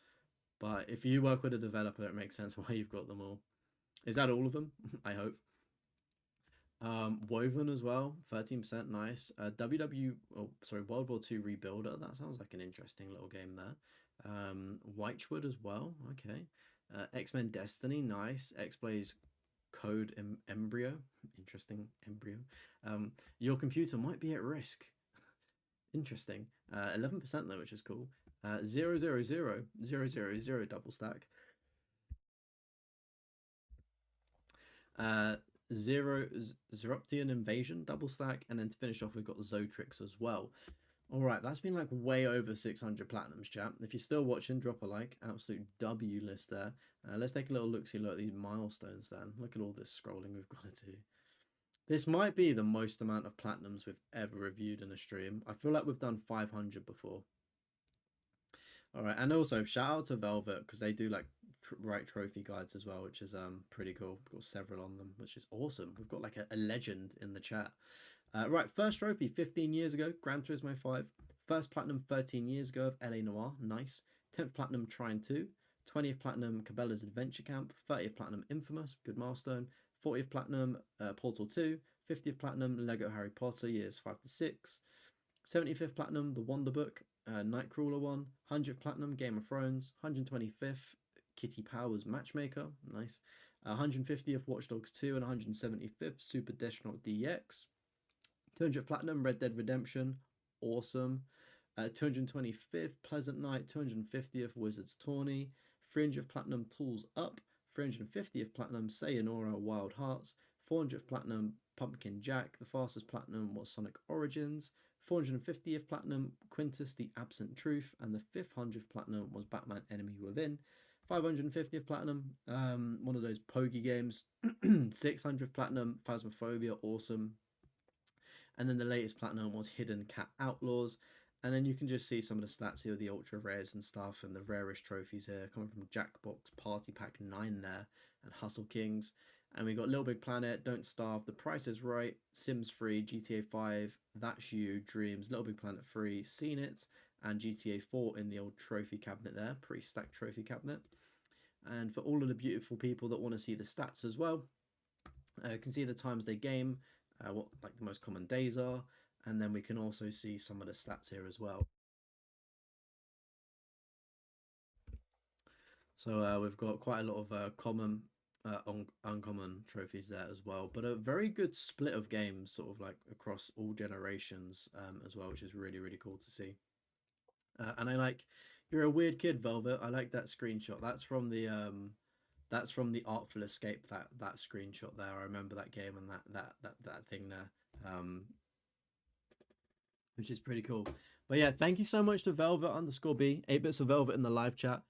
But if you work with a developer, it makes sense why you've got them all. Is that all of them? I hope. Woven as well, 13%, nice. World War II Rebuilder. That sounds like an interesting little game there. Whitewood as well, okay. X-Men Destiny, nice. X-Blaze Code Embryo, interesting embryo. Your computer might be at risk. Interesting. 11% though, which is cool. 000 double stack. Zeroptian Invasion double stack, and then to finish off we've got Zotrix as well. All right, that's been like way over 600 platinums, chat. If you're still watching, drop a like. Absolute W list there. Let's take a little look-see look at these milestones then. Look at all this scrolling we've got to do. This might be the most amount of platinums we've ever reviewed in a stream. I feel like we've done 500 before. All right, and also shout out to Velvet because they do like write trophy guides as well, which is pretty cool. We've got several on them, which is awesome. We've got like a legend in the chat. Right, first trophy 15 years ago, Gran Turismo 5. First platinum 13 years ago of LA Noire, nice. 10th platinum Trine 2. 20th platinum Cabela's Adventure Camp. 30th platinum Infamous, good milestone. 40th platinum Portal 2. 50th platinum Lego Harry Potter years 5 to 6. 75th platinum The Wonder Book, Nightcrawler 1. 100th platinum Game of Thrones. 125th Kitty Powers Matchmaker, nice. 150th Watch Dogs 2 and 175th Super Destronaut DX. 200th platinum Red Dead Redemption, awesome. 225th Pleasant Night. 250th Wizards Tawny. 300th platinum Tools Up. 350th platinum Sayonara Wild Hearts. 400th platinum Pumpkin Jack. The fastest platinum was Sonic Origins. 450th platinum Quintus the Absent Truth, and the 500th platinum was Batman Enemy Within. 550th platinum, one of those Pogi games. 600th platinum Phasmophobia, awesome. And then the latest platinum was Hidden Cat Outlaws. And then you can just see some of the stats here, the ultra rares and stuff, and the rarest trophies here coming from Jackbox Party Pack 9 there, and Hustle Kings. And we got Little Big Planet, Don't Starve, The Price is Right, Sims 3, GTA 5, That's You, Dreams, Little Big Planet 3, Seen It, and GTA 4 in the old trophy cabinet there, pre-stacked trophy cabinet. And for all of the beautiful people that want to see the stats as well, you can see the times they game, what like the most common days are, and then we can also see some of the stats here as well. So we've got quite a lot of common, uncommon trophies there as well, but a very good split of games sort of like across all generations as well, which is really, really cool to see. And I like, you're a weird kid, Velvet. I like that screenshot. That's from the Artful Escape, that screenshot there. I remember that game and that thing there. Which is pretty cool. But yeah, thank you so much to Velvet_B, 8 bits of Velvet in the live chat.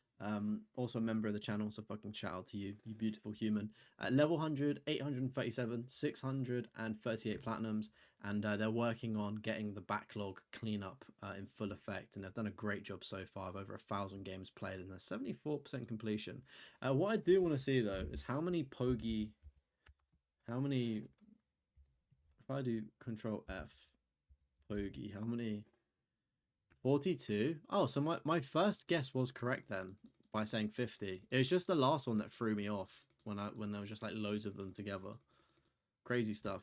Also a member of the channel, so fucking shout out to you, you beautiful human. Level 100, 837, 638 platinums, and they're working on getting the backlog cleanup in full effect, and they've done a great job so far. Of over 1,000 games played, and they're 74% completion. What I do want to see though is how many, if I do Control F, Pogi, how many? 42. Oh, so my first guess was correct then by saying 50. It was just the last one that threw me off when there was just like loads of them together. Crazy stuff.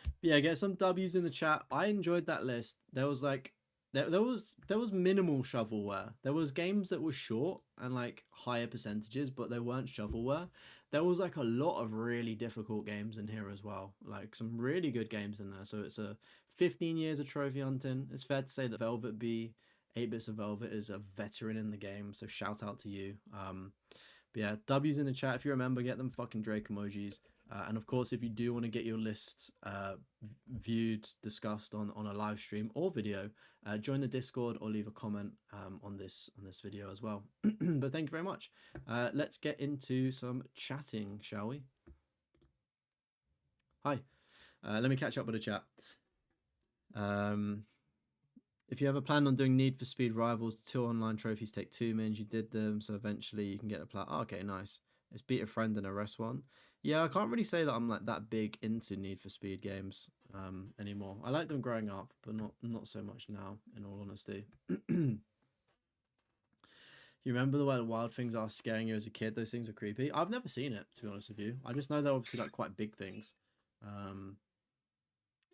But yeah, get some W's in the chat. I enjoyed that list. There was like there was minimal shovelware. There was games that were short and like higher percentages, but they weren't shovelware. There was like a lot of really difficult games in here as well. Like some really good games in there. So it's a 15 years of trophy hunting. It's fair to say that Velvet B, 8 Bits of Velvet, is a veteran in the game. So shout out to you. But yeah, W's in the chat. If you remember, get them fucking Drake emojis. And of course, if you do want to get your list viewed, discussed on a live stream or video, join the Discord or leave a comment on this video as well. But thank you very much. Let's get into some chatting, shall we? Hi. Let me catch up with the chat. If you have a plan on doing Need for Speed Rivals, 2 online trophies take 2 minutes. You did them, so eventually you can get a plat. Oh, okay, nice. It's beat a friend and arrest one. Yeah, I can't really say that I'm like that big into Need for Speed games anymore. I like them growing up, but not so much now, in all honesty. You remember the way the Wild Things are scaring you as a kid? Those things are creepy. I've never seen it, to be honest with you. I just know they're obviously like quite big things.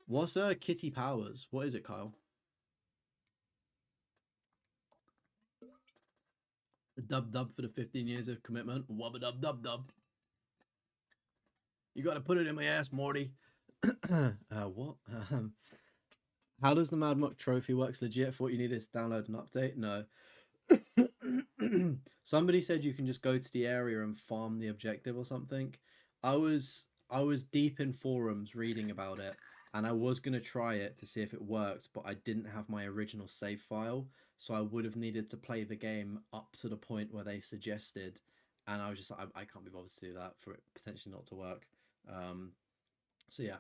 What's Kitty Powers? What is it, Kyle? Dub for the 15 years of commitment. Wubba dub. You gotta put it in my ass, Morty. What? How does the Mad Muck trophy works legit? For what you need is download an update? No. Somebody said you can just go to the area and farm the objective or something. I was deep in forums reading about it, and I was gonna try it to see if it worked, but I didn't have my original save file, so I would have needed to play the game up to the point where they suggested, and I was just like, I can't be bothered to do that for it potentially not to work. So yeah,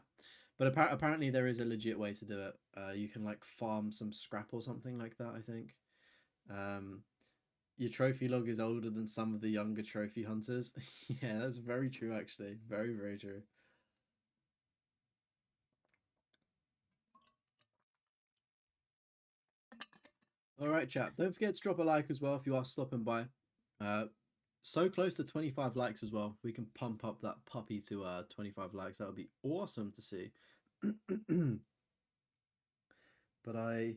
but apparently there is a legit way to do it. You can like farm some scrap or something like that, I think. Your trophy log is older than some of the younger trophy hunters. Yeah, that's very true actually. Very, very true. All right, chat. Don't forget to drop a like as well if you are stopping by. So close to 25 likes as well. We can pump up that puppy to 25 likes. That would be awesome to see. But I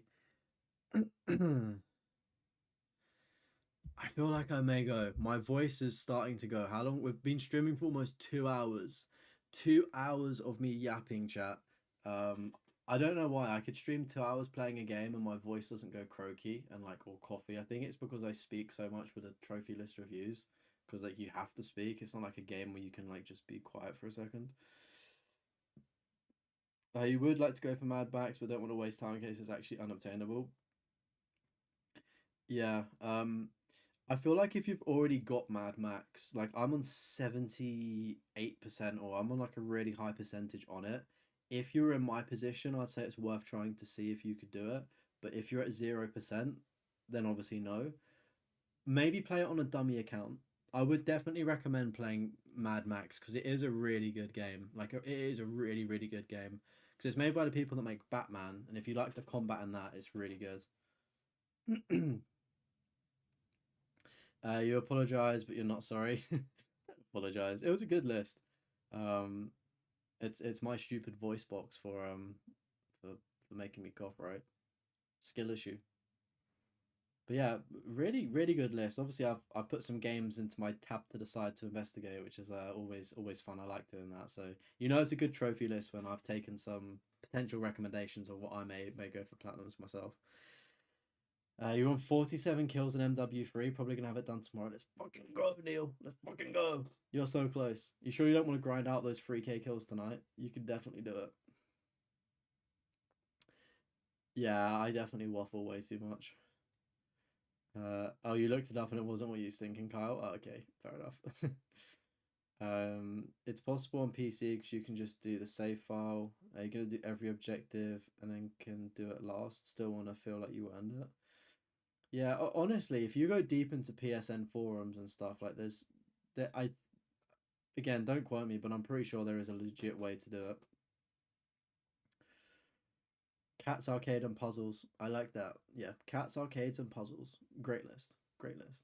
feel like I may go. My voice is starting to go. How long? We've been streaming for almost 2 hours. 2 hours of me yapping, chat. I don't know why. I could stream 2 hours playing a game and my voice doesn't go croaky and like or coffee. I think it's because I speak so much with the trophy list reviews. Because like you have to speak. It's not like a game where you can like just be quiet for a second. You would like to go for Mad Max, but don't want to waste time in case it's actually unobtainable. Yeah. I feel like if you've already got Mad Max, like I'm on 78% or I'm on like a really high percentage on it. If you're in my position, I'd say it's worth trying to see if you could do it. But if you're at 0%, then obviously no. Maybe play it on a dummy account. I would definitely recommend playing Mad Max because it is a really good game. Like it is a really, really good game because it's made by the people that make Batman, and if you like the combat in that, it's really good. You apologize, but you're not sorry. Apologize. It was a good list. It's my stupid voice box for making me cough, right? Skill issue. But yeah, really, really good list. Obviously, I've put some games into my tab to the side to investigate, which is always fun. I like doing that. So it's a good trophy list when I've taken some potential recommendations of what I may go for platinums myself. You're on 47 kills in MW3. Probably gonna have it done tomorrow. Let's fucking go, Neil. Let's fucking go. You're so close. You sure you don't want to grind out those 3K kills tonight? You could definitely do it. Yeah, I definitely waffle way too much. Oh, you looked it up and it wasn't what you was thinking, Kyle. Oh, okay, fair enough. It's possible on PC because you can just do the save file. You're gonna do every objective and then can do it last. Still want to feel like you earned it. Yeah, honestly, if you go deep into PSN forums and stuff like there I again don't quote me, but I'm pretty sure there is a legit way to do it. Cats Arcade and Puzzles. I like that. Yeah, Cats Arcades and Puzzles. Great list. Great list.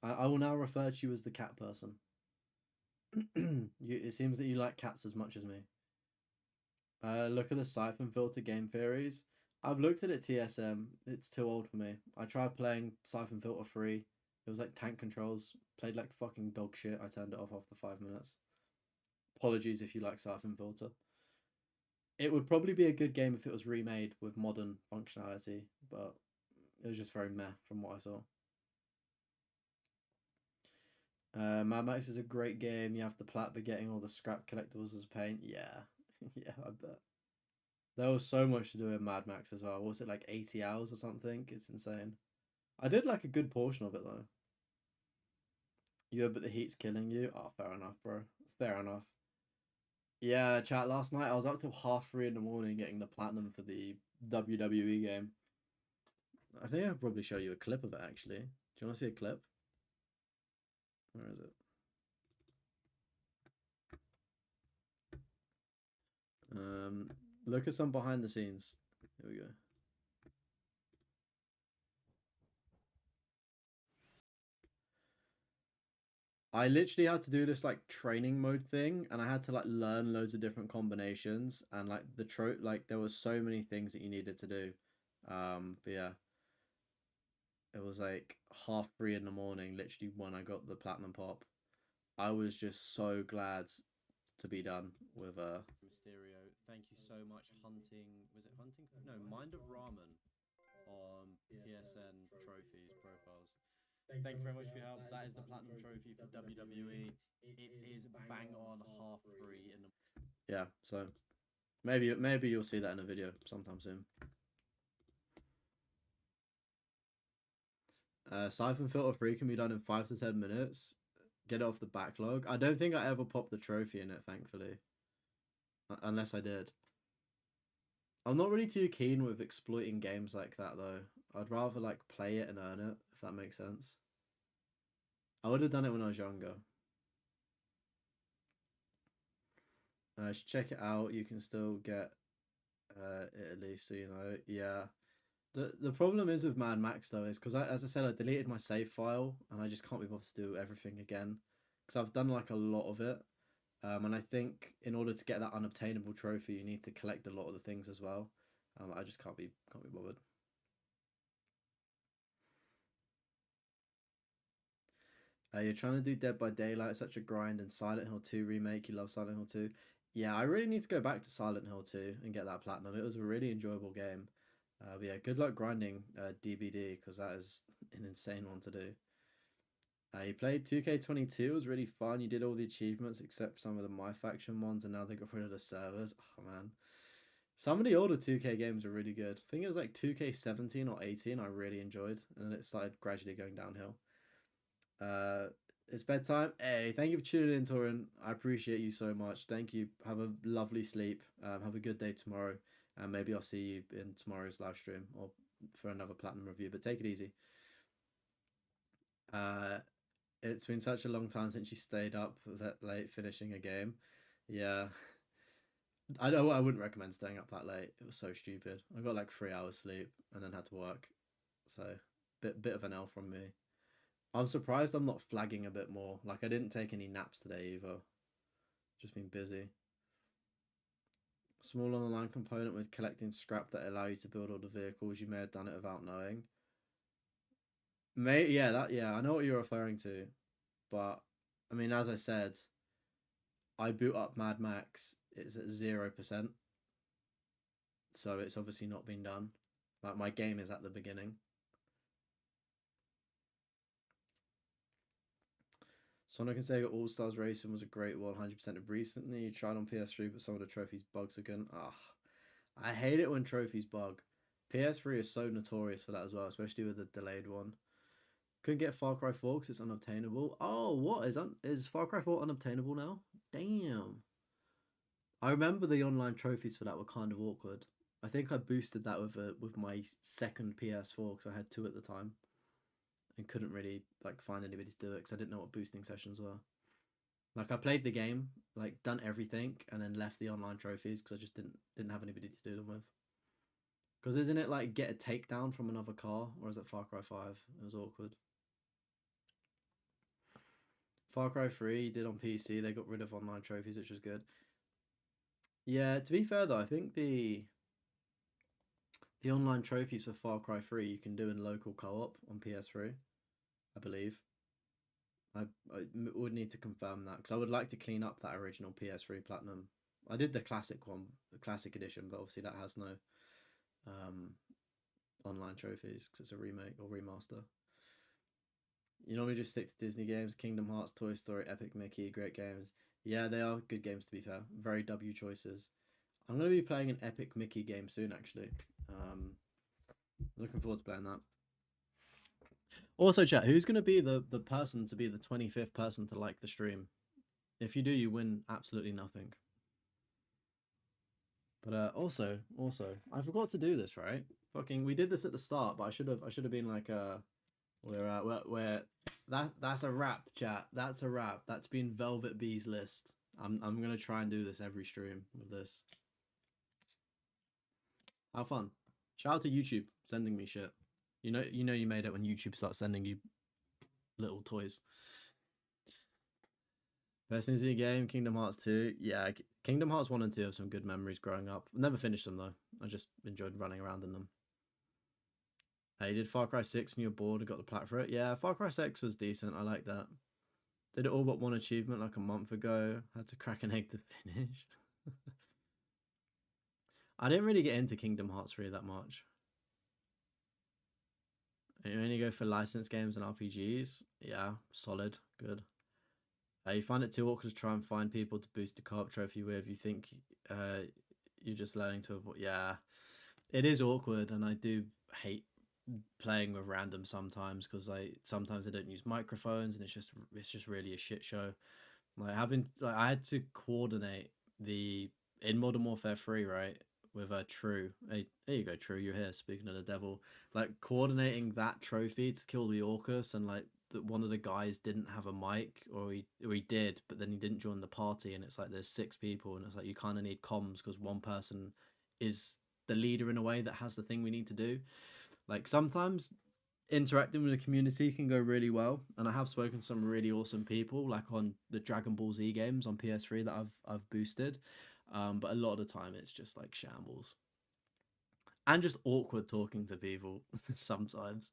I will now refer to you as the cat person. It seems that you like cats as much as me. Look at the Siphon Filter game theories. I've looked at it TSM. It's too old for me. I tried playing Siphon Filter 3. It was like tank controls. Played like fucking dog shit. I turned it off after 5 minutes. Apologies if you like Siphon Filter. It would probably be a good game if it was remade with modern functionality, but it was just very meh from what I saw. Mad Max is a great game. You have the plat, but getting all the scrap collectibles was a pain. Yeah, yeah, I bet. There was so much to do in Mad Max as well. Was it like 80 hours or something? It's insane. I did like a good portion of it though. Yeah, but the heat's killing you. Oh, fair enough, bro. Fair enough. Yeah, chat. Last night I was up till 3:30 in the morning getting the platinum for the WWE game. I think I'll probably show you a clip of it actually. Do you want to see a clip? Where is it? Um, Look at some behind the scenes. Here we go. I literally had to do this like training mode thing, and I had to like learn loads of different combinations, and like like there was so many things that you needed to do. But yeah, it was like 3:30 in the morning, literally when I got the platinum pop. I was just so glad to be done with Mysterio. Thank you so much. Hunting was it hunting? No, Mind of Ramen on PSN trophies profiles. Thank you very much for your help. That is the platinum trophy for WWE. It is bang on 3:30 in the. Yeah, so maybe you'll see that in a video sometime soon. Siphon Filter 3 can be done in 5 to 10 minutes. Get it off the backlog. I don't think I ever popped the trophy in it, thankfully. Unless I did. I'm not really too keen with exploiting games like that though. I'd rather like play it and earn it, if that makes sense. I would have done it when I was younger. Check it out. You can still get it at least, so you know. Yeah. The problem is with Mad Max though is because as I said, I deleted my save file and I just can't be bothered to do everything again because I've done like a lot of it. And I think in order to get that unobtainable trophy, you need to collect a lot of the things as well. I just can't be bothered. You're trying to do Dead by Daylight, such a grind, and Silent Hill 2 remake. You love Silent Hill 2. Yeah, I really need to go back to Silent Hill 2 and get that platinum. It was a really enjoyable game. But yeah, good luck grinding DBD because that is an insane one to do. You played 2K22, it was really fun. You did all the achievements except some of the My Faction ones, and now they got rid of the servers. Oh man. Some of the older 2K games are really good. I think it was like 2K17 or 18 I really enjoyed, and then it started gradually going downhill. It's bedtime. Hey, thank you for tuning in, Torin. I appreciate you so much. Thank you. Have a lovely sleep. Have a good day tomorrow, and maybe I'll see you in tomorrow's live stream or for another platinum review. But take it easy. Uh, it's been such a long time since you stayed up that late finishing a game. Yeah, I know I wouldn't recommend staying up that late. It was so stupid. I got like 3 hours sleep and then had to work. So bit of an L from me. I'm surprised I'm not flagging a bit more. Like I didn't take any naps today either. Just been busy. Small online component with collecting scrap that allow you to build all the vehicles. You may have done it without knowing. Yeah, I know what you're referring to, but I mean, as I said, I boot up Mad Max. It's at 0%, so it's obviously not been done. Like my game is at the beginning. Sonic and Sega All Stars Racing was a great 100% of recently. You tried on PS3, but some of the trophies bugs again. Ah, I hate it when trophies bug. PS3 is so notorious for that as well, especially with the delayed one. Couldn't get Far Cry 4 because it's unobtainable. Oh, what is Far Cry 4 unobtainable now? Damn. I remember the online trophies for that were kind of awkward. I think I boosted that with my second PS4 because I had two at the time, and couldn't really like find anybody to do it because I didn't know what boosting sessions were. Like I played the game, like done everything, and then left the online trophies because I just didn't have anybody to do them with. Because isn't it like get a takedown from another car, or is it Far Cry 5? It was awkward. Far Cry 3 did on PC. They got rid of online trophies, which was good. Yeah, to be fair though, I think the online trophies for Far Cry 3 you can do in local co-op on PS3, I believe. I would need to confirm that because I would like to clean up that original PS3 Platinum. I did the classic one, the classic edition, but obviously that has no online trophies because it's a remake or remaster. You normally just stick to Disney games, Kingdom Hearts, Toy Story, Epic Mickey, great games. Yeah, they are good games to be fair. Very W choices. I'm going to be playing an Epic Mickey game soon, actually. Looking forward to playing that. Also, chat, who's going to be the person to be the 25th person to like the stream? If you do, you win absolutely nothing. But also, I forgot to do this, right? Fucking, we did this at the start, but I should have been like, that's a wrap, chat. That's a wrap. That's been Velvet B's list. I'm gonna try and do this every stream with this. How fun! Shout out to YouTube sending me shit. You know you made it when YouTube starts sending you little toys. Best Disney game, Kingdom Hearts 2. Yeah, Kingdom Hearts 1 and 2 have some good memories growing up. Never finished them though. I just enjoyed running around in them. Hey, you did Far Cry 6 when you were bored and got the plat for it? Yeah, Far Cry 6 was decent. I like that. Did it all but one achievement like a month ago. Had to crack an egg to finish. I didn't really get into Kingdom Hearts 3 that much. You only go for licensed games and RPGs? Yeah, solid, good. You find it too awkward to try and find people to boost the co-op trophy with. You think you're just learning to avoid. Yeah, it is awkward, and I do hate playing with random sometimes because sometimes they don't use microphones, and it's just really a shit show. Like I had to coordinate in Modern Warfare 3, right? With True. Hey, there you go, True. You're here. Speaking of the devil, like coordinating that trophy to kill the Orcus, and like that one of the guys didn't have a mic, or he did, but then he didn't join the party, and it's like there's 6 people, and it's like you kind of need comms because one person is the leader in a way that has the thing we need to do. Like sometimes interacting with the community can go really well, and I have spoken to some really awesome people, like on the Dragon Ball Z games on PS3 that I've boosted. But a lot of the time it's just like shambles and just awkward talking to people sometimes.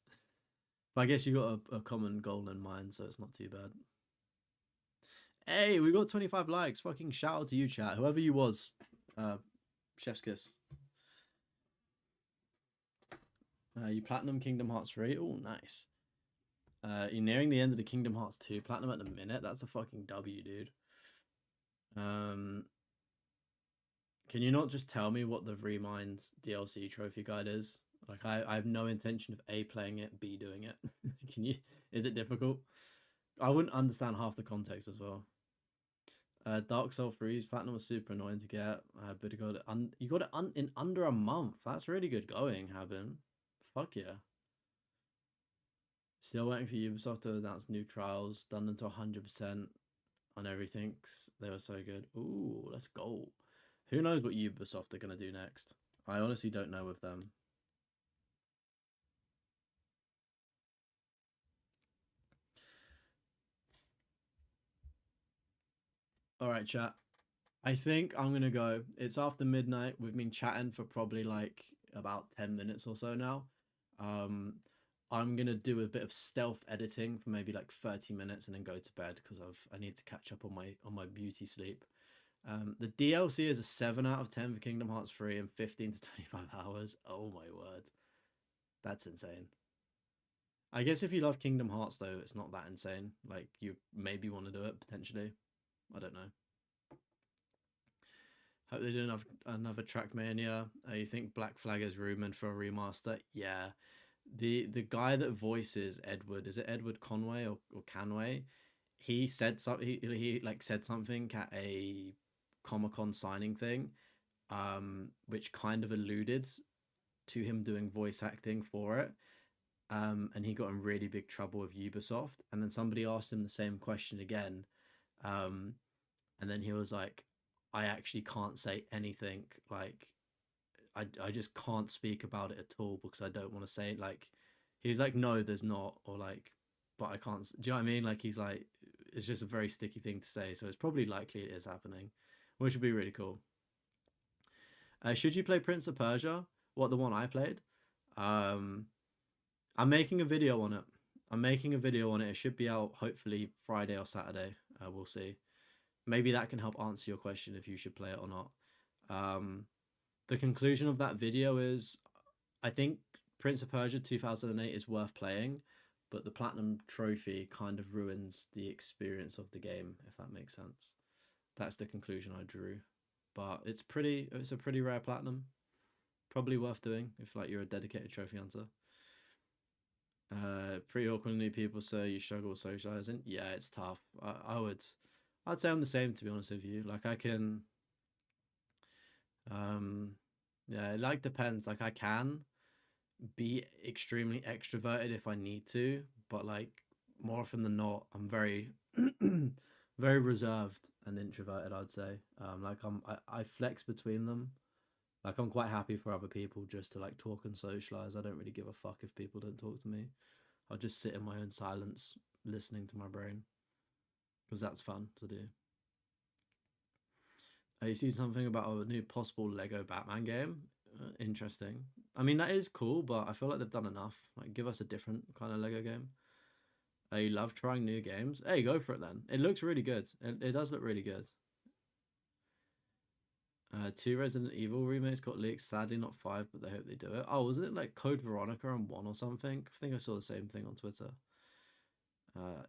But I guess you got a common goal in mind, so it's not too bad. Hey, we got 25 likes. Fucking shout out to you, chat. Whoever you was. Chef's kiss. You platinum Kingdom Hearts 3. Oh, nice. You're nearing the end of the Kingdom Hearts 2 platinum at the minute. That's a fucking W, dude. Can you not just tell me what the Remind DLC trophy guide is? Like, I have no intention of A, playing it, B, doing it. Can you? Is it difficult? I wouldn't understand half the context as well. Dark Soul 3's platinum was super annoying to get, but you got it in under a month. That's really good going, Haben. Fuck yeah. Still waiting for Ubisoft to announce new trials, done them to 100% on everything. They were so good. Ooh, let's go. Who knows what Ubisoft are going to do next? I honestly don't know with them. Alright, chat. I think I'm going to go. It's after midnight. We've been chatting for probably like about 10 minutes or so now. I'm going to do a bit of stealth editing for maybe like 30 minutes and then go to bed because I need to catch up on my beauty sleep. The DLC is a 7 out of 10 for Kingdom Hearts 3 and 15 to 25 hours. Oh my word. That's insane. I guess if you love Kingdom Hearts though, it's not that insane. Like you maybe want to do it potentially. I don't know. Hope they do another Trackmania. You think Black Flag is rumored for a remaster? Yeah. The guy that voices Edward, is it Edward Conway or Canway? He said something. He like said something at a Comic-Con signing thing, which kind of alluded to him doing voice acting for it. And he got in really big trouble with Ubisoft. And then somebody asked him the same question again, and then he was like, "I actually can't say anything. Like, I just can't speak about it at all because I don't want to say it." Like, he's like, "No, there's not," or like, "But I can't." Do you know what I mean? Like, he's like, it's just a very sticky thing to say. So it's probably likely it is happening, which would be really cool. Should you play Prince of Persia? What, the one I played? Um, I'm making a video on it. I'm making a video on it. It should be out hopefully Friday or Saturday. We'll see. Maybe that can help answer your question if you should play it or not. The conclusion of that video is, I think Prince of Persia 2008 is worth playing, but the Platinum Trophy kind of ruins the experience of the game, if that makes sense. That's the conclusion I drew. But it's a pretty rare Platinum. Probably worth doing if like you're a dedicated trophy hunter. Pretty awkward when new people say you struggle socializing. Yeah, it's tough. I'd say I'm the same, to be honest with you. Like I can, yeah, it like depends. Like I can be extremely extroverted if I need to, but like more often than not, I'm very, very reserved and introverted. I'd say. Like I flex between them. Like I'm quite happy for other people just to like talk and socialize. I don't really give a fuck if people don't talk to me. I'll just sit in my own silence, listening to my brain, because that's fun to do. You see something about a new possible Lego Batman game? Interesting. I mean, that is cool, but I feel like they've done enough. Like, give us a different kind of Lego game. You love trying new games? Hey, go for it then. It looks really good. It does look really good. 2 Resident Evil remakes got leaked. Sadly, not 5, but they hope they do it. Oh, wasn't it like Code Veronica and 1 or something? I think I saw the same thing on Twitter.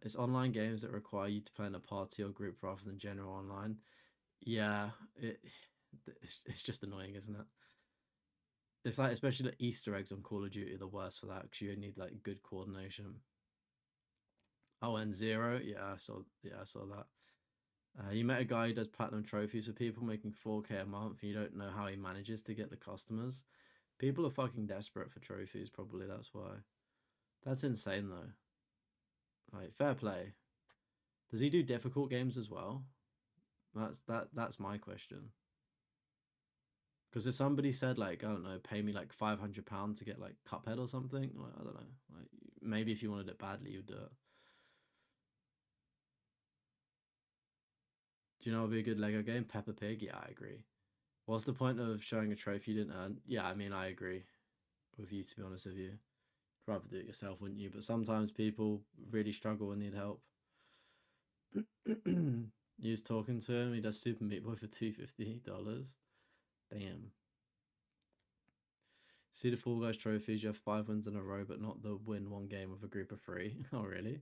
It's online games that require you to play in a party or group rather than general online. Yeah, it's just annoying, isn't it? It's like, especially the Easter eggs on Call of Duty are the worst for that because you need like good coordination. Oh, and Zero, yeah, I saw that. You met a guy who does platinum trophies for people making 4K a month, and you don't know how he manages to get the customers. People are fucking desperate for trophies, probably that's why. That's insane though. Like, fair play. Does he do difficult games as well? That's my question. Because if somebody said like, I don't know, pay me like £500 to get like Cuphead or something, like, I don't know. Like maybe if you wanted it badly, you'd do it. Do you know what would be a good Lego game? Peppa Pig? Yeah, I agree. What's the point of showing a trophy you didn't earn? Yeah, I mean, I agree with you, to be honest with you. Rather do it yourself, wouldn't you? But sometimes people really struggle and need help. You's talking to him, he does Super Meat Boy for $250. Damn. See the Fall Guys trophies, you have 5 wins in a row, but not the win one game with a group of 3. Oh, really?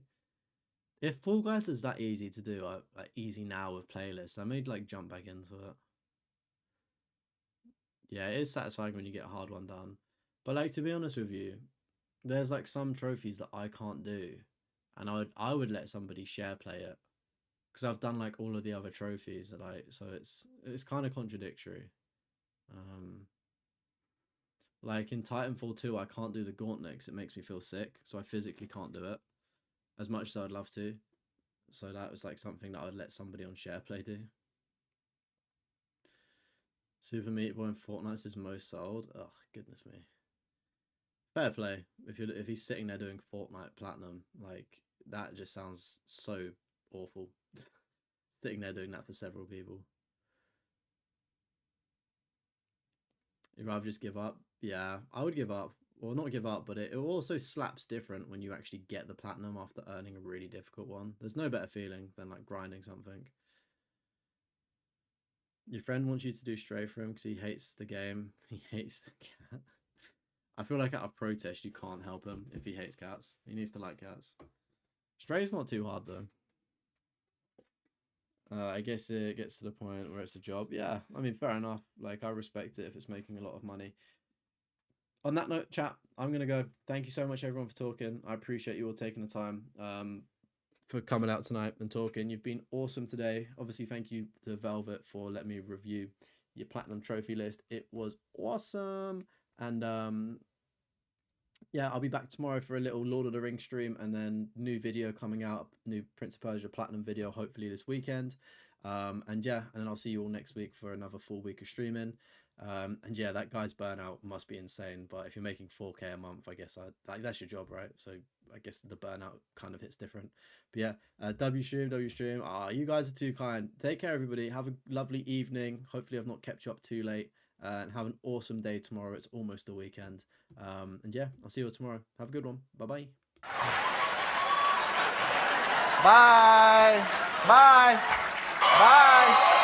If Fall Guys is that easy to do, like easy now with playlists, I may like jump back into it. Yeah, it is satisfying when you get a hard one done. But like, to be honest with you, there's like some trophies that I can't do, and I would let somebody share play it because I've done like all of the other trophies that so it's kind of contradictory. Um, like in Titanfall 2, I can't do the gauntlet because it makes me feel sick, so I physically can't do it as much as I'd love to. So that was like something that I would let somebody on SharePlay do. Super Meat Boy in Fortnite's his most sold. Oh, goodness me. Fair play. If he's sitting there doing Fortnite Platinum, like that just sounds so awful. Sitting there doing that for several people. You'd rather just give up? Yeah, I would give up. Well, not give up, but it also slaps different when you actually get the platinum after earning a really difficult one. There's no better feeling than like grinding something. Your friend wants you to do Stray for him because he hates the game. He hates the cat. I feel like out of protest, you can't help him if he hates cats. He needs to like cats. Stray's not too hard though. I guess it gets to the point where it's a job. Yeah, I mean, fair enough. Like, I respect it if it's making a lot of money. On that note, chat, I'm going to go. Thank you so much, everyone, for talking. I appreciate you all taking the time for coming out tonight and talking. You've been awesome today. Obviously, thank you to Velvet for letting me review your Platinum Trophy list. It was awesome. And yeah, I'll be back tomorrow for a little Lord of the Rings stream, and then new video coming out, new Prince of Persia Platinum video, hopefully this weekend. And yeah, and then I'll see you all next week for another full week of streaming. And yeah, that guy's burnout must be insane. But if you're making 4K a month, I guess that's your job, right? So I guess the burnout kind of hits different. But yeah, W stream. You guys are too kind. Take care, everybody. Have a lovely evening. Hopefully, I've not kept you up too late. And have an awesome day tomorrow. It's almost the weekend. And yeah, I'll see you all tomorrow. Have a good one. Bye-bye. Bye. Bye. Bye.